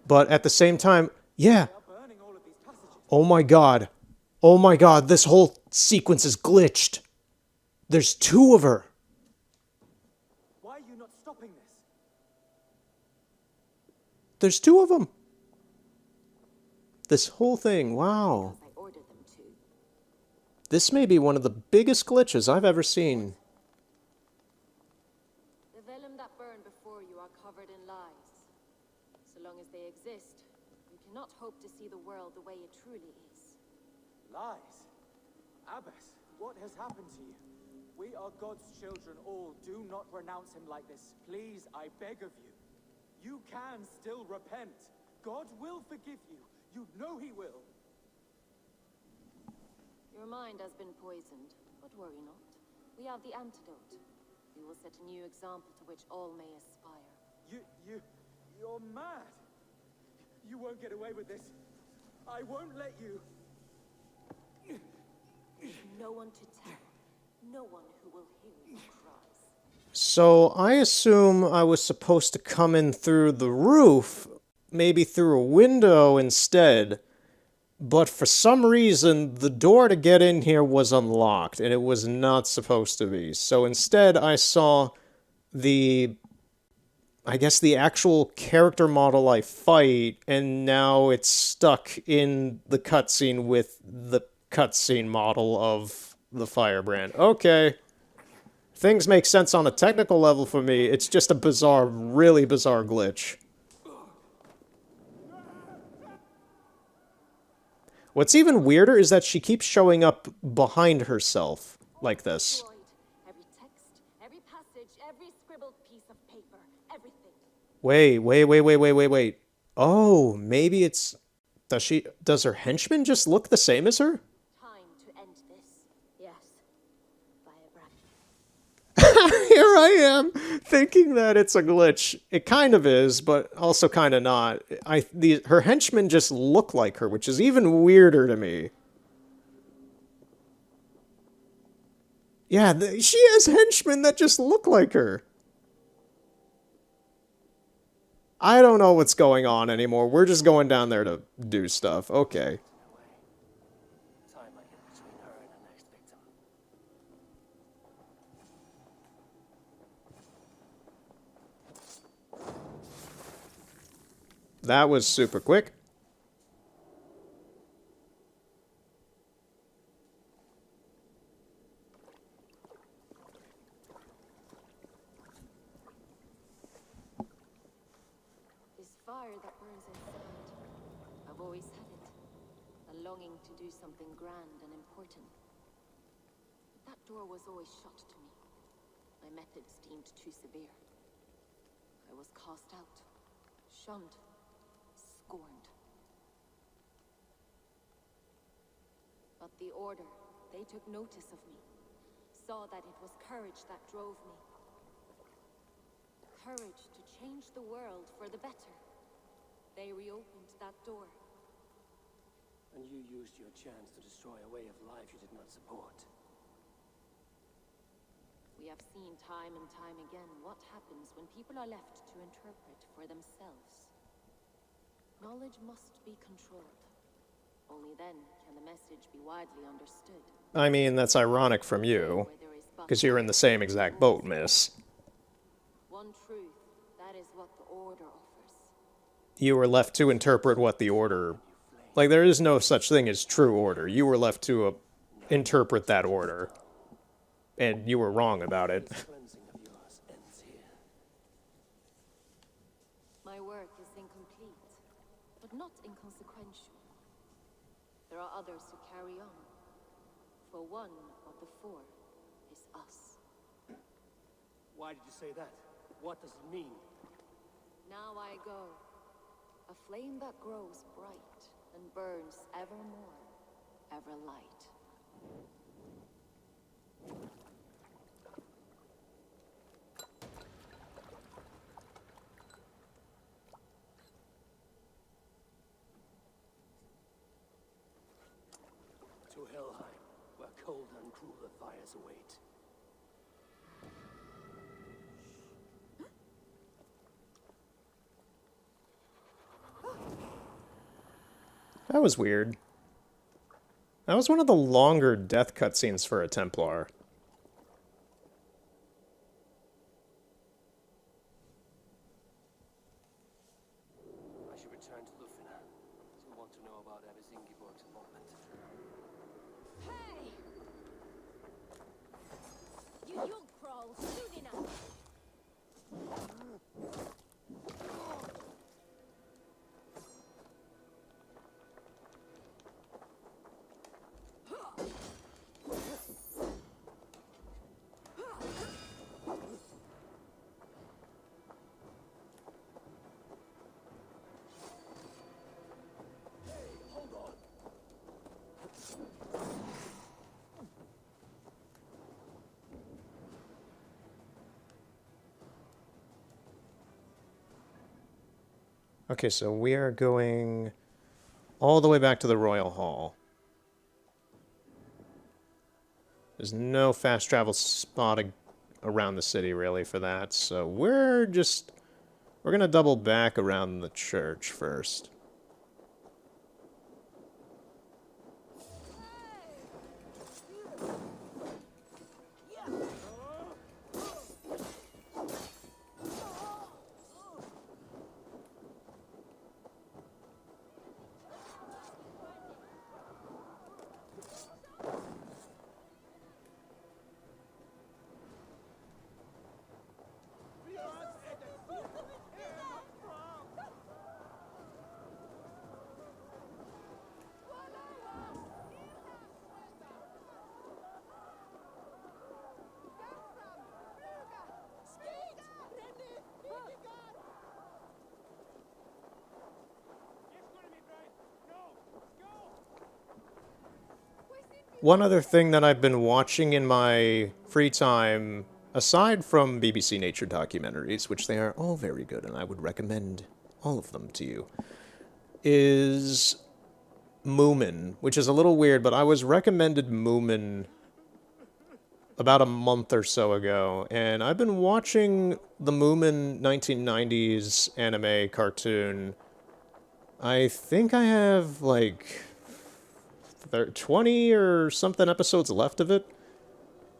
But at the same time, yeah. Oh my god. Oh my god, this whole sequence is glitched. There's two of her. Why are you not stopping this? There's two of them. This whole thing, wow. I ordered them to. This may be one of the biggest glitches I've ever seen. The vellum that burned before you are covered in lies. So long as they exist, you cannot hope to see the world the way it truly is. Lies? Abbess, what has happened to you? We are God's children all. Do not renounce him like this. Please, I beg of you. You can still repent. God will forgive you. You know he will. Your mind has been poisoned, but worry not. We have the antidote. We will set a new example to which all may aspire. You're mad. You won't get away with this. I won't let you. No one to tell. No one who will hear your cries. So I assume I was supposed to come in through the roof, maybe through a window instead. But for some reason, the door to get in here was unlocked, and it was not supposed to be. So instead, I saw I guess the actual character model I fight, and now it's stuck in the cutscene with the cutscene model of the firebrand. Okay. Things make sense on a technical level for me. It's just a bizarre, really bizarre glitch. What's even weirder is that she keeps showing up behind herself like this. Every text, every passage, every scribbled piece of paper, everything. Wait. Oh, maybe it's... Does her henchman just look the same as her? Time to end this. Yes. Here I am, thinking that it's a glitch. It kind of is, but also kind of not. Her henchmen just look like her, which is even weirder to me. Yeah, she has henchmen that just look like her. I don't know what's going on anymore. We're just going down there to do stuff. Okay. Time I get between her and the next victim. That was super quick. This fire that burns inside. I've always had it. A longing to do something grand and important. But that door was always shut to me. My methods deemed too severe. I was cast out, shunned, scorned. But the Order, they took notice of me, saw that it was courage that drove me. Courage to change the world for the better. They reopened that door. And you used your chance to destroy a way of life you did not support. We have seen time and time again what happens when people are left to interpret for themselves. Knowledge must be controlled. Only then can the message be widely understood. I mean, that's ironic from you, because you're in the same exact boat, miss. One truth, that is what the Order offers. You were left to interpret what the Order... Like, there is no such thing as true order. You were left to interpret that order. And you were wrong about it. My work is incomplete, but not inconsequential. There are others who carry on. For one of the four is us. Why did you say that? What does it mean? Now I go. A flame that grows bright and burns ever more, ever light. To Helheim, where cold and crueler fires await. That was weird. That was one of the longer death cutscenes for a Templar. I should return to Lufina. Still want to know about Abbess Ingeborg's involvement. Hey! You'll crawl soon enough! Okay, so we are going all the way back to the Royal Hall. There's no fast travel spot around the city, really, for that, so we're gonna double back around the church first. One other thing that I've been watching in my free time, aside from BBC Nature documentaries, which they are all very good and I would recommend all of them to you, is Moomin, which is a little weird, but I was recommended Moomin about a month or so ago, and I've been watching the Moomin 1990s anime cartoon. I think I have, like, 20 or something episodes left of it,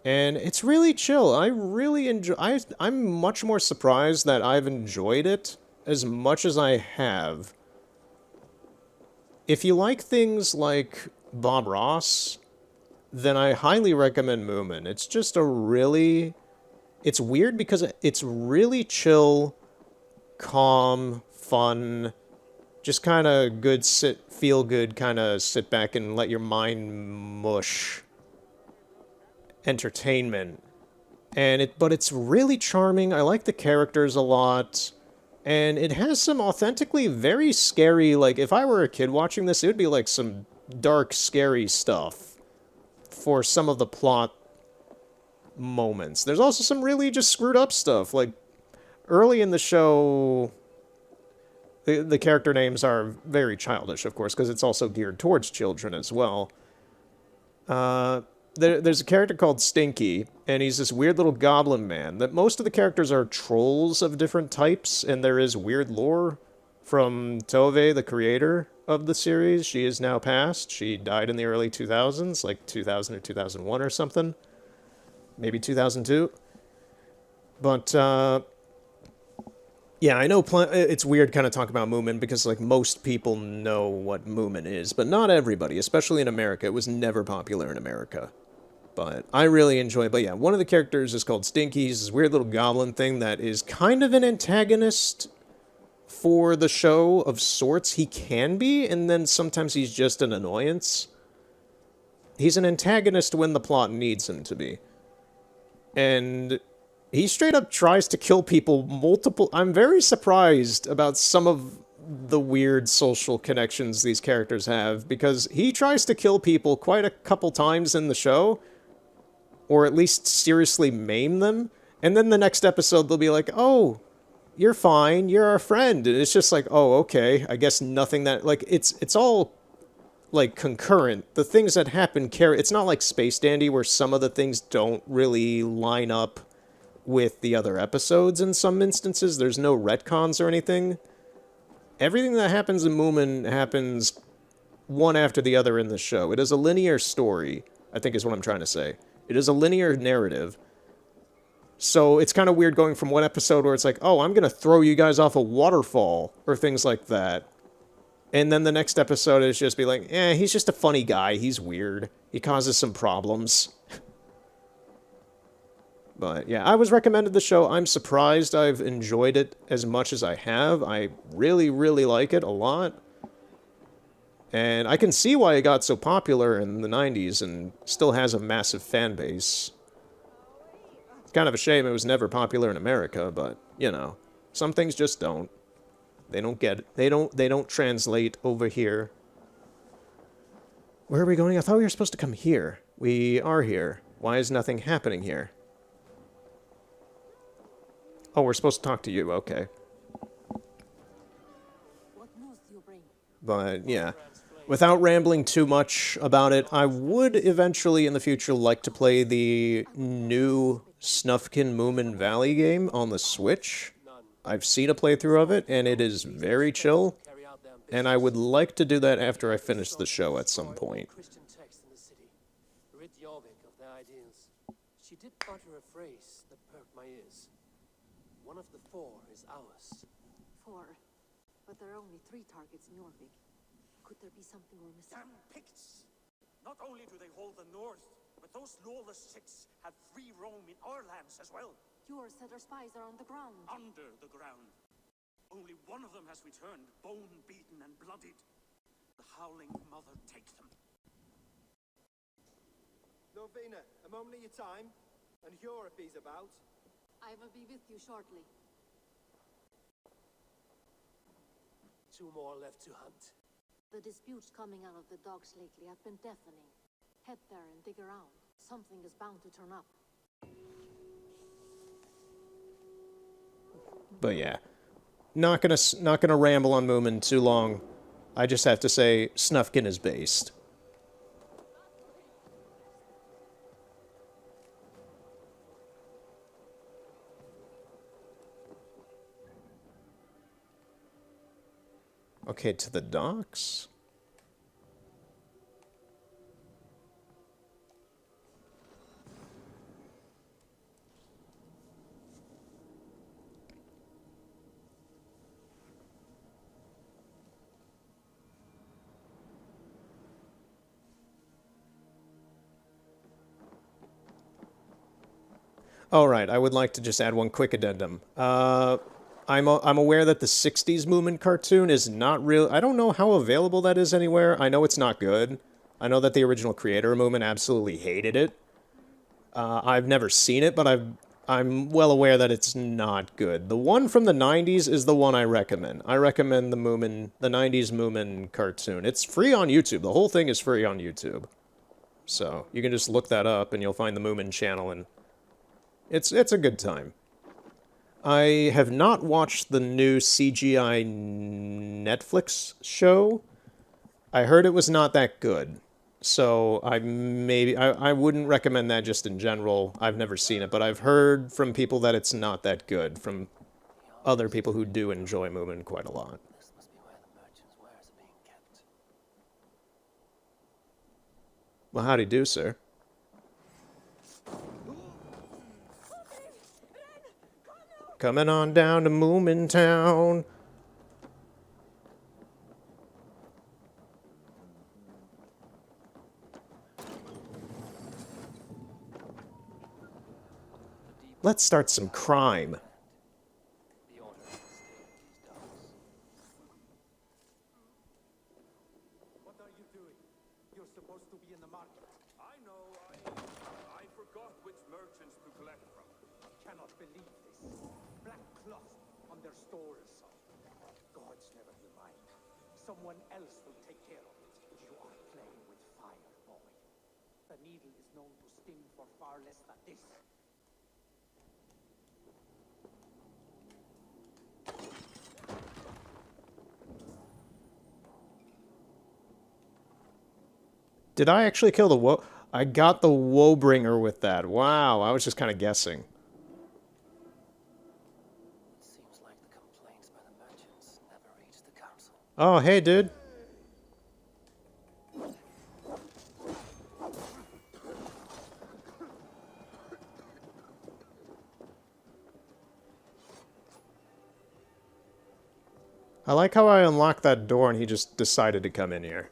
and it's really chill. I really enjoy. I'm much more surprised that I've enjoyed it as much as I have. If you like things like Bob Ross, then I highly recommend Moomin. It's just a really... It's weird because it's really chill, calm, fun, just kind of good, feel good, kind of sit back and let your mind mush entertainment. But it's really charming. I like the characters a lot. And it has some authentically very scary, like, if I were a kid watching this, it would be like some dark, scary stuff for some of the plot moments. There's also some really just screwed up stuff. Like, early in the show, the character names are very childish, of course, because it's also geared towards children as well. There's a character called Stinky, and he's this weird little goblin man. That most of the characters are trolls of different types, and there is weird lore from Tove, the creator of the series. She is now passed. She died in the early 2000s, like 2000 or 2001 or something. Maybe 2002. But, yeah, I know it's weird kind of talking about Moomin because, like, most people know what Moomin is, but not everybody, especially in America. It was never popular in America. But I really enjoy it. But yeah, one of the characters is called Stinky. He's this weird little goblin thing that is kind of an antagonist for the show of sorts. He can be, and then sometimes he's just an annoyance. He's an antagonist when the plot needs him to be. And he straight up tries to kill people multiple... I'm very surprised about some of the weird social connections these characters have, because he tries to kill people quite a couple times in the show, or at least seriously maim them, and then the next episode they'll be like, oh, you're fine, you're our friend, and it's just like, oh, okay, I guess nothing that... Like, it's all, like, concurrent. The things that happen carry... It's not like Space Dandy, where some of the things don't really line up with the other episodes in some instances. There's no retcons or anything. Everything that happens in Moomin happens one after the other in the show. It is a linear story, I think is what I'm trying to say. It is a linear narrative. So it's kind of weird going from one episode where it's like, oh, I'm going to throw you guys off a waterfall, or things like that. And then the next episode is just be like, he's just a funny guy. He's weird. He causes some problems. But yeah, I was recommended the show. I'm surprised I've enjoyed it as much as I have. I really, really like it a lot. And I can see why it got so popular in the 90s and still has a massive fan base. It's kind of a shame it was never popular in America, but, you know, some things just don't. They don't get it. They don't translate over here. Where are we going? I thought we were supposed to come here. We are here. Why is nothing happening here? Oh, we're supposed to talk to you. Okay. News you bring. But yeah, without rambling too much about it, I would eventually in the future like to play the new Snufkin Moomin Valley game on the Switch. I've seen a playthrough of it, and it is very chill, and I would like to do that after I finish the show at some point. Christian text in the city. Rid Jorvik of their ideals. She did utter a phrase that perked my ears. One of the 4 is ours. 4. But there are only 3 targets in Jorvik. Could there be something we're missing? Damn Picts! Not only do they hold the north, but those lawless chicks have free roam in our lands as well. Your said our spies are on the ground. Under the ground. Only one of them has returned, bone-beaten and bloodied. The Howling Mother take them. Lovina, a moment of your time, and Hjor if he's about. I will be with you shortly. 2 more left to hunt. The disputes coming out of the dogs lately have been deafening. Head there and dig around. Something is bound to turn up. But yeah, not gonna ramble on Moomin too long. I just have to say, Snufkin is based. Okay, to the docks. All right, I would like to just add one quick addendum. I'm aware that the 60s Moomin cartoon is not real. I don't know how available that is anywhere. I know it's not good. I know that the original creator of Moomin absolutely hated it. I've never seen it, but I'm well aware that it's not good. The one from the 90s is the one I recommend. I recommend the 90s Moomin cartoon. It's free on YouTube. The whole thing is free on YouTube. So you can just look that up and you'll find the Moomin channel, and it's a good time. I have not watched the new CGI Netflix show. I heard it was not that good. So I wouldn't recommend that just in general. I've never seen it, but I've heard from people that it's not that good, from other people who do enjoy Moomin quite a lot. This must be where the merchant's wares are being kept. Well, howdy do, sir. Coming on down to Moomin Town. Let's start some crime. The order is to stay with these dogs. What are you doing? You're supposed to be in the market. I know, I forgot which merchants to collect from. Cannot believe this. Black cloth on their stores. Gods, never you mind. Someone else will take care of it. You are playing with fire, boy. The needle is known to sting for far less than this. Did I actually kill the woe? I got the Woebringer with that. Wow, I was just kind of guessing. It seems like the complaints by the merchants never reached the council. Oh, hey, dude. I like how I unlocked that door and he just decided to come in here.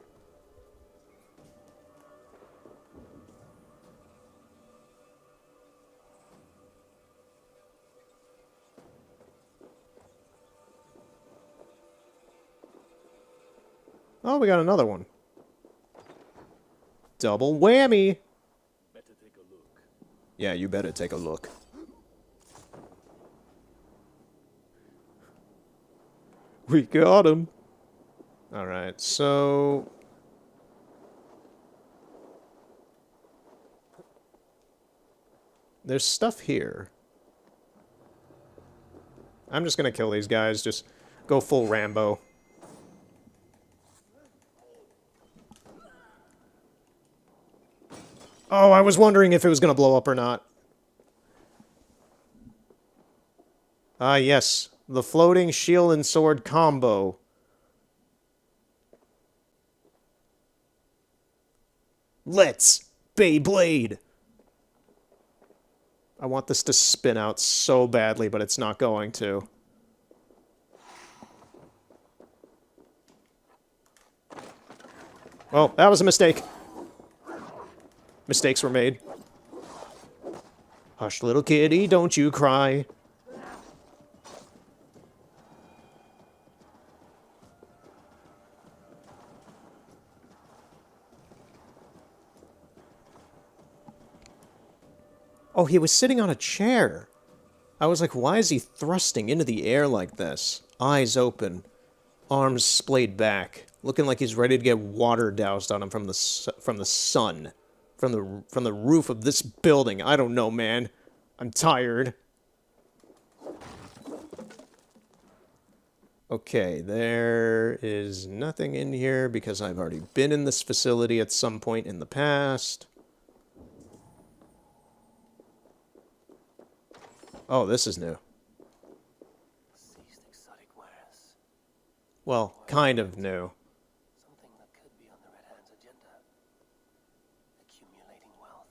Oh, we got another one. Double whammy. Better take a look. Yeah, you better take a look. We got him. All right, so there's stuff here. I'm just gonna kill these guys. Just go full Rambo. Oh, I was wondering if it was going to blow up or not. Ah, yes. The floating shield and sword combo. Let's Beyblade! I want this to spin out so badly, but it's not going to. Well, that was a mistake. Mistakes were made. Hush, little kitty, don't you cry. Oh, he was sitting on a chair. I was like, why is he thrusting into the air like this? Eyes open, arms splayed back, looking like he's ready to get water doused on him from the sun, from the roof of this building. I don't know, man. I'm tired. Okay, there is nothing in here because I've already been in this facility at some point in the past. Oh, this is new. Seized exotic wares. Well, kind of new. Something that could be on the Red Hand's agenda. Accumulating wealth.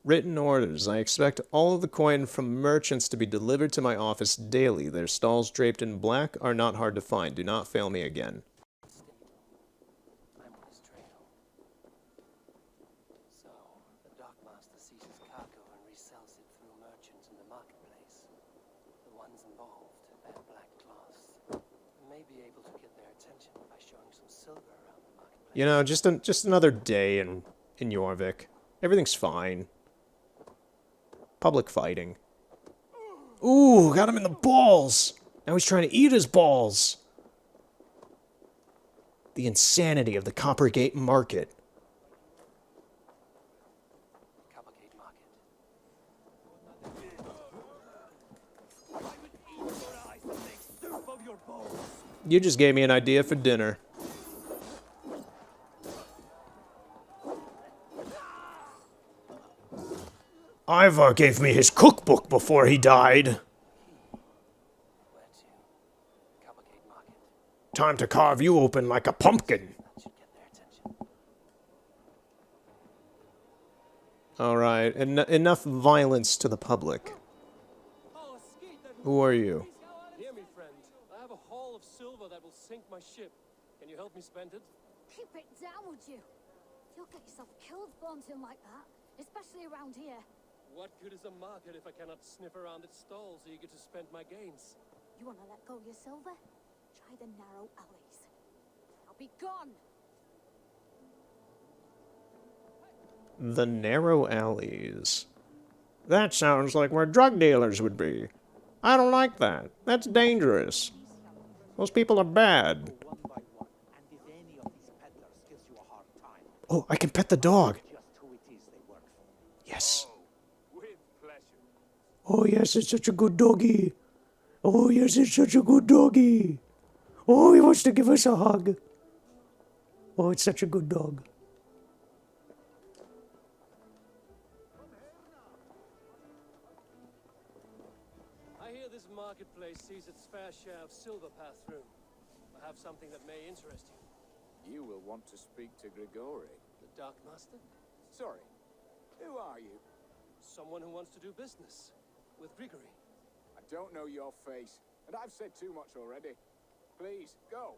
Written orders. I expect all of the coin from merchants to be delivered to my office daily. Their stalls draped in black are not hard to find. Do not fail me again. I'm on his trail. So, the dockmaster seizes cargo and resells it through merchants in the marketplace. The ones involved wear black cloths. May be able to get their attention by showing some silver around the marketplace. You know, just another day in Jorvik. Everything's fine. Public fighting. Ooh, got him in the balls! Now he's trying to eat his balls! The insanity of the Coppergate market. Coppergate market. You just gave me an idea for dinner. Ivar gave me his cookbook before he died. Where to? Coppergate market. Time to carve you open like a pumpkin. That should get their attention. Alright, enough violence to the public. Who are you? Hear me, friend. I have a haul of silver that will sink my ship. Can you help me spend it? Keep it down, would you? You'll get yourself killed bouncing like that, especially around here. What good is a market if I cannot sniff around its stalls eager to spend my gains? You want to let go of your silver? Try the narrow alleys. I'll be gone. The narrow alleys. That sounds like where drug dealers would be. I don't like that. That's dangerous. Those people are bad. Oh, I can pet the dog. Yes. Oh, yes, it's such a good doggy. Oh, yes, it's such a good doggy. Oh, he wants to give us a hug. Oh, it's such a good dog. I hear this marketplace sees its fair share of silver pass through. I have something that may interest you. You will want to speak to Grigori. The Dark Master? Sorry, who are you? Someone who wants to do business with Grigory. I don't know your face, and I've said too much already. Please, go.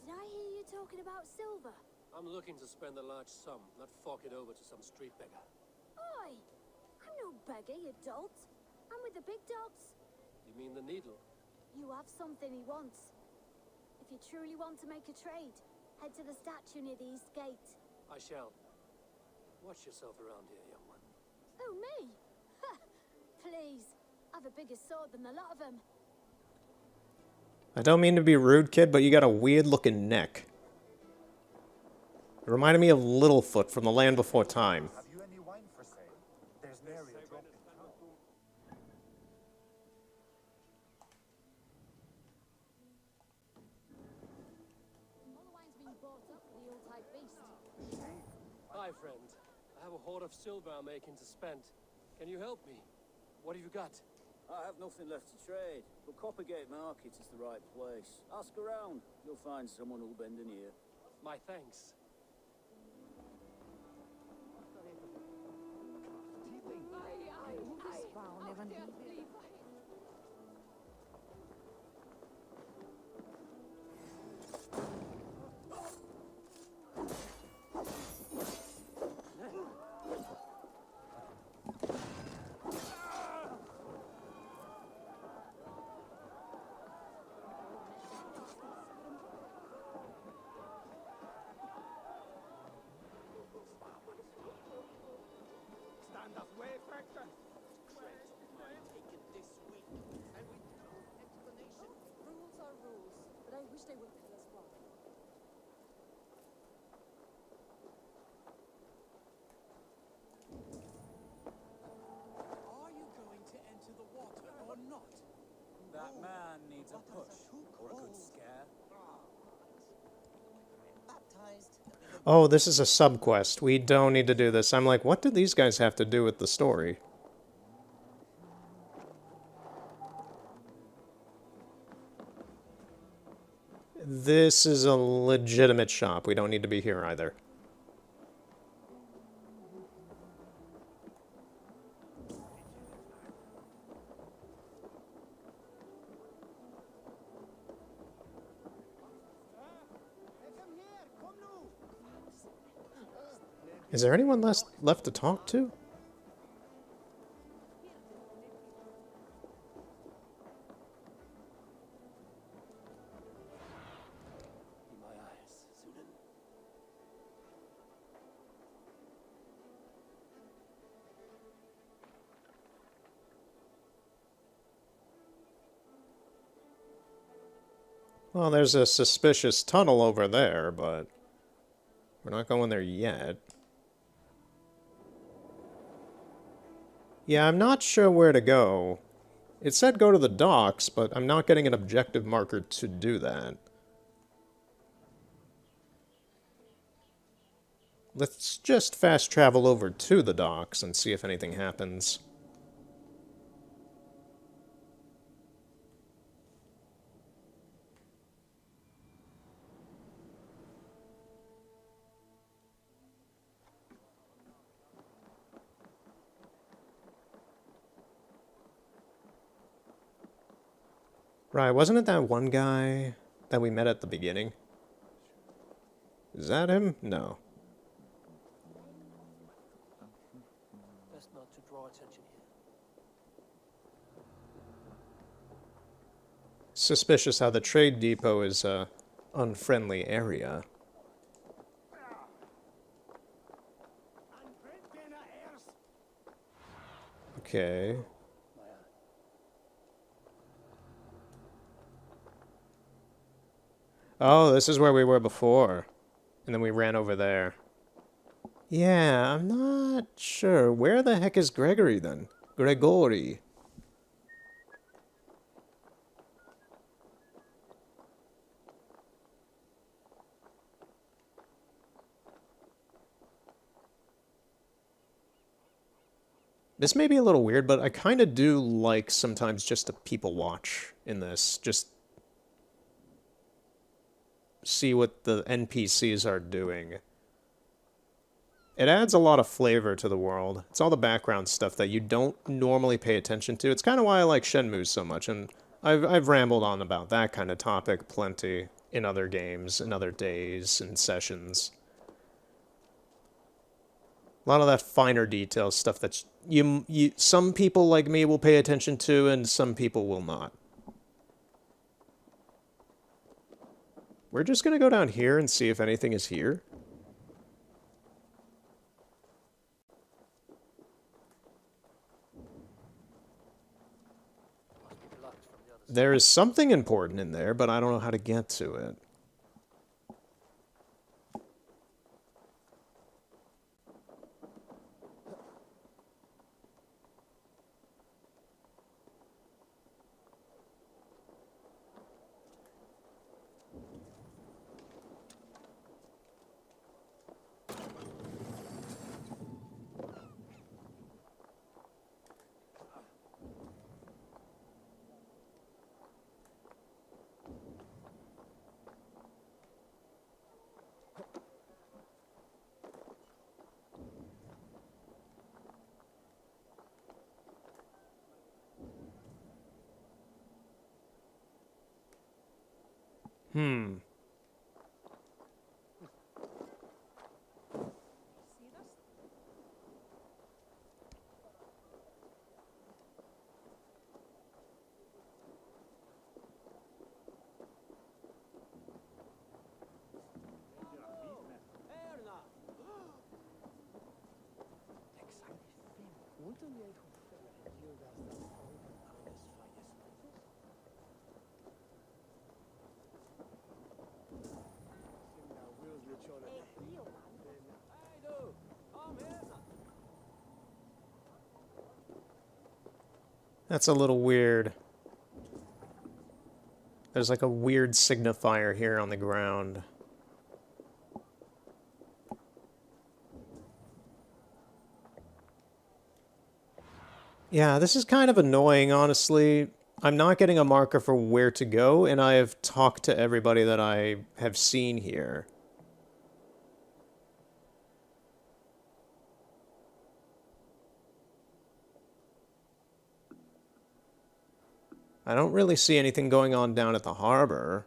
Did I hear you talking about silver? I'm looking to spend a large sum, not fork it over to some street beggar. Oi! I'm no beggar, you dolt. I'm with the big dogs. You mean the needle? You have something he wants. If you truly want to make a trade, head to the statue near the east gate. I shall. Watch yourself around here, young one. Oh, me? Ha! Please. I've a bigger sword than the lot of them. I don't mean to be rude, kid, but you got a weird-looking neck. It reminded me of Littlefoot from The Land Before Time. Have you any wine for sale? There's nary a drop in town. my friend. I have a hoard of silver I'm making to spend. Can you help me? What have you got? I have nothing left to trade, but Coppergate Market is the right place. Ask around. You'll find someone who'll bend an ear. My thanks. Stand up, way, Factor! Rules are rules, but I wish they would tell us why. Are you going to enter the water or not? That man needs a push or a good scare. Oh, this is a sub-quest. We don't need to do this. I'm like, what do these guys have to do with the story? This is a legitimate shop. We don't need to be here either. Is there anyone left to talk to? Be my eyes, Sunan. Well, there's a suspicious tunnel over there, but we're not going there yet. Yeah, I'm not sure where to go. It said go to the docks, but I'm not getting an objective marker to do that. Let's just fast travel over to the docks and see if anything happens. Right, wasn't it that one guy that we met at the beginning? Is that him? No. Best not to draw attention here. Suspicious how the trade depot is a unfriendly area. Okay. Oh, this is where we were before. And then we ran over there. Yeah, I'm not sure. Where the heck is Gregory then? Gregory. This may be a little weird, but I kind of do like sometimes just to people watch in this. Just see what the NPCs are doing. It adds a lot of flavor to the world. It's all the background stuff that you don't normally pay attention to. It's kind of why I like Shenmue so much, and I've rambled on about that kind of topic plenty in other games, in other days, and sessions. A lot of that finer detail stuff that some people like me will pay attention to, and some people will not. We're just gonna go down here and see if anything is here. There is something important in there, but I don't know how to get to it. Hmm. That's a little weird. There's like a weird signifier here on the ground. Yeah, this is kind of annoying, honestly. I'm not getting a marker for where to go, and I have talked to everybody that I have seen here. I don't really see anything going on down at the harbor.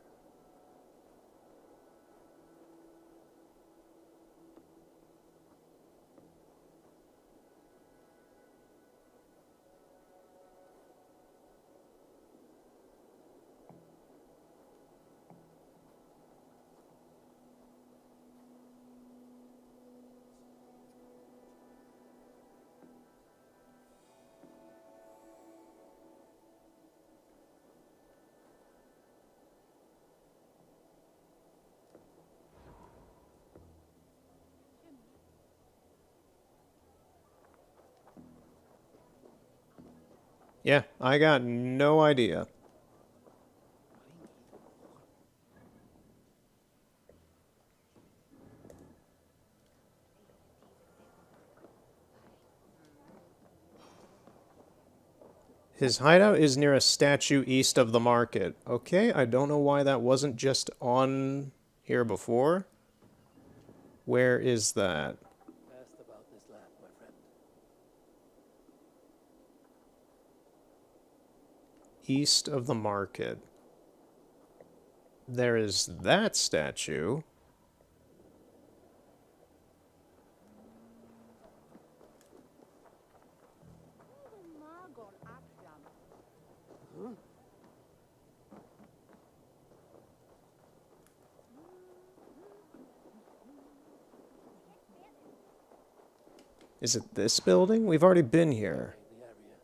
Yeah, I got no idea. His hideout is near a statue east of the market. Okay, I don't know why that wasn't just on here before. Where is that? Asked about this land, my friend. East of the market. There is that statue. Huh? Is it this building? We've already been here.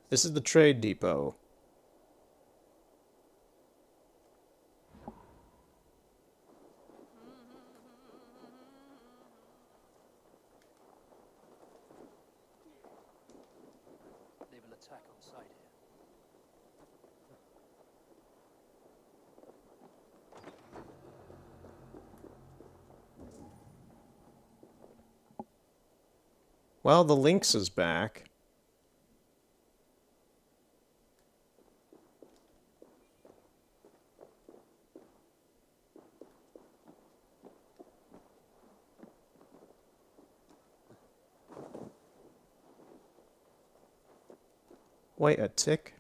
This is the trade depot. They will attack on sight here. Well, the Lynx is back. Wait, a tick?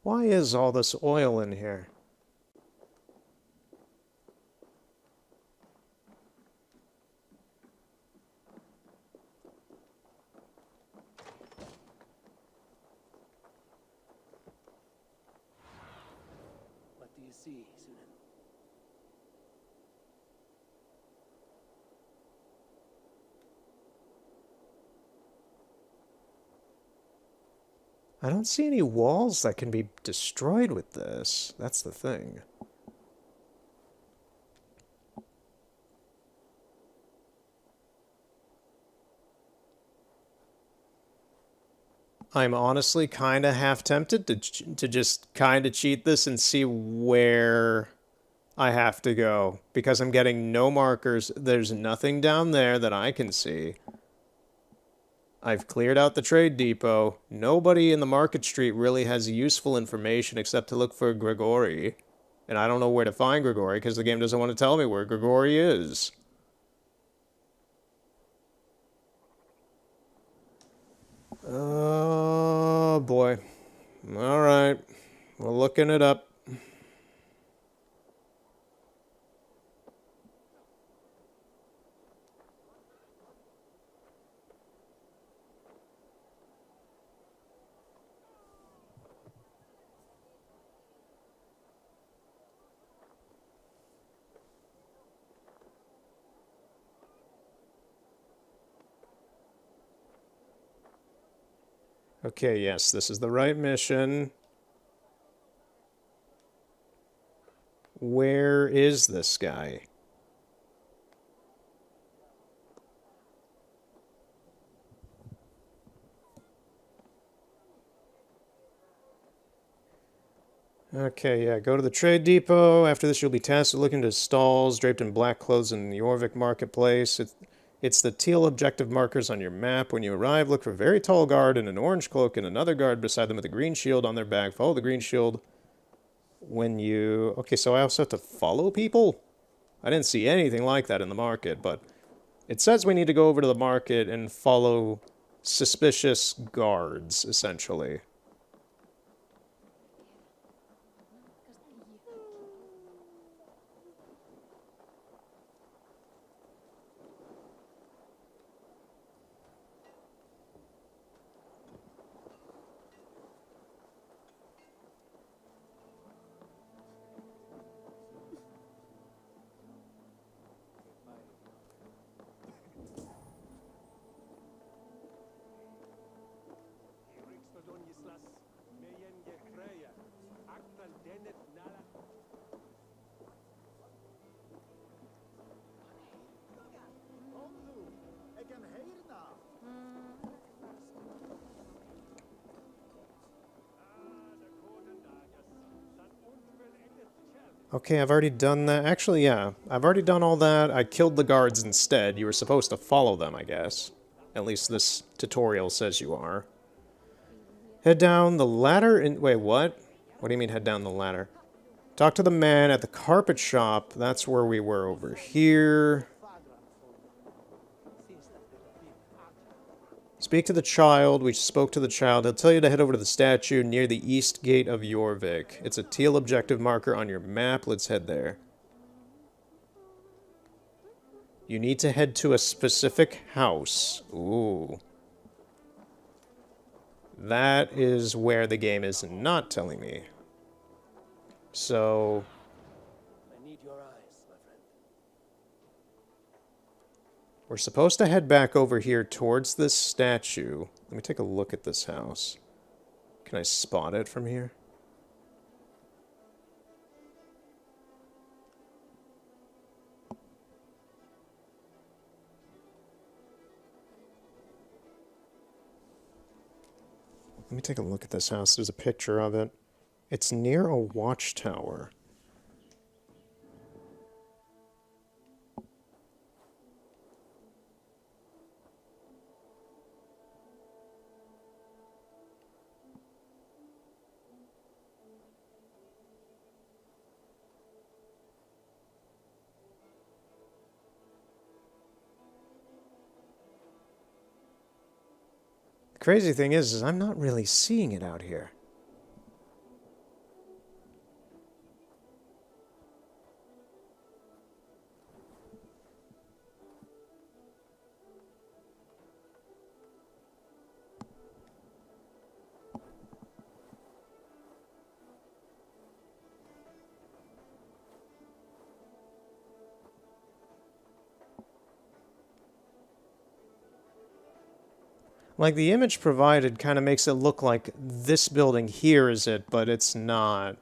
Why is all this oil in here? What do you see, Sunan? I don't see any walls that can be destroyed with this. That's the thing. I'm honestly kind of half tempted to just kind of cheat this and see where I have to go. Because I'm getting no markers. There's nothing down there that I can see. I've cleared out the trade depot. Nobody in the market street really has useful information except to look for Grigori. And I don't know where to find Grigori because the game doesn't want to tell me where Grigori is. Oh boy. Alright. We're looking it up. Okay, yes, this is the right mission. Where is this guy? Okay, yeah, go to the trade depot. After this, you'll be tasked with looking into stalls draped in black clothes in the Jorvik marketplace. It's the teal objective markers on your map. When you arrive, look for a very tall guard in an orange cloak and another guard beside them with a green shield on their back. Follow the green shield when you... Okay, so I also have to follow people? I didn't see anything like that in the market, but it says we need to go over to the market and follow suspicious guards, essentially. Okay, I've already done that. Actually, yeah, I've already done all that. I killed the guards instead. You were supposed to follow them, I guess. At least this tutorial says you are. Head down the ladder and... Wait, what? What do you mean head down the ladder? Talk to the man at the carpet shop. That's where we were over here. Speak to the child. We spoke to the child. He'll tell you to head over to the statue near the east gate of Jorvik. It's a teal objective marker on your map. Let's head there. You need to head to a specific house. Ooh. That is where the game is not telling me. So... I need your eyes, my friend. We're supposed to head back over here towards this statue. Let me take a look at this house. Can I spot it from here? Let me take a look at this house. There's a picture of it. It's near a watchtower. The crazy thing is I'm not really seeing it out here. Like, the image provided kind of makes it look like this building here is it, but it's not.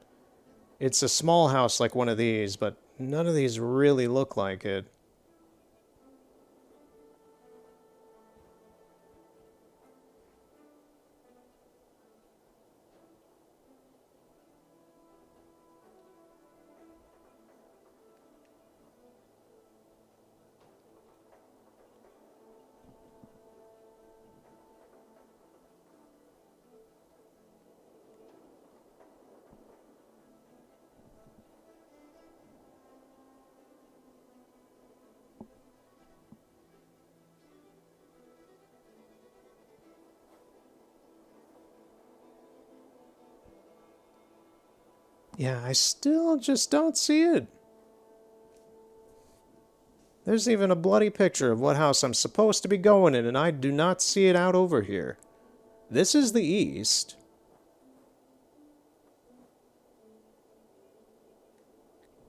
It's a small house like one of these, but none of these really look like it. Yeah, I still just don't see it. There's even a bloody picture of what house I'm supposed to be going in, and I do not see it out over here. This is the east.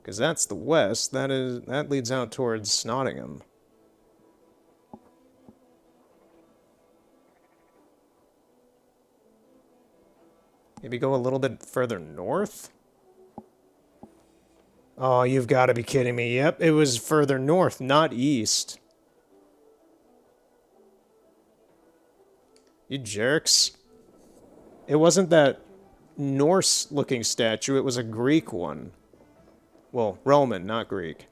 Because that's the west. That leads out towards Nottingham. Maybe go a little bit further north? Oh, you've got to be kidding me. Yep, it was further north, not east. You jerks. It wasn't that Norse-looking statue, it was a Greek one. Well, Roman, not Greek.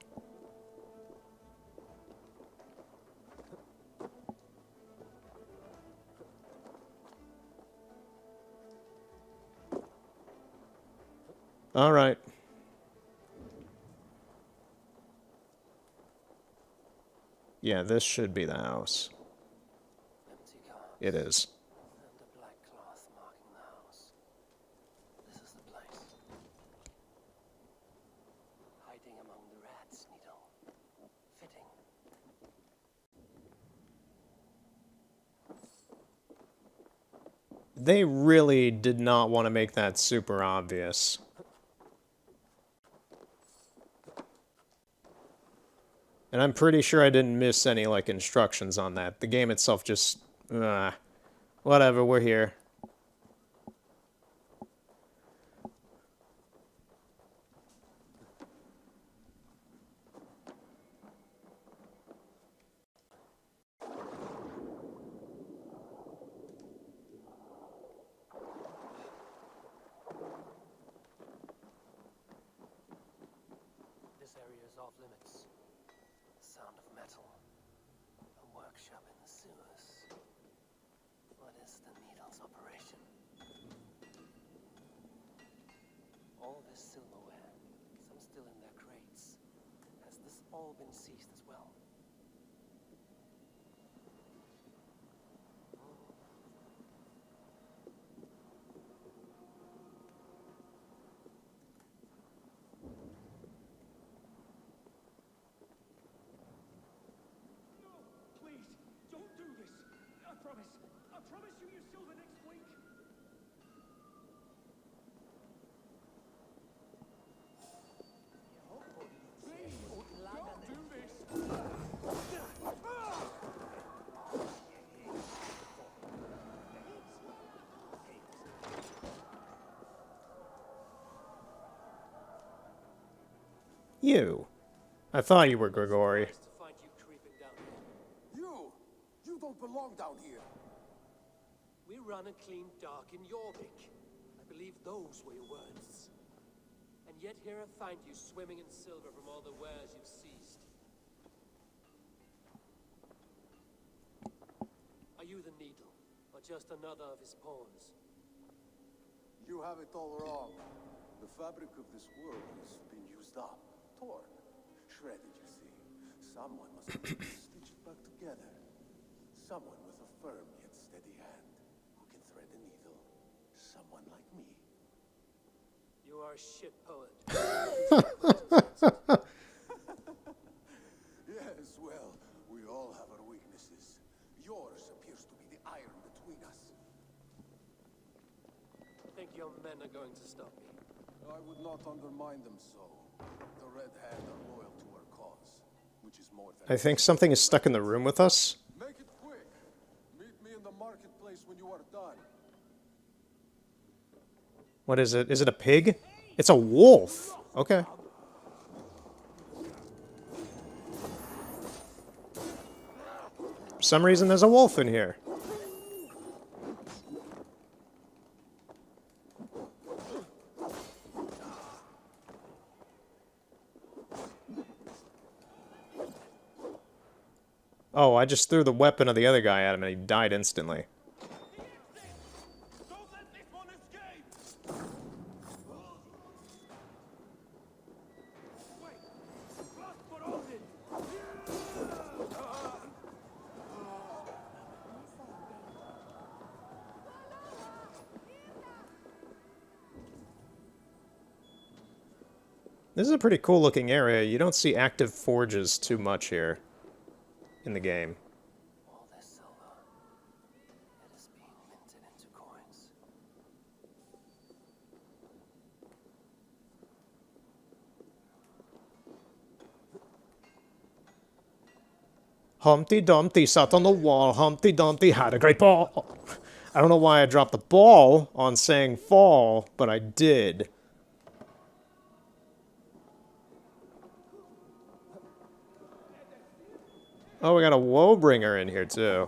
All right. Yeah, this should be the house. It is. And a black cloth marking the house. This is the place. Hiding among the rats, Needle. Fitting. They really did not want to make that super obvious. And I'm pretty sure I didn't miss any, like, instructions on that. The game itself just... whatever, we're here. This area is off limits. Sound of metal. A workshop in the sewers. What is the Needle's operation? All this silverware, some still in their crates. Has this all been seized as well? Please, don't do this. I promise. I promise you your silver next week. Please, don't do this. You. I thought you were Grigori. To find you creeping down here. You don't belong down here. We run and clean dark in Jorvik. I believe those were your words. And yet here I find you swimming in silver from all the wares you've seized. Are you the Needle, or just another of his pawns? You have it all wrong. The fabric of this world has been used up, torn, shredded, you see. Someone must have stitch it back together. Someone with a firm yet steady hand who can thread a needle. Someone like me. You are a shit poet. Yes, well, we all have our weaknesses. Yours appears to be the iron between us. Think your men are going to stop me? I would not undermine them so. The Red Hand are loyal to our cause, which is more than... I think something is stuck in the room with us. Make it quick. Meet me in the marketplace when you are done. What is it? Is it a pig? It's a wolf. Okay. For some reason, there's a wolf in here. Oh, I just threw the weapon of the other guy at him and he died instantly. This is a pretty cool looking area. You don't see active forges too much here in the game. All this silver, it is being minted into coins. Humpty Dumpty sat on the wall. Humpty Dumpty had a great ball. I don't know why I dropped the ball on saying fall, but I did. Oh, we got a Woebringer in here, too.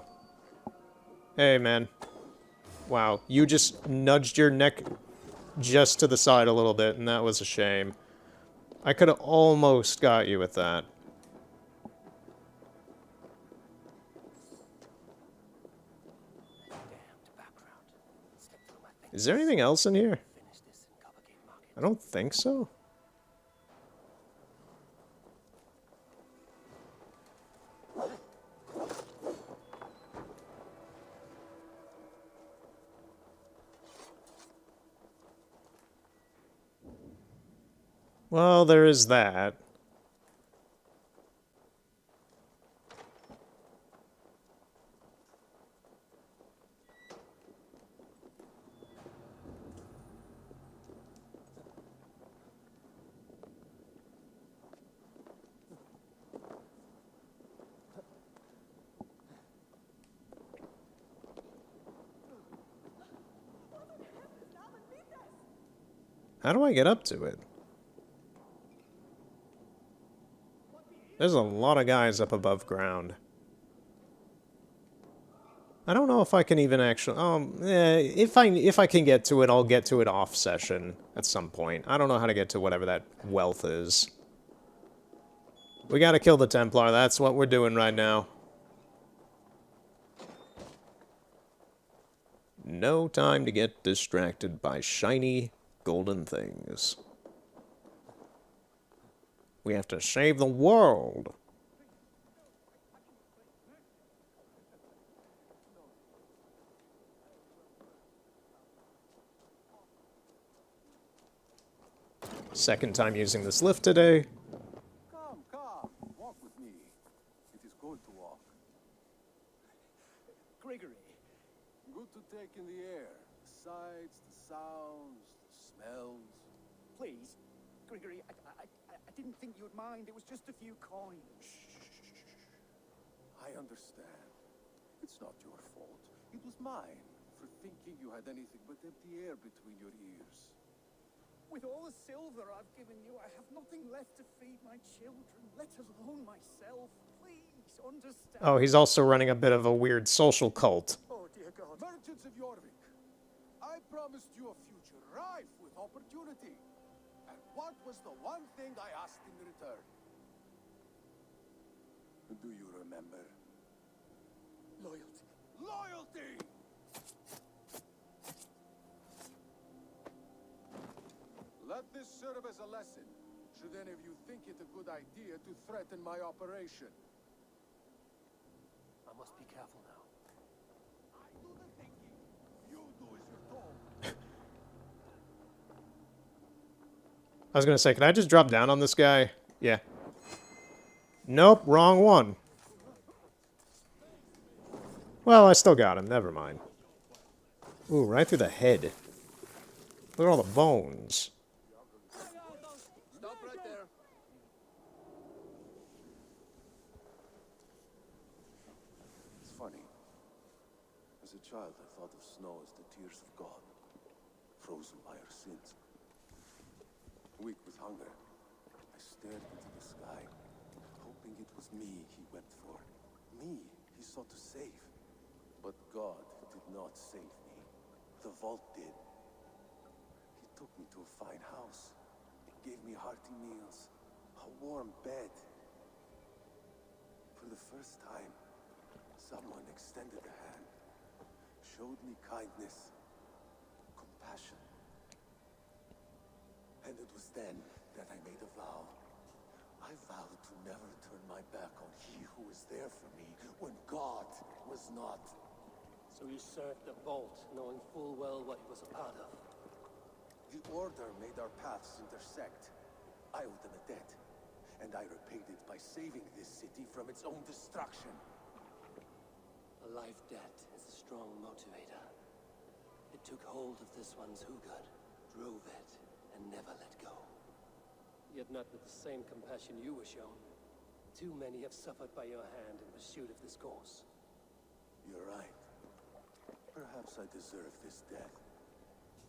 Hey, man. Wow, you just nudged your neck just to the side a little bit, and that was a shame. I could have almost got you with that. Is there anything else in here? I don't think so. Well, there is that. How do I get up to it? There's a lot of guys up above ground. I don't know if I can even actually... if I can get to it, I'll get to it off session at some point. I don't know how to get to whatever that wealth is. We gotta kill the Templar. That's what we're doing right now. No time to get distracted by shiny golden things. We have to save the world. Second time using this lift today. Come, walk with me. It is good to walk. Gregory. Good to take in the air. The sights, the sounds, the smells. Please, Gregory, I didn't think you would mind. It was just a few coins. I understand. It's not your fault. It was mine for thinking you had anything but empty air between your ears. With all the silver I've given you, I have nothing left to feed my children, let alone myself. Please understand. Oh, he's also running a bit of a weird social cult. Oh, dear God. Merchants of Jorvik, I promised you a future rife with opportunity. And what was the one thing I asked in return? Do you remember? Loyalty. Loyalty! Let this serve as a lesson, should any of you think it a good idea to threaten my operation. I must be careful now. I do the thinking. You do as you're told. I was gonna say, can I just drop down on this guy? Yeah. Nope, wrong one. Well, I still got him, never mind. Ooh, right through the head. Look at all the bones. Stop right there. It's funny. As a child, I thought of snow as the tears of God, frozen by our sins. Weak with hunger, I stared into the sky, hoping it was me he wept for. Me he sought to save. But God did not save me. The vault did. He took me to a fine house, gave me hearty meals, a warm bed. For the first time, someone extended a hand, showed me kindness, compassion. And it was then that I made a vow. I vowed to never turn my back on he who was there for me when God was not. So you served the Vault, knowing full well what it was a part of. The Order made our paths intersect. I owed them a debt, and I repaid it by saving this city from its own destruction. A life debt is a strong motivator. It took hold of this one's hugad, drove it, and never let go. Yet not with the same compassion you were shown. Too many have suffered by your hand in pursuit of this cause. You're right. Perhaps I deserve this death.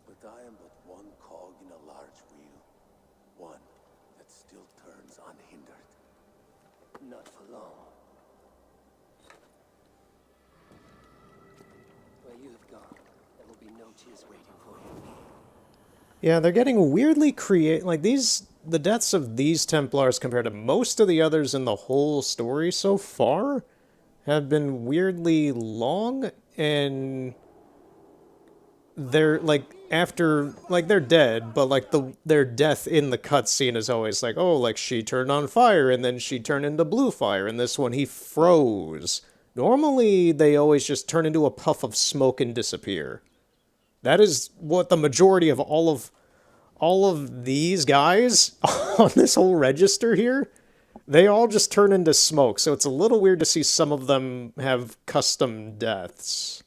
But I am but one cog in a large wheel. One that still turns unhindered. Not for long. Where you have gone, there will be no tears waiting for you. Yeah, they're getting weirdly like the deaths of these Templars compared to most of the others in the whole story so far have been weirdly long, and they're like they're dead, but like their death in the cutscene is always like, oh, like she turned on fire and then she turned into blue fire, and this one he froze. Normally they always just turn into a puff of smoke and disappear. That is what the majority of all of these guys on this whole register here, they all just turn into smoke, so it's a little weird to see some of them have custom deaths.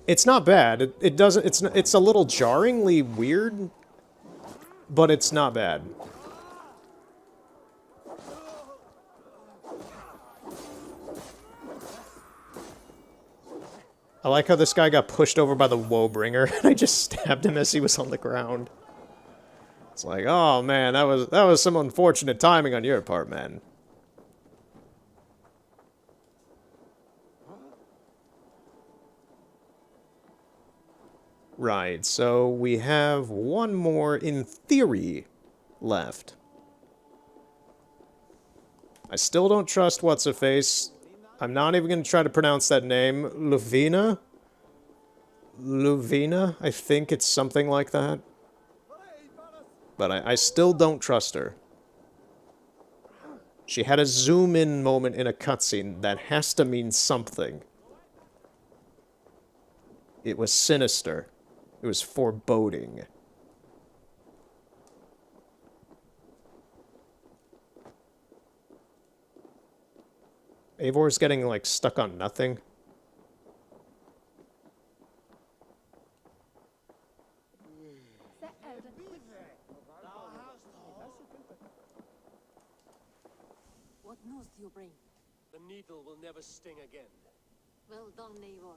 It's not bad. It doesn't. It's a little jarringly weird, but it's not bad. I like how this guy got pushed over by the Woebringer, and I just stabbed him as he was on the ground. It's like, oh man, that was some unfortunate timing on your part, man. Right, so we have one more, in theory, left. I still don't trust What's-Her-Face. I'm not even going to try to pronounce that name. Luvina? Luvina? I think it's something like that. But I still don't trust her. She had a zoom-in moment in a cutscene. That has to mean something. It was sinister. It was foreboding. Eivor's getting, like, stuck on nothing. What news do you bring? The needle will never sting again. Well done, Eivor.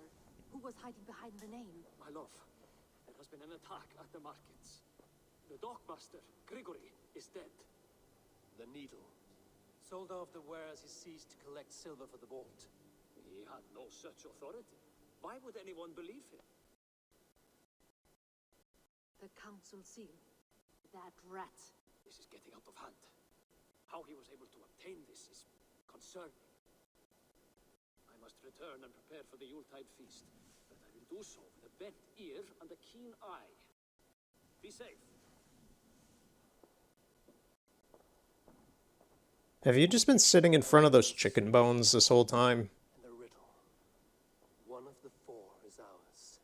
Who was hiding behind the name? My love, there has been an attack at the markets. The dockmaster, Grigory, is dead. The needle. Sold off the wares he seized to collect silver for the vault. He had no such authority. Why would anyone believe him? The council seal. That rat. This is getting out of hand. How he was able to obtain this is concerning. I must return and prepare for the Yuletide feast, but I will do so with a bent ear and a keen eye. Be safe. Have you just been sitting in front of those chicken bones this whole time? And the riddle. One of the four is ours.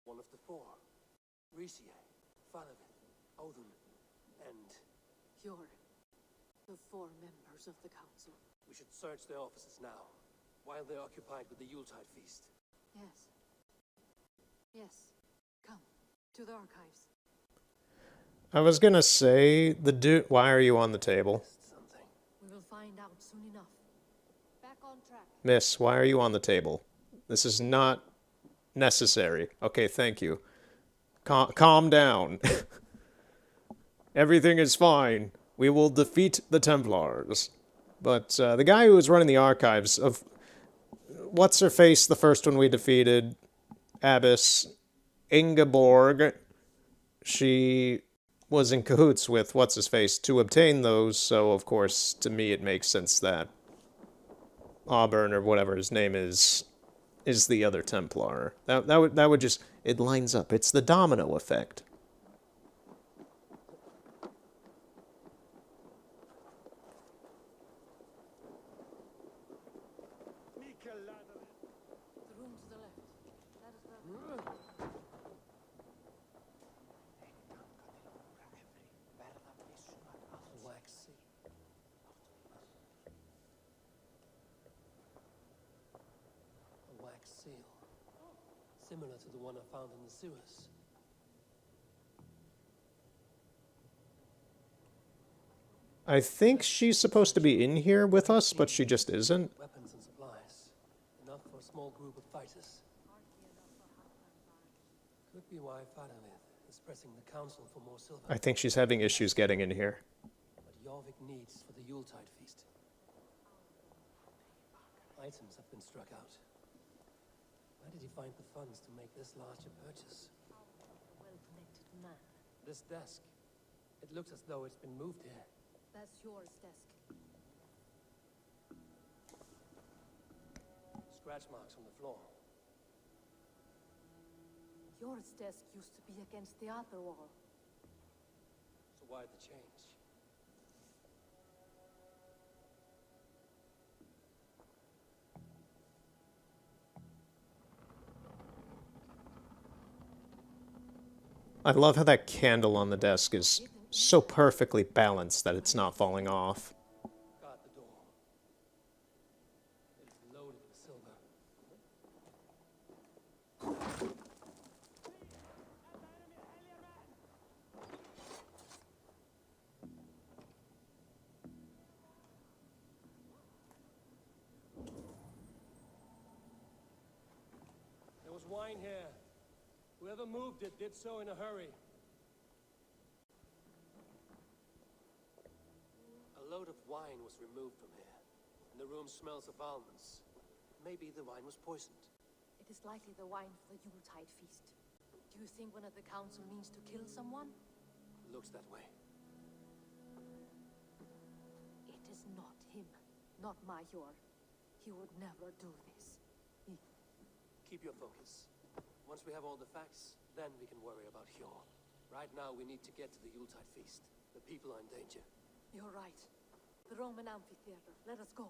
One of the four. Risie, Falavin, Odin, and... You're the four members of the council. We should search their offices now, while they're occupied with the Yuletide feast. Yes. Yes. Come, to the archives. I was gonna say, the dude... Why are you on the table? We will find out soon enough. Back on track. Miss, why are you on the table? This is not necessary. Okay, thank you. Calm down. Everything is fine. We will defeat the Templars. But the guy who was running the archives of... What's-Her-Face, the first one we defeated, Abbess, Ingeborg, she was in cahoots with What's-His-Face to obtain those, so of course, to me it makes sense that Auburn, or whatever his name is the other Templar. That would just... It lines up. It's the domino effect. The room to the left. That is where similar to the one I found in the sewers. I think she's supposed to be in here with us, but she just isn't. Weapons and supplies. Enough for a small group of fighters. Could be why Valhalla is pressing the council for more silver. I think she's having issues getting in here. What Jorvik needs for the Yuletide feast. Items have been struck out. Where did he find the funds to make this larger purchase? Well-connected man. This desk. It looks as though it's been moved here. That's yours desk. Scratch marks on the floor. Yours desk used to be against the other wall. So why the change? I love how that candle on the desk is so perfectly balanced that it's not falling off. Guard the door. It is loaded with silver. There was wine here. Whoever moved it did so in a hurry. A load of wine was removed from here, and the room smells of almonds. Maybe the wine was poisoned. It is likely the wine for the Yuletide feast. Do you think one of the council means to kill someone? Looks that way. It is not him, not Major. He would never do this. Keep your focus. Once we have all the facts, then we can worry about Hjor. Right now, we need to get to the Yuletide feast. The people are in danger. You're right. The Roman amphitheater. Let us go.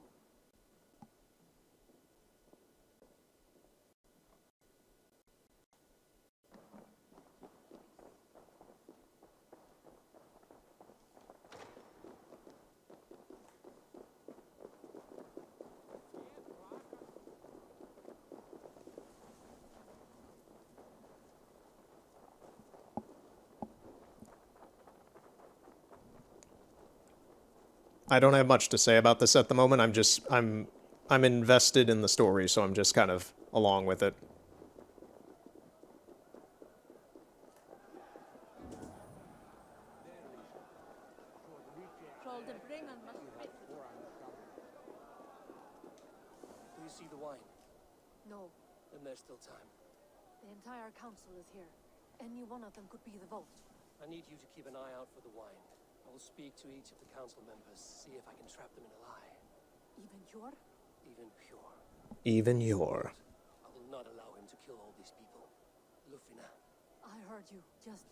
I don't have much to say about this at the moment. I'm invested in the story, so I'm just kind of along with it. Do you see the wine? No. Then there's still time. The entire council is here. Any one of them could be the vote. I need you to keep an eye out for the wine. I will speak to each of the council members, see if I can trap them in a lie. Even Hjor? Even pure. Even Hjor. I will not allow him to kill all these people. Lufina. I heard you. Just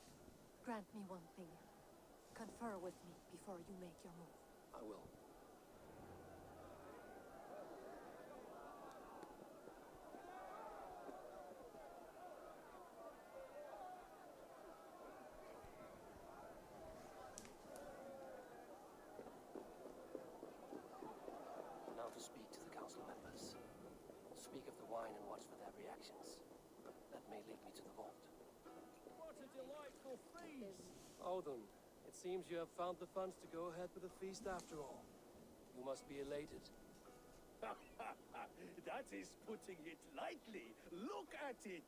grant me one thing. Confer with me before you make your move. I will. Now to speak to the council members. Speak of the wine and watch for their reactions. That may lead me to the vault. What a delightful feast! Odin, it seems you have found the funds to go ahead with the feast after all. You must be elated. That is putting it lightly. Look at it.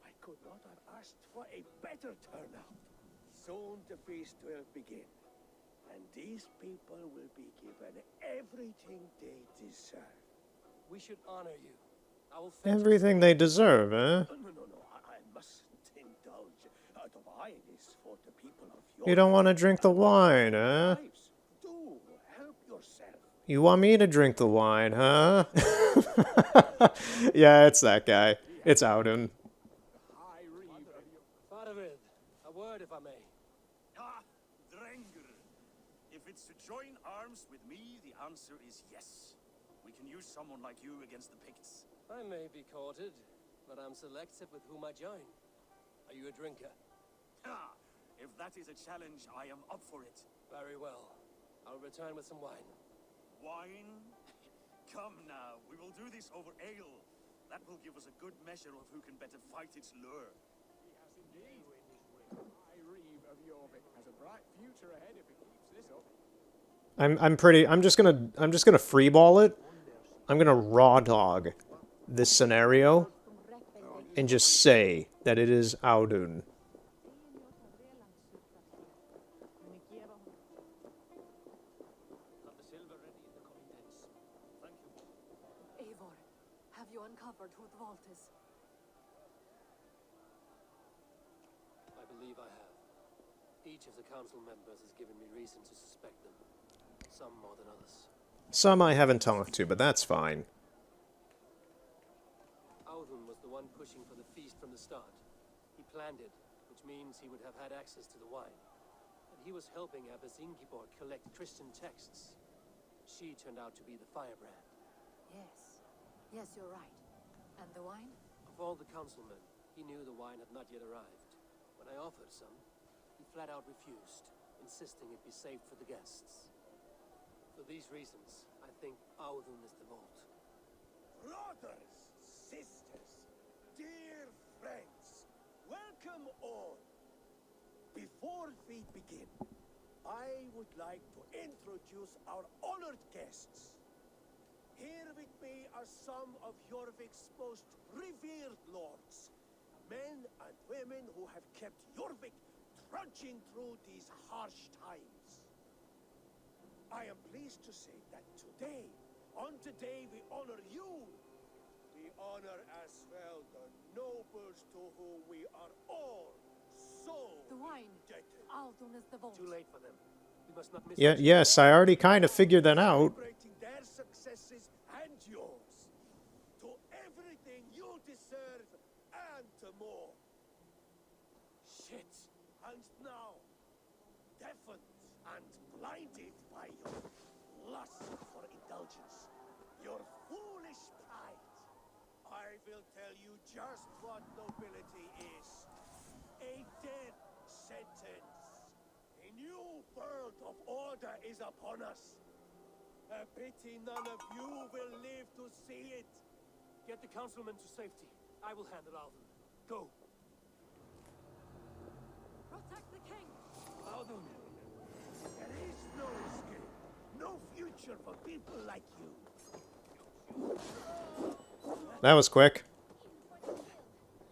I could not have asked for a better turnout. Soon the feast will begin. And these people will be given everything they deserve. We should honor you. I will fetch Everything they deserve, eh? No. I mustn't indulge. The wine is for the people of You don't want to drink the wine, eh? lives. Do help yourself. You want me to drink the wine, huh? Yeah, it's that guy. It's Audun. Faravid, a word if I may. Ah, Drenger. If it's to join arms with me, the answer is yes. We can use someone like you against the Picts. I may be courted, but I'm selective with whom I join. Are you a drinker? Ah, if that is a challenge, I am up for it. Very well. I'll return with some wine. Wine? Come now, we will do this over ale. That will give us a good measure of who can better fight its lure. He has indeed. I Reeve of Jorvik has a bright future ahead if he keeps this up. I'm just gonna freeball it. I'm gonna raw dog this scenario and just say that it is Audun. Got the silver ready in the contents. Thank you. Eivor, have you uncovered who the vault is? I believe I have. Each of the council members has given me reason to suspect them. Some more than others. Some I haven't talked to, but that's fine. Audun was the one pushing for the feast from the start. He planned it, which means he would have had access to the wine. And he was helping Abbess Ingeborg collect Christian texts. She turned out to be the firebrand. Yes. Yes, you're right. And the wine? Of all the councilmen, he knew the wine had not yet arrived. When I offered some, he flat out refused, insisting it be saved for the guests. For these reasons, I think Audun is the vault. Brothers, sisters, dear friends, welcome all. Before we begin, I would like to introduce our honored guests. Here with me are some of Jorvik's most revered lords, men and women who have kept Jorvik trudging through these harsh times. I am pleased to say that today, on today we honor you. We honor as well the nobles to whom we are all so The wine. indebted. Audun is the vault. Too late for them. We must not miss Yeah, yes, I already kind of figured that out. Celebrating their successes and yours. To everything you deserve and to more. Shit. And now, deafened and blinded by your lust for indulgence, your foolish pride, I will tell you just what nobility is. A death sentence. A new world of order is upon us. A pity none of you will live to see it. Get the councilmen to safety. I will handle Audun. Go. Protect the king! Audun, there is no escape, no future for people like you. That was quick.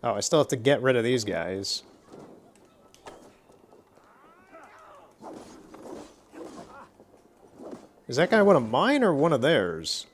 Oh, I still have to get rid of these guys. Is that guy one of mine or one of theirs?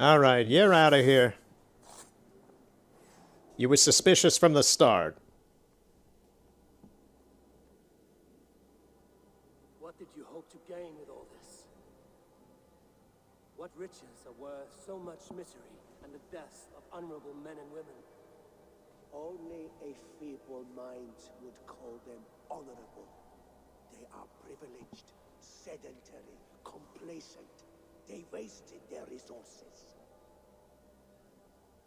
Alright, you're out of here. You were suspicious from the start. What did you hope to gain with all this? What riches are worth so much misery and the deaths of honorable men and women? Only a feeble mind would call them honorable. They are privileged, sedentary, complacent. They wasted their resources.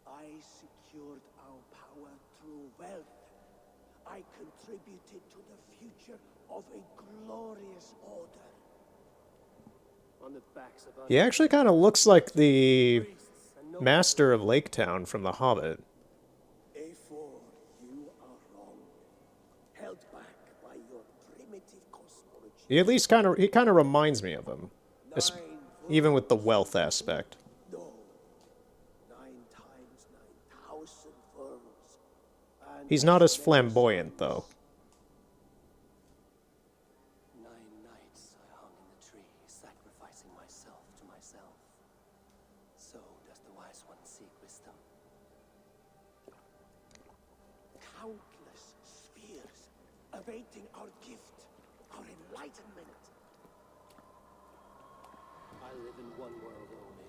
I secured our power through wealth. I contributed to the future of a glorious order. On the backs of He actually kind of looks like the master of Lake Town from The Hobbit. A4, you are wrong. Held back by your primitive cosmology. He kind of reminds me of him. Even with the wealth aspect. No. 9 times 9,000 worlds. He's not as flamboyant, though. 9 nights I hung in the tree, sacrificing myself to myself. So does the wise one seek wisdom. Countless spheres awaiting our gift, our enlightenment. I live in one world only.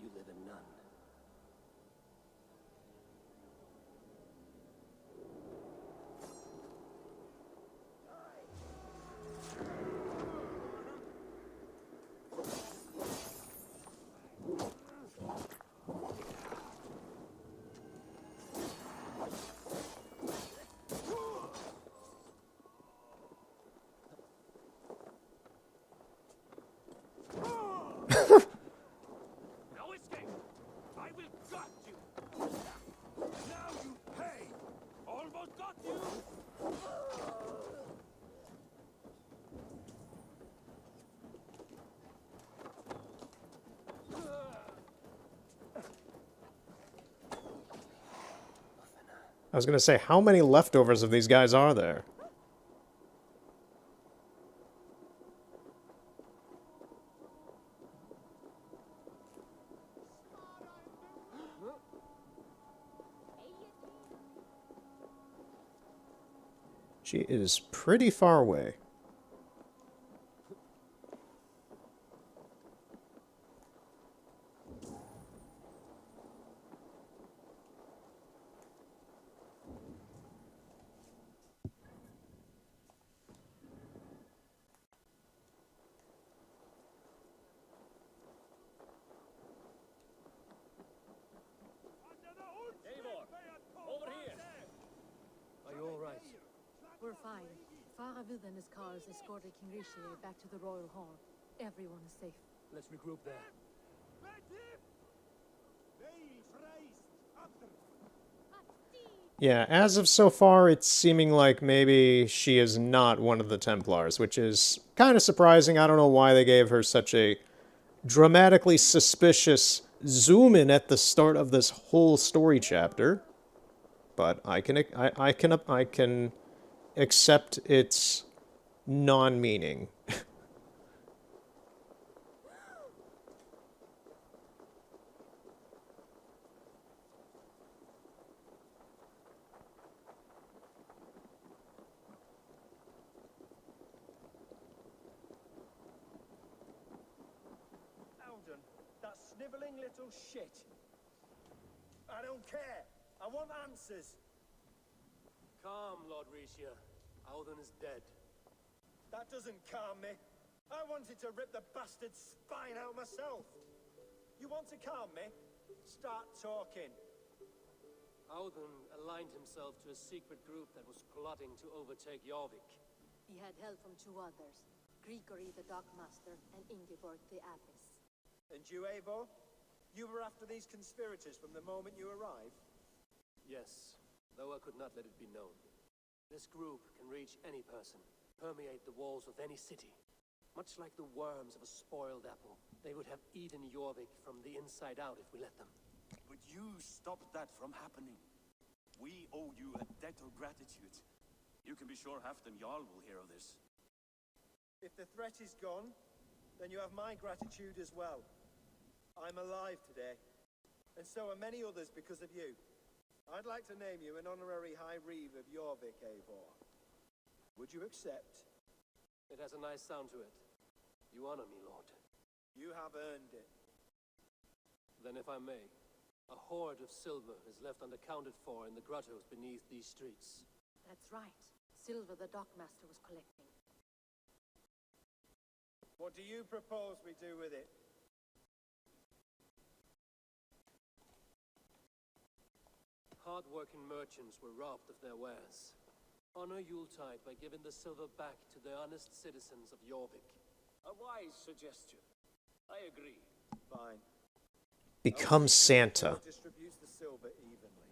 You live in none. No escape! I will gut you! Now you pay! Almost got you! I was gonna say, how many leftovers of these guys are there? She is pretty far away. Over here! Are you all right? We're fine. Faravid and his cars escorted King Rishi back to the royal hall. Everyone is safe. Let's regroup there. Yeah, as of so far, it's seeming like maybe she is not one of the Templars, which is kind of surprising. I don't know why they gave her such a dramatically suspicious zoom in at the start of this whole story chapter. But I can accept its non-meaning. Alden, that sniveling little shit. I don't care. I want answers. Calm, Lord Ricia. Alden is dead. That doesn't calm me. I wanted to rip the bastard's spine out myself. You want to calm me? Start talking. Alden aligned himself to a secret group that was plotting to overtake Jorvik. He had help from two others, Grigory the Dockmaster and Ingeborg the Abbess. And you, Eivor? You were after these conspirators from the moment you arrived? Yes, though I could not let it be known. This group can reach any person, permeate the walls of any city. Much like the worms of a spoiled apple, they would have eaten Jorvik from the inside out if we let them. But you stopped that from happening. We owe you a debt of gratitude. You can be sure Halfdan Jarl will hear of this. If the threat is gone, then you have my gratitude as well. I'm alive today, and so are many others because of you. I'd like to name you an honorary High Reeve of Jorvik, Eivor. Would you accept? It has a nice sound to it. You honor me, Lord. You have earned it. Then if I may, a hoard of silver is left unaccounted for in the grottos beneath these streets. That's right. Silver the Dockmaster was collecting. What do you propose we do with it? Hard-working merchants were robbed of their wares. Honor Yuletide by giving the silver back to the honest citizens of Jorvik. A wise suggestion. I agree. Fine. Become Santa. Distributes the silver evenly.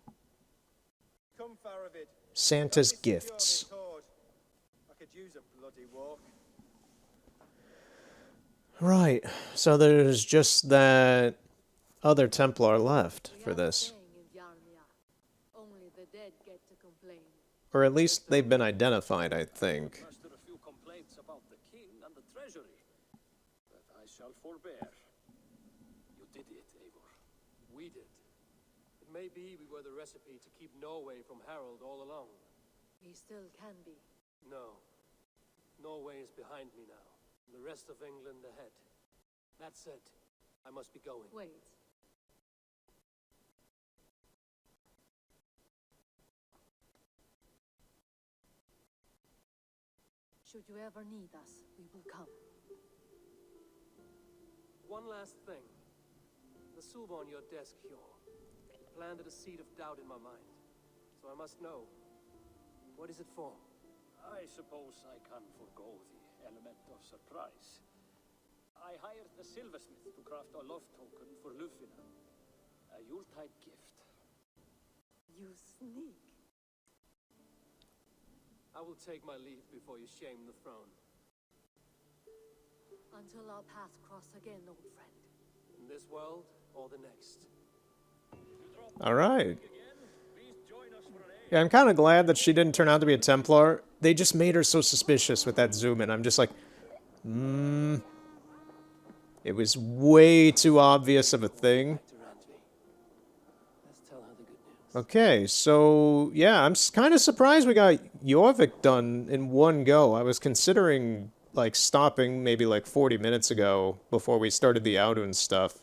Come, Faravid. Santa's gifts. I could use a bloody walk. Right, so there's just that other Templar left for this. Only the dead get to complain. Or at least they've been identified, I think. Master a few complaints about the king and the treasury, but I shall forbear. You did it, Eivor. We did. It may be we were the recipe to keep Norway from Harold all along. He still can be. No. Norway is behind me now. The rest of England ahead. That said, I must be going. Wait. Should you ever need us, we will come. One last thing. The silver on your desk, Hjor, planted a seed of doubt in my mind. So I must know. What is it for? I suppose I can forgo the element of surprise. I hired the silversmith to craft a love token for Lufina. A Yuletide gift. You sneak. I will take my leave before you shame the throne. Until our paths cross again, old friend. In this world or the next. All right. Yeah, I'm kind of glad that she didn't turn out to be a Templar. They just made her so suspicious with that zoom in. I'm just like, It was way too obvious of a thing. Okay, so yeah, I'm kind of surprised we got Jorvik done in one go. I was considering like stopping maybe like 40 minutes ago before we started the Audun stuff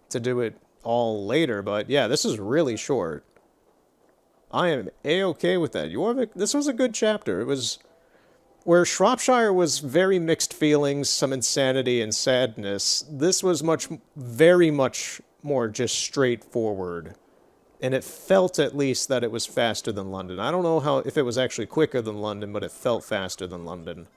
to do it all later, but yeah, this is really short. I am a-okay with that. Jorvik, this was a good chapter. It was where Shropshire was very mixed feelings, some insanity and sadness. This was very much more just straightforward. And it felt at least that it was faster than London. I don't know if it was actually quicker than London, but it felt faster than London.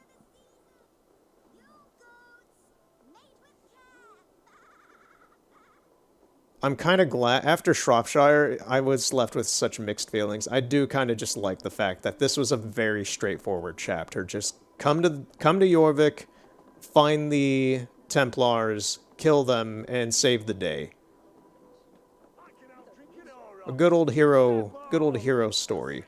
I'm kind of glad, after Shropshire, I was left with such mixed feelings. I do kind of just like the fact that this was a very straightforward chapter. Just come to Jorvik, find the Templars, kill them, and save the day. A good old hero story.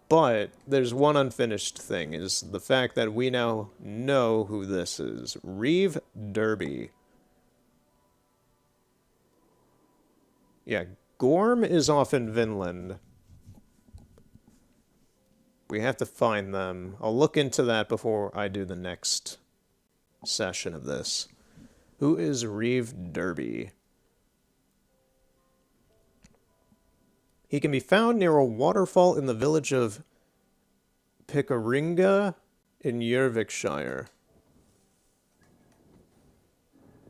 But there's one unfinished thing, is the fact that we now know who this is. Reeve Derby. Yeah, Gorm is off in Vinland. We have to find them. I'll look into that before I do the next session of this. Who is Reeve Derby? He can be found near a waterfall in the village of Pickeringa in Jorvikshire.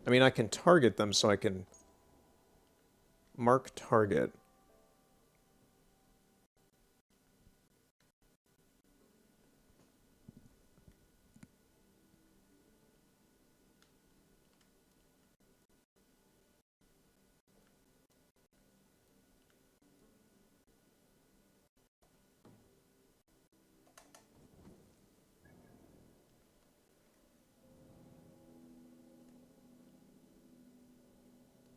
I mean, I can target them, so I can mark target.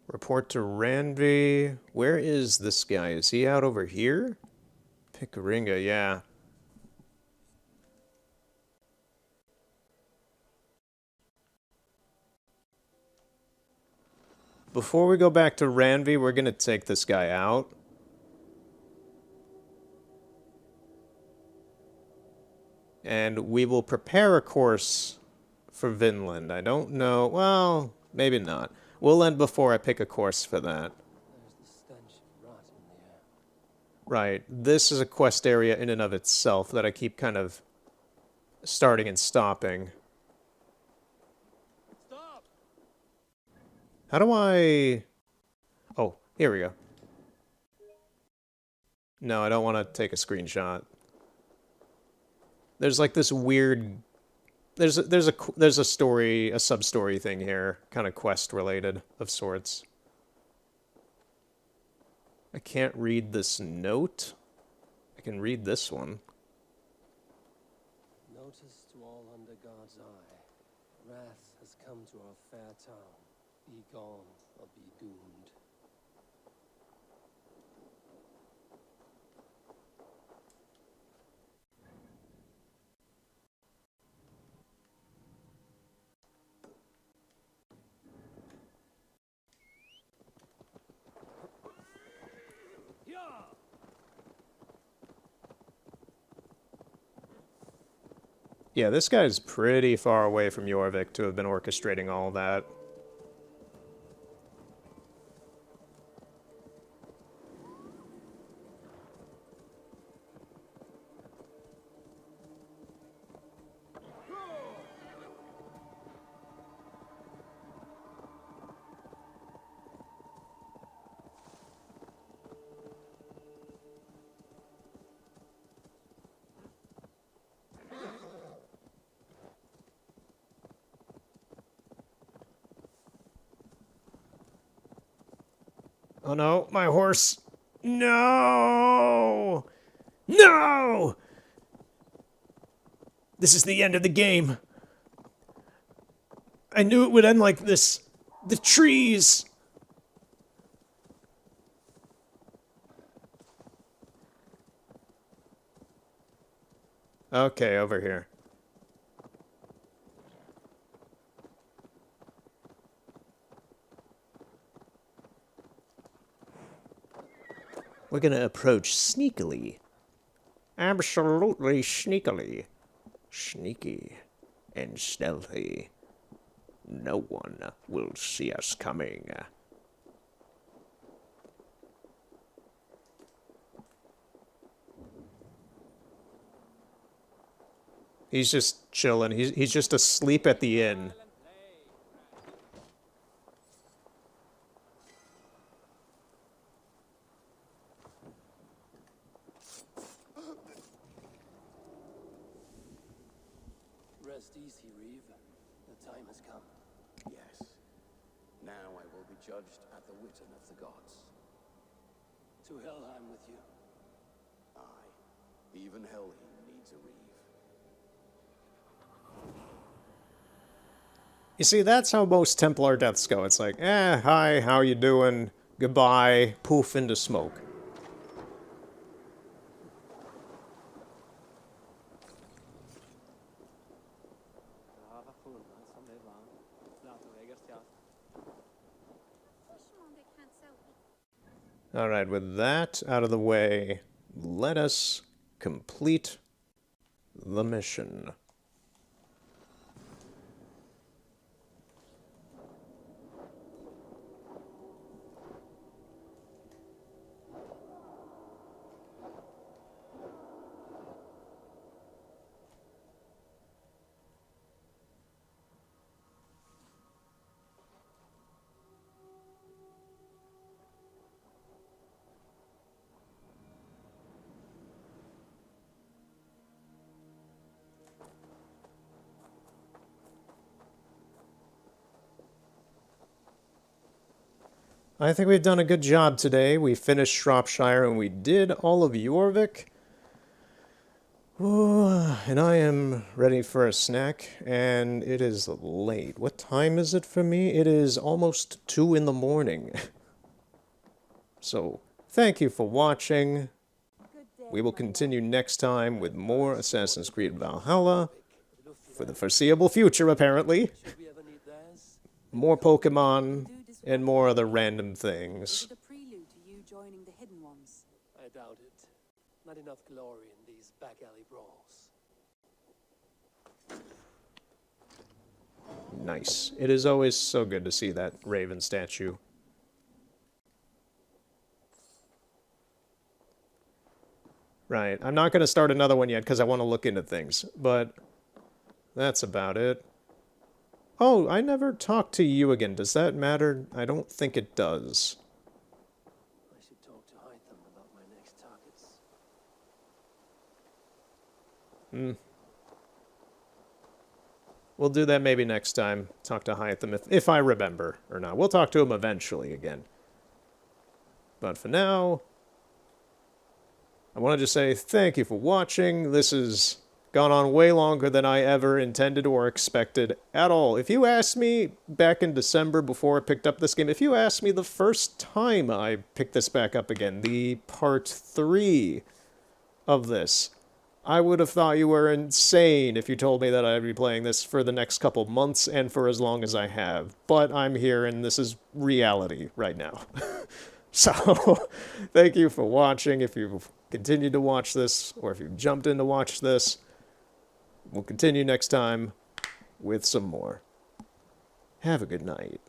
Report to Ranvi. Where is this guy? Is he out over here? Pickeringa, yeah. Before we go back to Ranvi, we're going to take this guy out. And we will prepare a course for Vinland. I don't know. Well, maybe not. We'll end before I pick a course for that. There's the stench of rot in the air. Right. This is a quest area in and of itself that I keep kind of starting and stopping. Stop! How do I... Oh, here we go. No, I don't want to take a screenshot. There's like this weird... There's a story, a sub-story thing here, kind of quest-related of sorts. I can't read this note. I can read this one. Notice to all under God's eye. Wrath has come to our fair town. Be gone or be doomed. Yeah, this guy's pretty far away from Jorvik to have been orchestrating all that. Oh no, my horse. No! No! This is the end of the game. I knew it would end like this. The trees! Okay, over here. We're gonna approach sneakily. Absolutely sneakily. Sneaky and stealthy. No one will see us coming. He's just chilling. He's just asleep at the inn. Rest easy, Reeve. The time has come. Yes. Now I will be judged at the Witten of the gods. To Helheim with you. Aye. Even Helheim needs a Reeve. You see, that's how most Templar deaths go. It's like, hi, how you doing? Goodbye, poof into smoke. Alright, with that out of the way, let us complete the mission. I think we've done a good job today. We finished Shropshire and we did all of Jorvik. Ooh, and I am ready for a snack, and it is late. What time is it for me? It is almost 2 in the morning. So, thank you for watching. We will continue next time with more Assassin's Creed Valhalla. For the foreseeable future, apparently. More Pokemon, and more other random things. Is it a prelude to you joining the Hidden Ones? I doubt it. Not enough glory in these back alley brawls. Nice. It is always so good to see that Raven statue. Right. I'm not going to start another one yet because I want to look into things, but that's about it. Oh, I never talked to you again. Does that matter? I don't think it does. I should talk to Hytham about my next targets. We'll do that maybe next time. Talk to Hytham if I remember or not. We'll talk to him eventually again. But for now, I want to just say thank you for watching. This has gone on way longer than I ever intended or expected at all. If you asked me back in December before I picked up this game, if you asked me the first time I picked this back up again, the part 3 of this, I would have thought you were insane if you told me that I'd be playing this for the next couple months and for as long as I have. But I'm here and this is reality right now. So, thank you for watching. If you've continued to watch this, or if you've jumped in to watch this, We'll continue next time with some more. Have a good night.